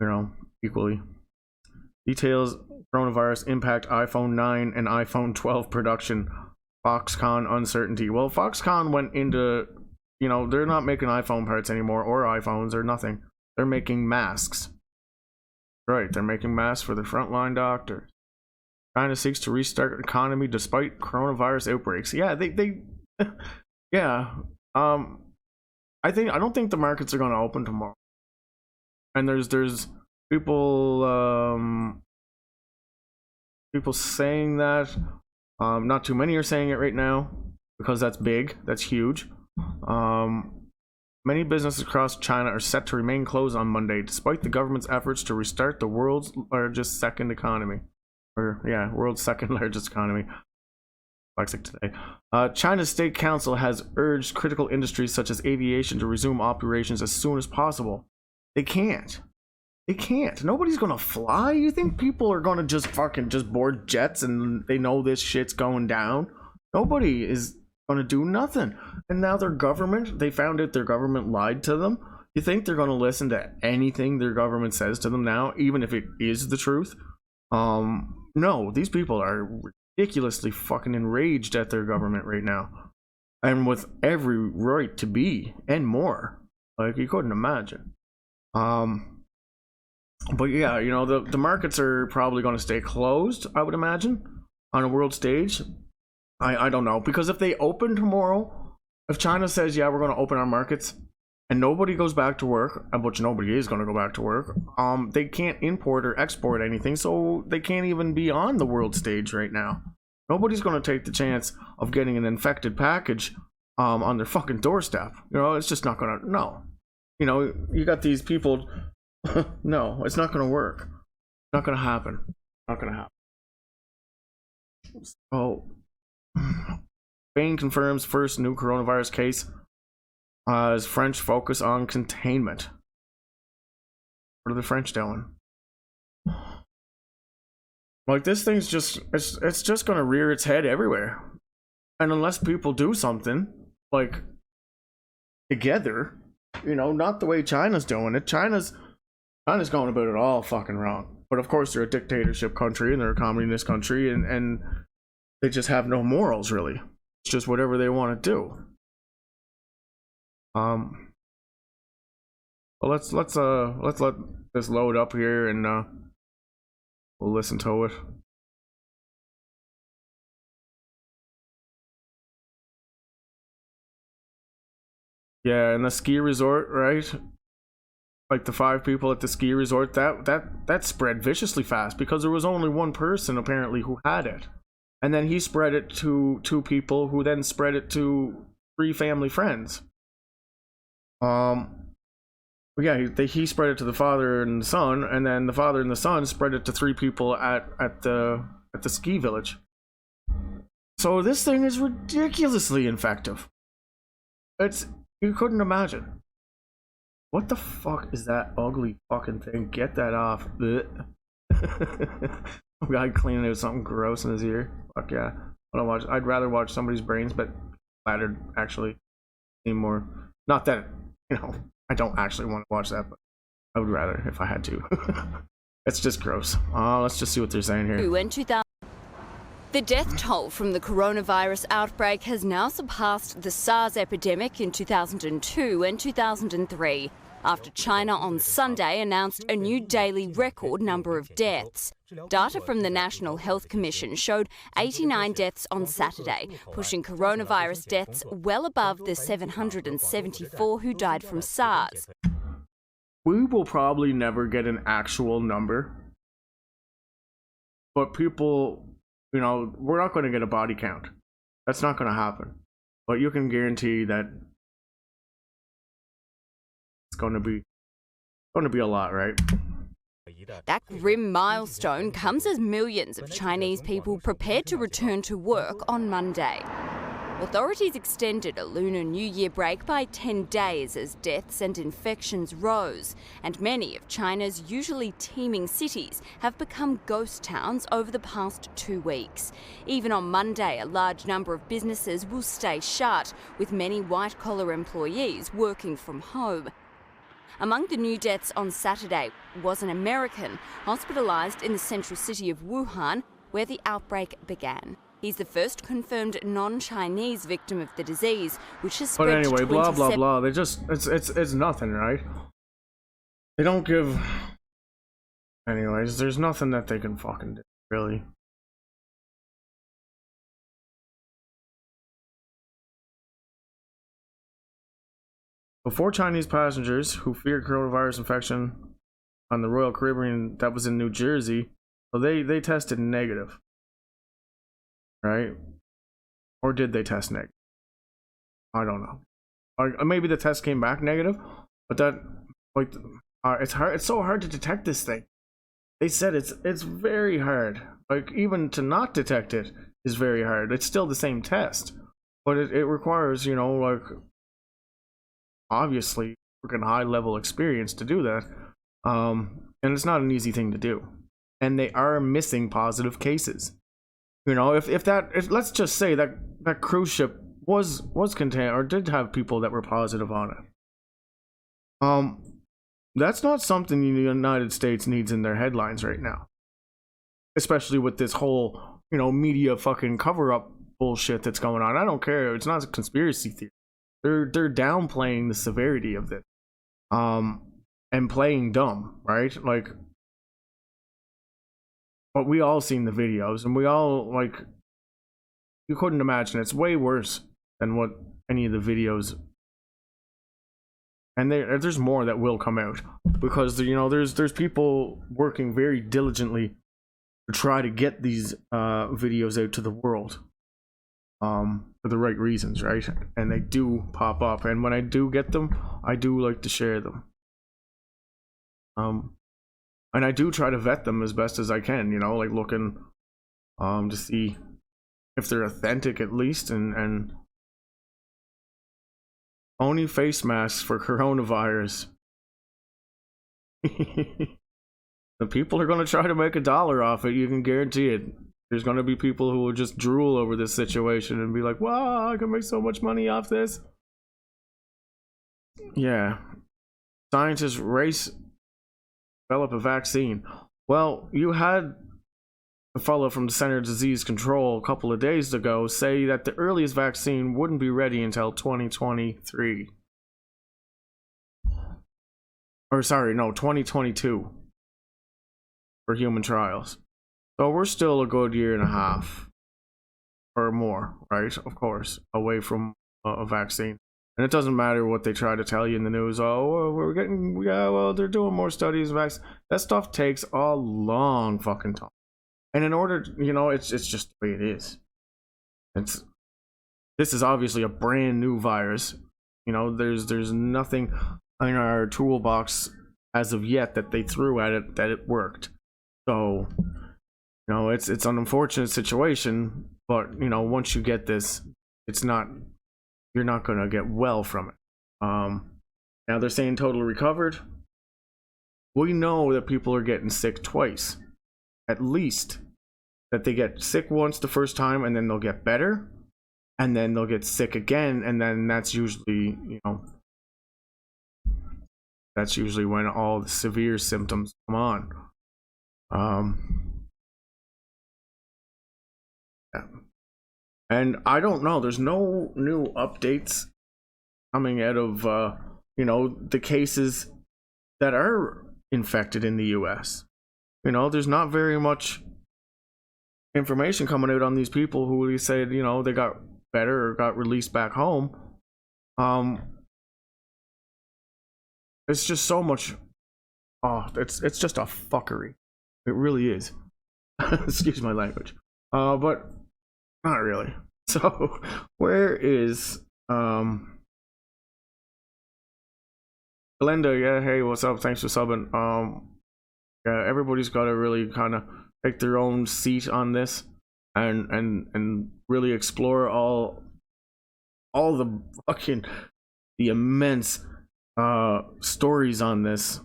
you know, equally. Details: coronavirus impact iPhone 9 and iPhone 12 production. Foxconn uncertainty. Well, Foxconn went into, you know, they're not making iPhone parts anymore or iPhones or nothing. They're making masks. Right, they're making masks for the frontline doctors. China seeks to restart economy despite coronavirus outbreaks. Yeah, they yeah. I don't think the markets are going to open tomorrow. And there's people people saying that. Not too many are saying it right now because that's big, that's huge. Many businesses across China are set to remain closed on Monday, despite the government's efforts to restart the world's largest second economy. Or, yeah, world's second largest economy. Lexic today. China's State Council has urged critical industries such as aviation to resume operations as soon as possible. They can't. They can't. Nobody's gonna fly. You think people are gonna just board jets and they know this shit's going down? Nobody is gonna do nothing. And now their government, they found out their government lied to them. You think they're gonna listen to anything their government says to them now, even if it is the truth? No, these people are ridiculously fucking enraged at their government right now. And with every right to be, and more. Like, you couldn't imagine. But yeah, you know, the markets are probably going to stay closed, I would imagine, on a world stage. I don't know, because if they open tomorrow, if China says, yeah, we're going to open our markets, and nobody goes back to work, which nobody is going to go back to work, they can't import or export anything, so they can't even be on the world stage right now. Nobody's going to take the chance of getting an infected package on their fucking doorstep. You know, it's just not going to, no. You know, you got these people, no, it's not going to work. Not going to happen. Not going to happen. So, Spain confirms first new coronavirus case as French focus on containment. What are the French doing? Like, this thing's just, it's just gonna rear its head everywhere. And unless people do something, like, together, you know, not the way China's doing it. China's going about it all fucking wrong. But of course they're a dictatorship country and they're a communist country and they just have no morals, really. It's just whatever they want to do. Well, let's let this load up here and we'll listen to it. Yeah, and the ski resort, right? Like the 5 people at the ski resort, that spread viciously fast because there was only one person apparently who had it. And then he spread it to 2 people who then spread it to 3 family friends. Yeah, he spread it to the father and the son, and then the father and the son spread it to 3 people at the ski village. So this thing is ridiculously infective. You couldn't imagine. What the fuck is that ugly fucking thing? Get that off. Guy cleaning out something gross in his ear. Fuck yeah. I'd rather watch somebody's brains, but flattered actually seem more. Not that, you know, I don't actually want to watch that, but I would rather if I had to. It's just gross. Let's just see what they're saying here. The death toll from the coronavirus outbreak has now surpassed the SARS epidemic in 2002 and 2003, after China on Sunday announced a new daily record number of deaths. Data from the National Health Commission showed 89 deaths on Saturday, pushing coronavirus deaths well above the 774 who died from SARS. We will probably never get an actual number, but people, you know, we're not going to get a body count. That's not going to happen. But you can guarantee that it's going to be a lot, right? That grim milestone comes as millions of Chinese people prepared to return to work on Monday. Authorities extended a Lunar New Year break by 10 days as deaths and infections rose, and many of China's usually teeming cities have become ghost towns over the past 2 weeks. Even on Monday, a large number of businesses will stay shut, with many white-collar employees working from home. Among the new deaths on Saturday was an American hospitalised in the central city of Wuhan, where the outbreak began. He's the first confirmed non-Chinese victim of the disease, which has spread to 27... But anyway, blah, blah, blah. They just... It's nothing, right? They don't give... Anyways, there's nothing that they can fucking do, really. Before Chinese passengers who feared coronavirus infection on the Royal Caribbean that was in New Jersey, well, they tested negative, right? Or did they test negative? I don't know. Or maybe the test came back negative, but that, like, it's hard. It's so hard to detect this thing. They said it's very hard. Like, even to not detect it is very hard. It's still the same test, but it requires, you know, like, obviously freaking high level experience to do that, and it's not an easy thing to do, and they are missing positive cases. You know, if let's just say that cruise ship was contained or did have people that were positive on it, that's not something the United States needs in their headlines right now, especially with this whole, you know, media fucking cover up bullshit that's going on. I don't care, it's not a conspiracy theory. They're downplaying the severity of this, and playing dumb, right? Like, but we all seen the videos, and we all, like, you couldn't imagine. It's way worse than what any of the videos, and there's more that will come out, because, you know, there's people working very diligently to try to get these videos out to the world. For the right reasons, right? And they do pop up, and when I do get them, I do like to share them. And I do try to vet them as best as I can, you know, like looking to see if they're authentic at least, and only face masks for coronavirus. The people are going to try to make $1 off it, you can guarantee it. There's going to be people who will just drool over this situation and be like, wow, I can make so much money off this. Yeah. Scientists race develop a vaccine. Well, you had a fellow from the Center for Disease Control a couple of days ago say that the earliest vaccine wouldn't be ready until 2023. Or sorry, no, 2022 for human trials. So we're still a good year and a half or more, right? Of course, away from a vaccine. And it doesn't matter what they try to tell you in the news. Oh, we're getting, yeah, well, they're doing more studies. That stuff takes a long fucking time. And in order to, you know, it's just the way it is. This is obviously a brand new virus. You know, there's nothing in our toolbox as of yet that they threw at it that it worked. So, you know, it's an unfortunate situation, but, you know, once you get this, you're not gonna get well from it. Now they're saying totally recovered. We know that people are getting sick twice, at least. That they get sick once the first time, and then they'll get better, and then they'll get sick again, and then that's usually, you know, that's usually when all the severe symptoms come on. And I don't know, there's no new updates coming out of, the cases that are infected in the US. There's not very much information coming out on these people who we said, they got better or got released back home. It's just so much. It's just a fuckery. It really is. Excuse my language. But not really. So where is Glenda? Yeah, hey, what's up? Thanks for subbing. Yeah, everybody's got to really kind of take their own seat on this and really explore all the immense stories on this.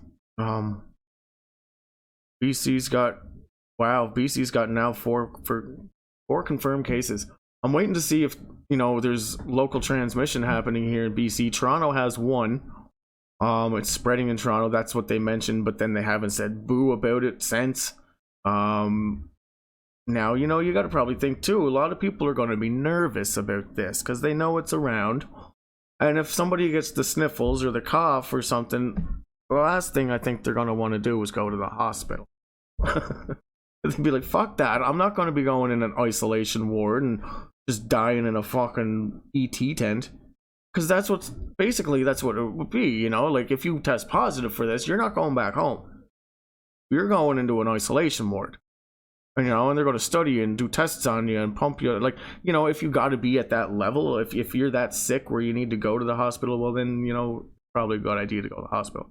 BC's got now four confirmed cases. I'm waiting to see if there's local transmission happening here in BC. Toronto has one. It's spreading in Toronto. That's what they mentioned, but then they haven't said boo about it since. Now you got to probably think too. A lot of people are going to be nervous about this because they know it's around. And if somebody gets the sniffles or the cough or something, the last thing I think they're going to want to do is go to the hospital. They'd be like, fuck that. I'm not going to be going in an isolation ward and just dying in a fucking ET tent. Because that's what it would be, Like, if you test positive for this, you're not going back home. You're going into an isolation ward. And they're going to study you and do tests on you and pump you. Like, if you got to be at that level, if you're that sick where you need to go to the hospital, well, then, probably a good idea to go to the hospital.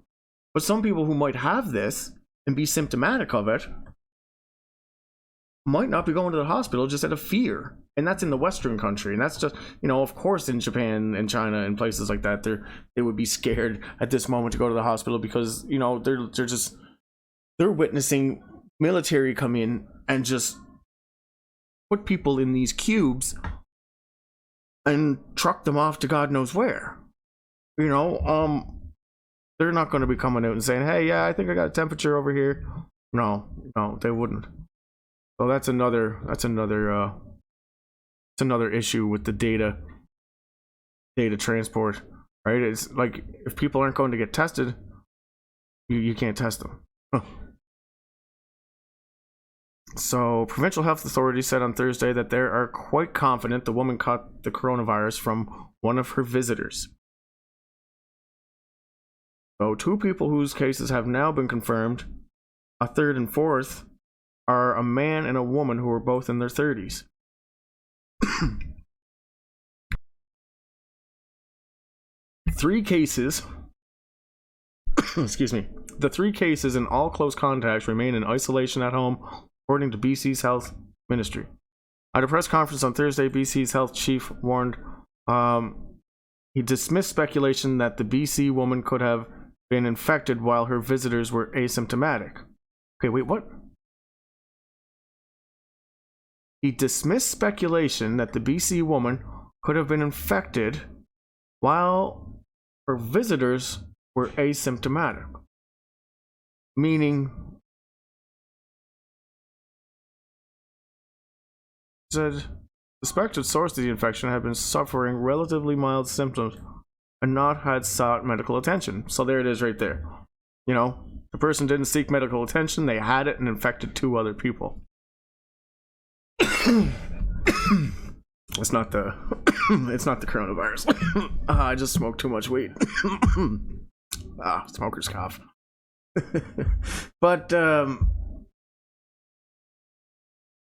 But some people who might have this and be symptomatic of it might not be going to the hospital just out of fear. And that's in the Western country. And that's just, of course, in Japan and China and places like that, they would be scared at this moment to go to the hospital because, they're witnessing military come in and just put people in these cubes and truck them off to God knows where. They're not going to be coming out and saying, hey, yeah, I think I got a temperature over here. No, they wouldn't. So that's another issue with the data transport, right? It's like, if people aren't going to get tested, you can't test them. So, provincial health authorities said on Thursday that they are quite confident the woman caught the coronavirus from one of her visitors. So, 2 people whose cases have now been confirmed, a third and fourth, are a man and a woman who are both in their 30s. 3 cases, excuse me, the 3 cases and all close contacts remain in isolation at home, according to BC's health ministry. At a press conference on Thursday, BC's health chief warned he dismissed speculation that the BC woman could have been infected while her visitors were asymptomatic. Okay, wait, what? He dismissed speculation that the BC woman could have been infected while her visitors were asymptomatic. Meaning, said suspected source of the infection had been suffering relatively mild symptoms and not had sought medical attention. So there it is right there. The person didn't seek medical attention, they had it and infected 2 other people. It's not the coronavirus. I just smoked too much weed. Smoker's cough. But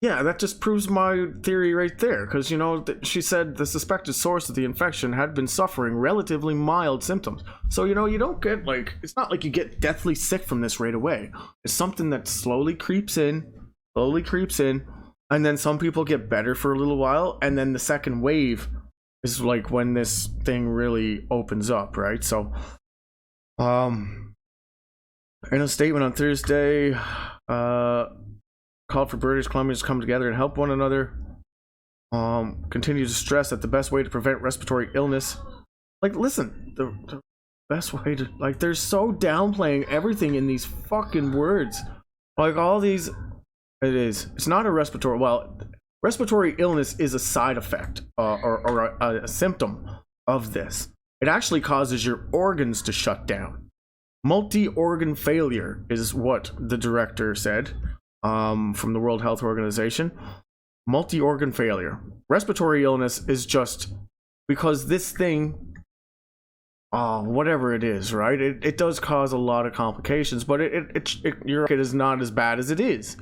yeah, that just proves my theory right there, because she said the suspected source of the infection had been suffering relatively mild symptoms. So you don't get it's not like you get deathly sick from this right away. It's something that slowly creeps in, and then some people get better for a little while, and then the second wave is like when this thing really opens up, right? So in a statement on Thursday, called for British Columbians to come together and help one another. Continue to stress that the best way to prevent respiratory illness, listen, the best way to, they're so downplaying everything in these fucking words. All these, it's not a respiratory, well, respiratory illness is a side effect or a symptom of this. It actually causes your organs to shut down. Multi-organ failure is what the director said from the World Health Organization. Multi-organ failure. Respiratory illness is just because this thing, whatever it is, right? It does cause a lot of complications, but it is not as bad as it is.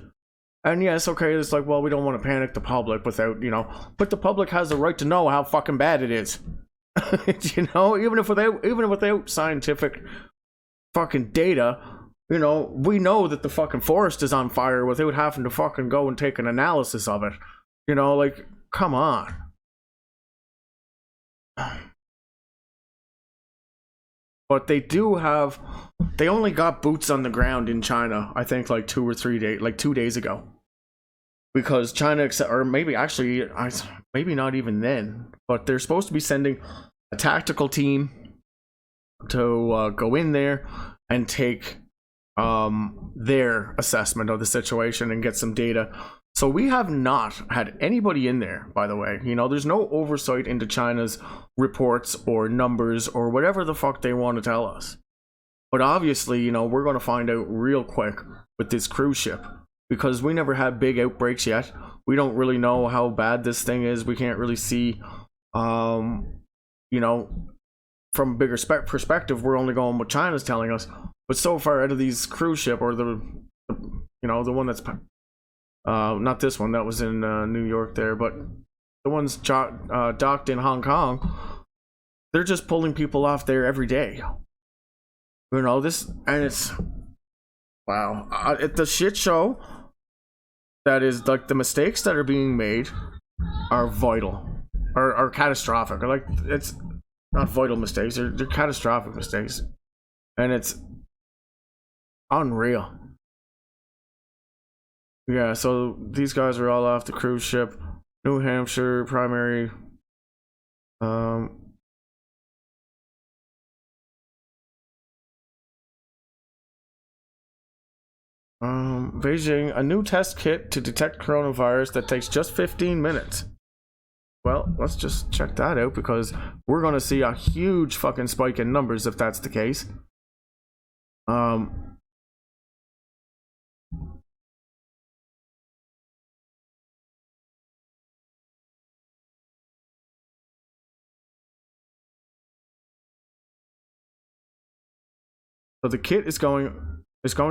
And yes, okay, it's like, well, we don't want to panic the public without, but the public has the right to know how fucking bad it is. Even without scientific fucking data, we know that the fucking forest is on fire without having to fucking go and take an analysis of it. Like, come on. But they only got boots on the ground in China, I think, like 2 days ago. Because China, or maybe not even then, but they're supposed to be sending a tactical team to go in there and take their assessment of the situation and get some data. So we have not had anybody in there, by the way. There's no oversight into China's reports or numbers or whatever the fuck they want to tell us. But obviously, we're going to find out real quick with this cruise ship, because we never had big outbreaks yet. We don't really know how bad this thing is. We can't really see, from a bigger perspective, we're only going what China's telling us. But so far out of these cruise ship, or the one that's, not this one that was in New York there, but the ones docked in Hong Kong, they're just pulling people off there every day. This, and it's, wow, the shit show that is, like, the mistakes that are being made are vital, or catastrophic. Like, it's not vital mistakes, they're catastrophic mistakes, and it's unreal. Yeah, so these guys are all off the cruise ship. New Hampshire primary. Beijing, a new test kit to detect coronavirus that takes just 15 minutes. Well, let's just check that out, because we're going to see a huge fucking spike in numbers if that's the case. So the kit is going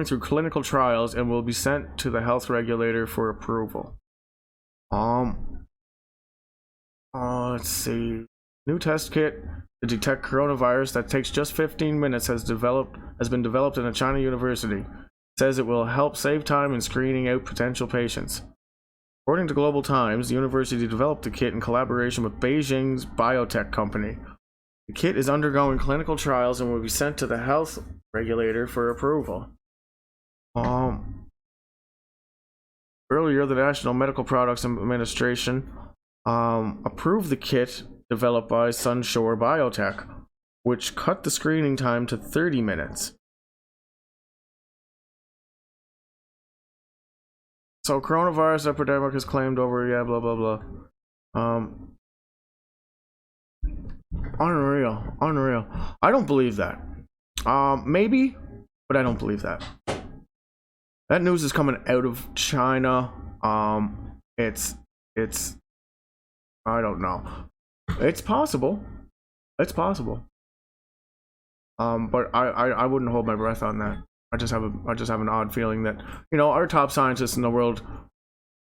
through clinical trials and will be sent to the health regulator for approval. Let's see. New test kit to detect coronavirus that takes just 15 minutes has been developed in a China university. It says it will help save time in screening out potential patients. According to Global Times, the university developed the kit in collaboration with Beijing's biotech company. The kit is undergoing clinical trials and will be sent to the health regulator for approval. Earlier, the National Medical Products Administration approved the kit developed by Sunshore Biotech, which cut the screening time to 30 minutes. So, coronavirus epidemic is claimed over, blah, blah, blah. Unreal. I don't believe that. Maybe, but I don't believe that. That news is coming out of China. It's I don't know. It's possible. But I wouldn't hold my breath on that. I just have an odd feeling that, our top scientists in the world,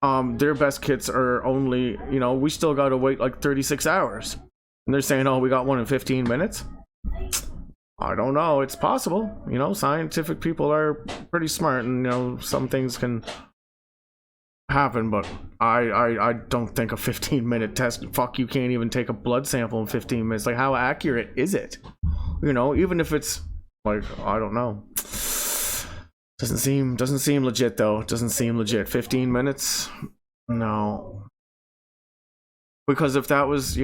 their best kits are only, we still got to wait like 36 hours. And they're saying, oh, we got one in 15 minutes. I don't know. It's possible. Scientific people are pretty smart, and some things can happen, but I don't think a 15-minute test. Fuck, you can't even take a blood sample in 15 minutes. Like, how accurate is it? Even if it's like, I don't know. Doesn't seem legit though. It doesn't seem legit. 15 minutes? No. Because if that was,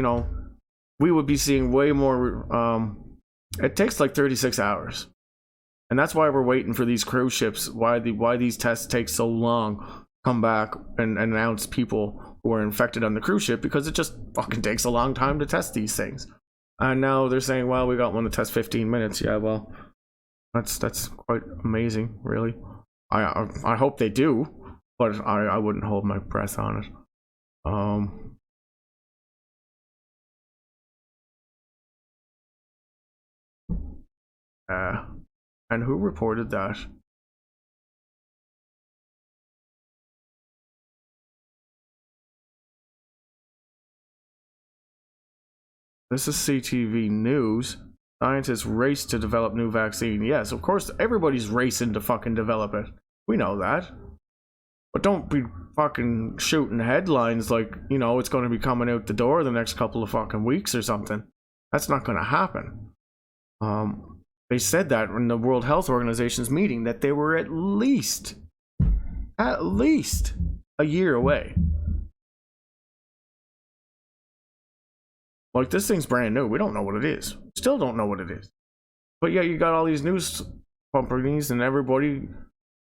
we would be seeing way more. It takes like 36 hours, and that's why we're waiting for these cruise ships. Why these tests take so long? come back and announce people who are infected on the cruise ship, because it just fucking takes a long time to test these things. And now they're saying, well, we got one to test 15 minutes. Yeah, well, that's quite amazing, really. I hope they do, but I wouldn't hold my breath on it. And who reported that? This is CTV News. Scientists race to develop new vaccine. Yes, of course, everybody's racing to fucking develop it. We know that. But don't be fucking shooting headlines like, you know, it's going to be coming out the door the next couple of fucking weeks or something. That's not going to happen. They said that in the World Health Organization's meeting, that they were at least a year away. Like, this thing's brand new. We don't know what it is. Still don't know what it is. But yeah, you got all these news companies and everybody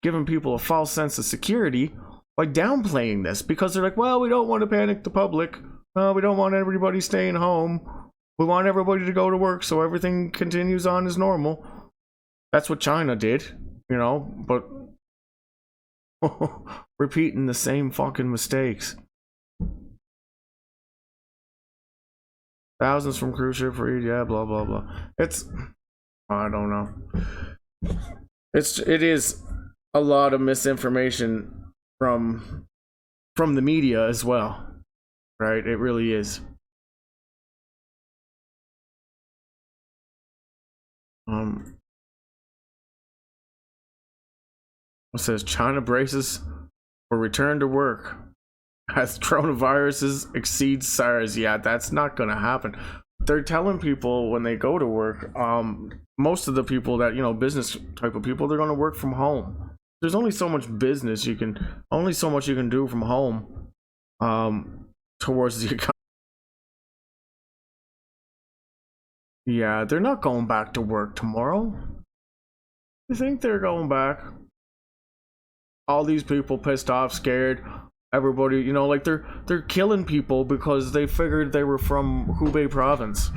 giving people a false sense of security by downplaying this, because they're like, well, we don't want to panic the public. We don't want everybody staying home. We want everybody to go to work so everything continues on as normal. That's what China did, you know, but repeating the same fucking mistakes. Thousands from cruise ship freed, yeah, blah blah blah. I don't know. It is a lot of misinformation from the media as well, right? It really is. It says China braces for return to work as coronaviruses exceed SARS. Yeah, that's not gonna happen. They're telling people when they go to work, most of the people that, you know, business type of people, they're gonna work from home. There's only so much business you can do from home towards the economy. Yeah, they're not going back to work tomorrow. You think they're going back? All these people pissed off, scared. Everybody, you know, like they're killing people because they figured they were from Hubei province.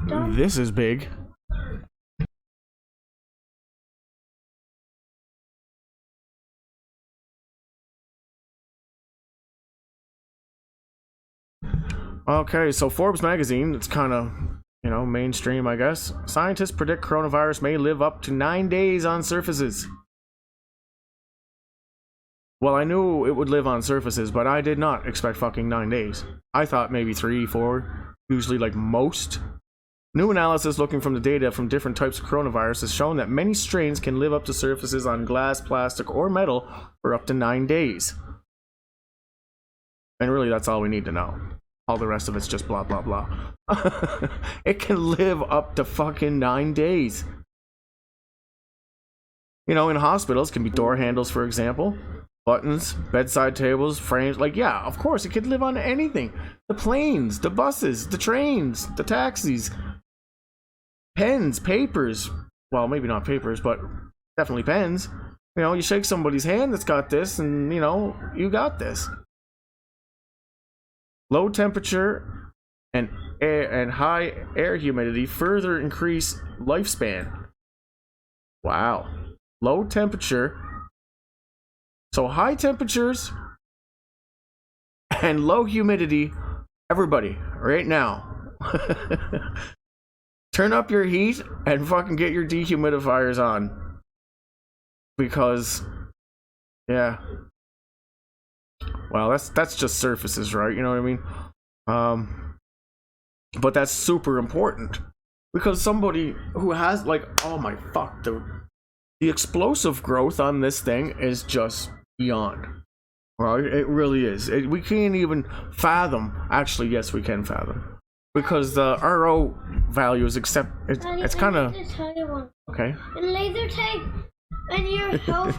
This is big. Okay, so Forbes magazine, it's kind of, you know, mainstream, I guess. Scientists predict coronavirus may live up to 9 days on surfaces. Well, I knew it would live on surfaces, but I did not expect fucking 9 days. I thought maybe 3, 4, usually like most. New analysis looking from the data from different types of coronavirus has shown that many strains can live up to surfaces on glass, plastic, or metal for up to 9 days. And really, that's all we need to know. All the rest of it's just blah, blah, blah. It can live up to fucking 9 days. You know, in hospitals, can be door handles, for example. Buttons, bedside tables, frames. Like, yeah, of course, it could live on anything. The planes, the buses, the trains, the taxis. Pens, papers. Well, maybe not papers, but definitely pens. You know, you shake somebody's hand that's got this, and, you know, you got this. Low temperature and high air humidity further increase lifespan. Wow. Low temperature. So high temperatures and low humidity. Everybody, right now. Turn up your heat and fucking get your dehumidifiers on. Because, yeah. Well, that's just surfaces, right? You know what I mean? But that's super important. Because somebody who has, like, oh my fuck, the explosive growth on this thing is just beyond. Right? It really is. We can't even fathom. Actually, yes, we can fathom. Because the RO values, except it's kind of okay. And laser tag and your health.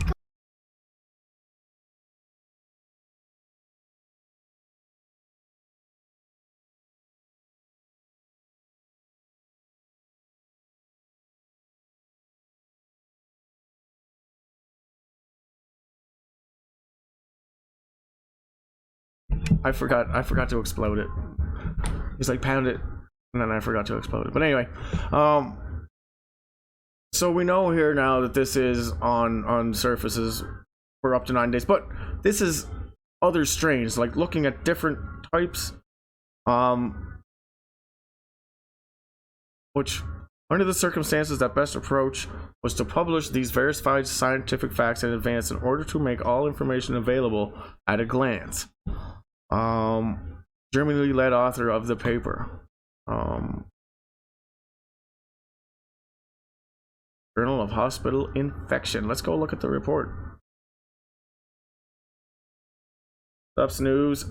I forgot to explode it. He's like, pound it, and then I forgot to explode it. But anyway, so we know here now that this is on surfaces for up to 9 days, but this is other strains, like looking at different types, which under the circumstances that best approach was to publish these verified scientific facts in advance in order to make all information available at a glance. Germany led author of the paper. Journal of Hospital Infection. Let's go look at the report. What's up, Snooze?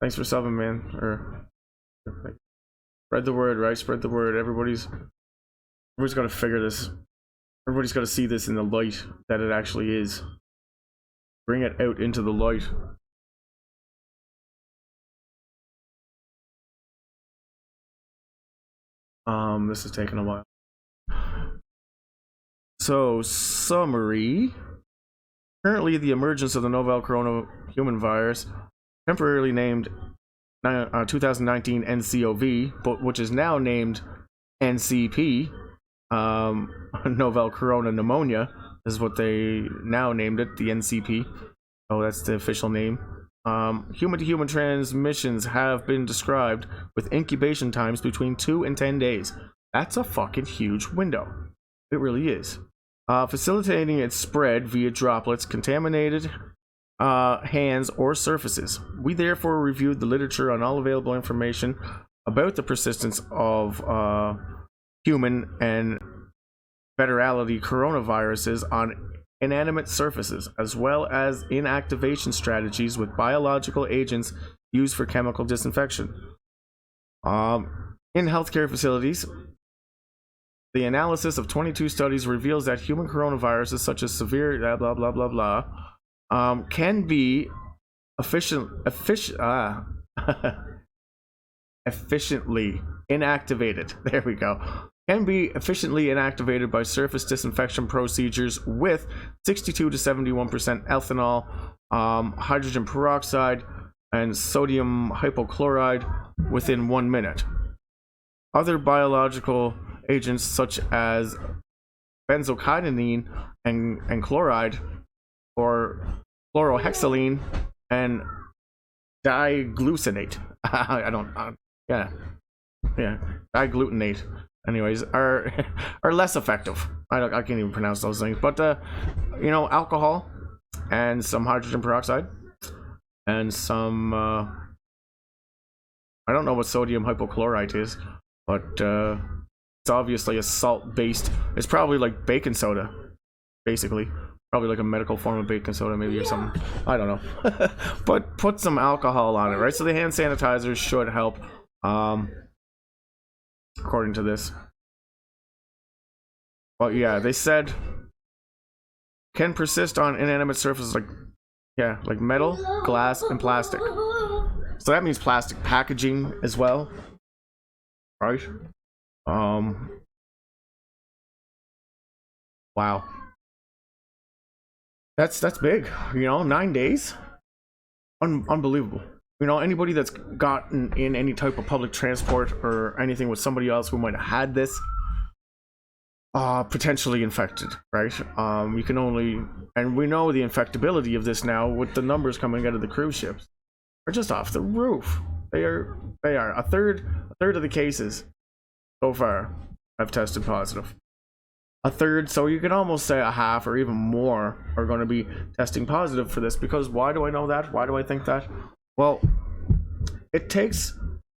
Thanks for subbing, man. Spread the word, right? Spread the word. Everybody's got to figure this. Everybody's got to see this in the light that it actually is. Bring it out into the light. This is taking a while. So, summary. Currently, the emergence of the novel corona human virus, temporarily named 2019 NCOV, but which is now named NCP, novel corona pneumonia, is what they now named it, the NCP. Oh, that's the official name. Human-to-human transmissions have been described with incubation times between 2 and 10 days. That's a fucking huge window. It really is. Facilitating its spread via droplets, contaminated hands, or surfaces. We therefore reviewed the literature on all available information about the persistence of human and virality coronaviruses on inanimate surfaces, as well as inactivation strategies with biological agents used for chemical disinfection. In healthcare facilities, the analysis of 22 studies reveals that human coronaviruses, such as severe blah blah blah blah, can be efficiently inactivated. There we go. Can be efficiently inactivated by surface disinfection procedures with 62 to 71% ethanol, hydrogen peroxide, and sodium hypochlorite within 1 minute. Other biological agents such as benzocainine and chloride, or chlorohexylene and diglucinate. Diglutinate. Anyways, are less effective. I can't even pronounce those things. But alcohol and some hydrogen peroxide and some I don't know what sodium hypochlorite is, but it's obviously a salt-based. It's probably like baking soda, basically. Probably like a medical form of baking soda, maybe, or something. I don't know. But put some alcohol on it, right? So the hand sanitizers should help, according to this. Well, yeah, they said can persist on inanimate surfaces like metal, glass, and plastic. So that means plastic packaging as well, right? Wow. That's big, 9 days. Unbelievable. Anybody that's gotten in any type of public transport or anything with somebody else who might have had this, potentially infected, right? You can only, and we know the infectability of this now with the numbers coming out of the cruise ships. They're just off the roof. They are a third of the cases so far have tested positive. A third, so you can almost say a half or even more are going to be testing positive for this. Because why do I know that? Why do I think that? Well, it takes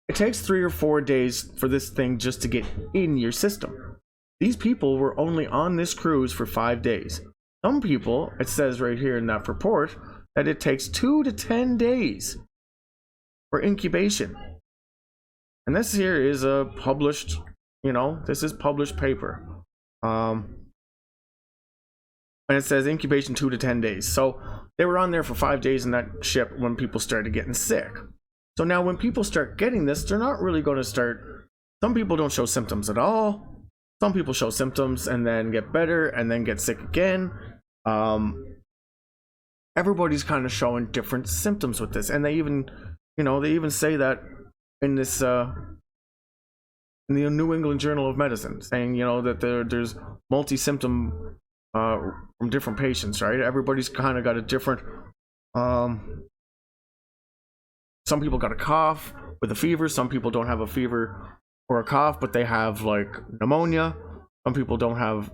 3 or 4 days for this thing just to get in your system. These people were only on this cruise for 5 days. Some people, it says right here in that report, that it takes 2 to 10 days for incubation. And this here is a published, this is published paper. And it says incubation 2 to 10 days. So they were on there for 5 days in that ship when people started getting sick. So now when people start getting this, they're not really going to start. Some people don't show symptoms at all. Some people show symptoms and then get better and then get sick again. Everybody's kind of showing different symptoms with this, and they even say that in this in the New England Journal of Medicine, saying that there's multi-symptom from different patients, right? Everybody's kind of got a different. Some people got a cough with a fever. Some people don't have a fever or a cough, but they have like pneumonia. Some people don't have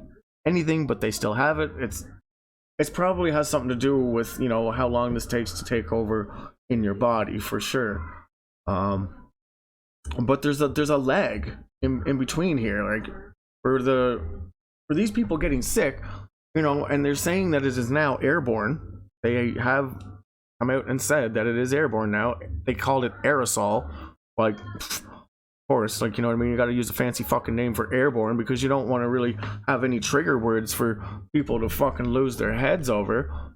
anything, but they still have it. It's probably has something to do with how long this takes to take over in your body, for sure. But there's a lag in between here, like for these people getting sick, and they're saying that it is now airborne. They have come out and said that it is airborne now. They called it aerosol, like. Of course, like, you know what I mean? You got to use a fancy fucking name for airborne because you don't want to really have any trigger words for people to fucking lose their heads over.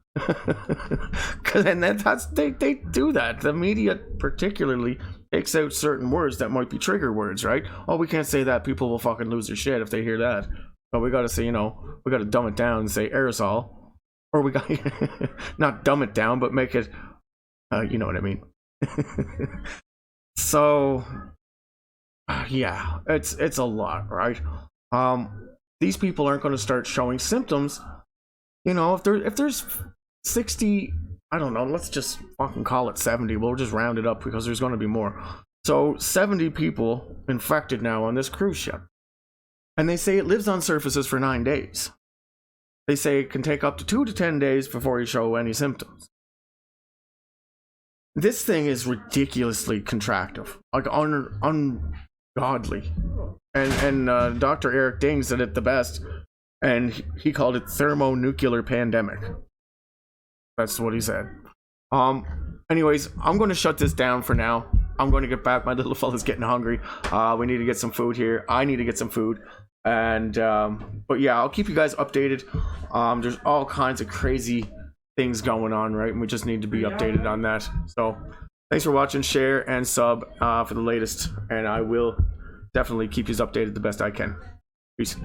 And they do that. The media particularly takes out certain words that might be trigger words, right? Oh, we can't say that. People will fucking lose their shit if they hear that. So we got to say, we got to dumb it down and say aerosol. Or we got not dumb it down, but make it, you know what I mean? So... yeah, it's a lot, right? These people aren't going to start showing symptoms, if there's 60, I don't know, let's just fucking call it 70. We'll just round it up because there's going to be more. So 70 people infected now on this cruise ship, and they say it lives on surfaces for 9 days. They say it can take up to 2 to 10 days before you show any symptoms. This thing is ridiculously contractive, like ungodly, and Dr. Eric Ding said it the best, and he called it thermonuclear pandemic. That's what he said. Anyways, I'm going to shut this down for now. I'm going to get back. My little fella's getting hungry. We need to get some food here. I need to get some food, and but yeah, I'll keep you guys updated. There's all kinds of crazy things going on, right? And we just need to be updated on that. So thanks for watching, share and sub for the latest, and I will definitely keep you updated the best I can. Peace.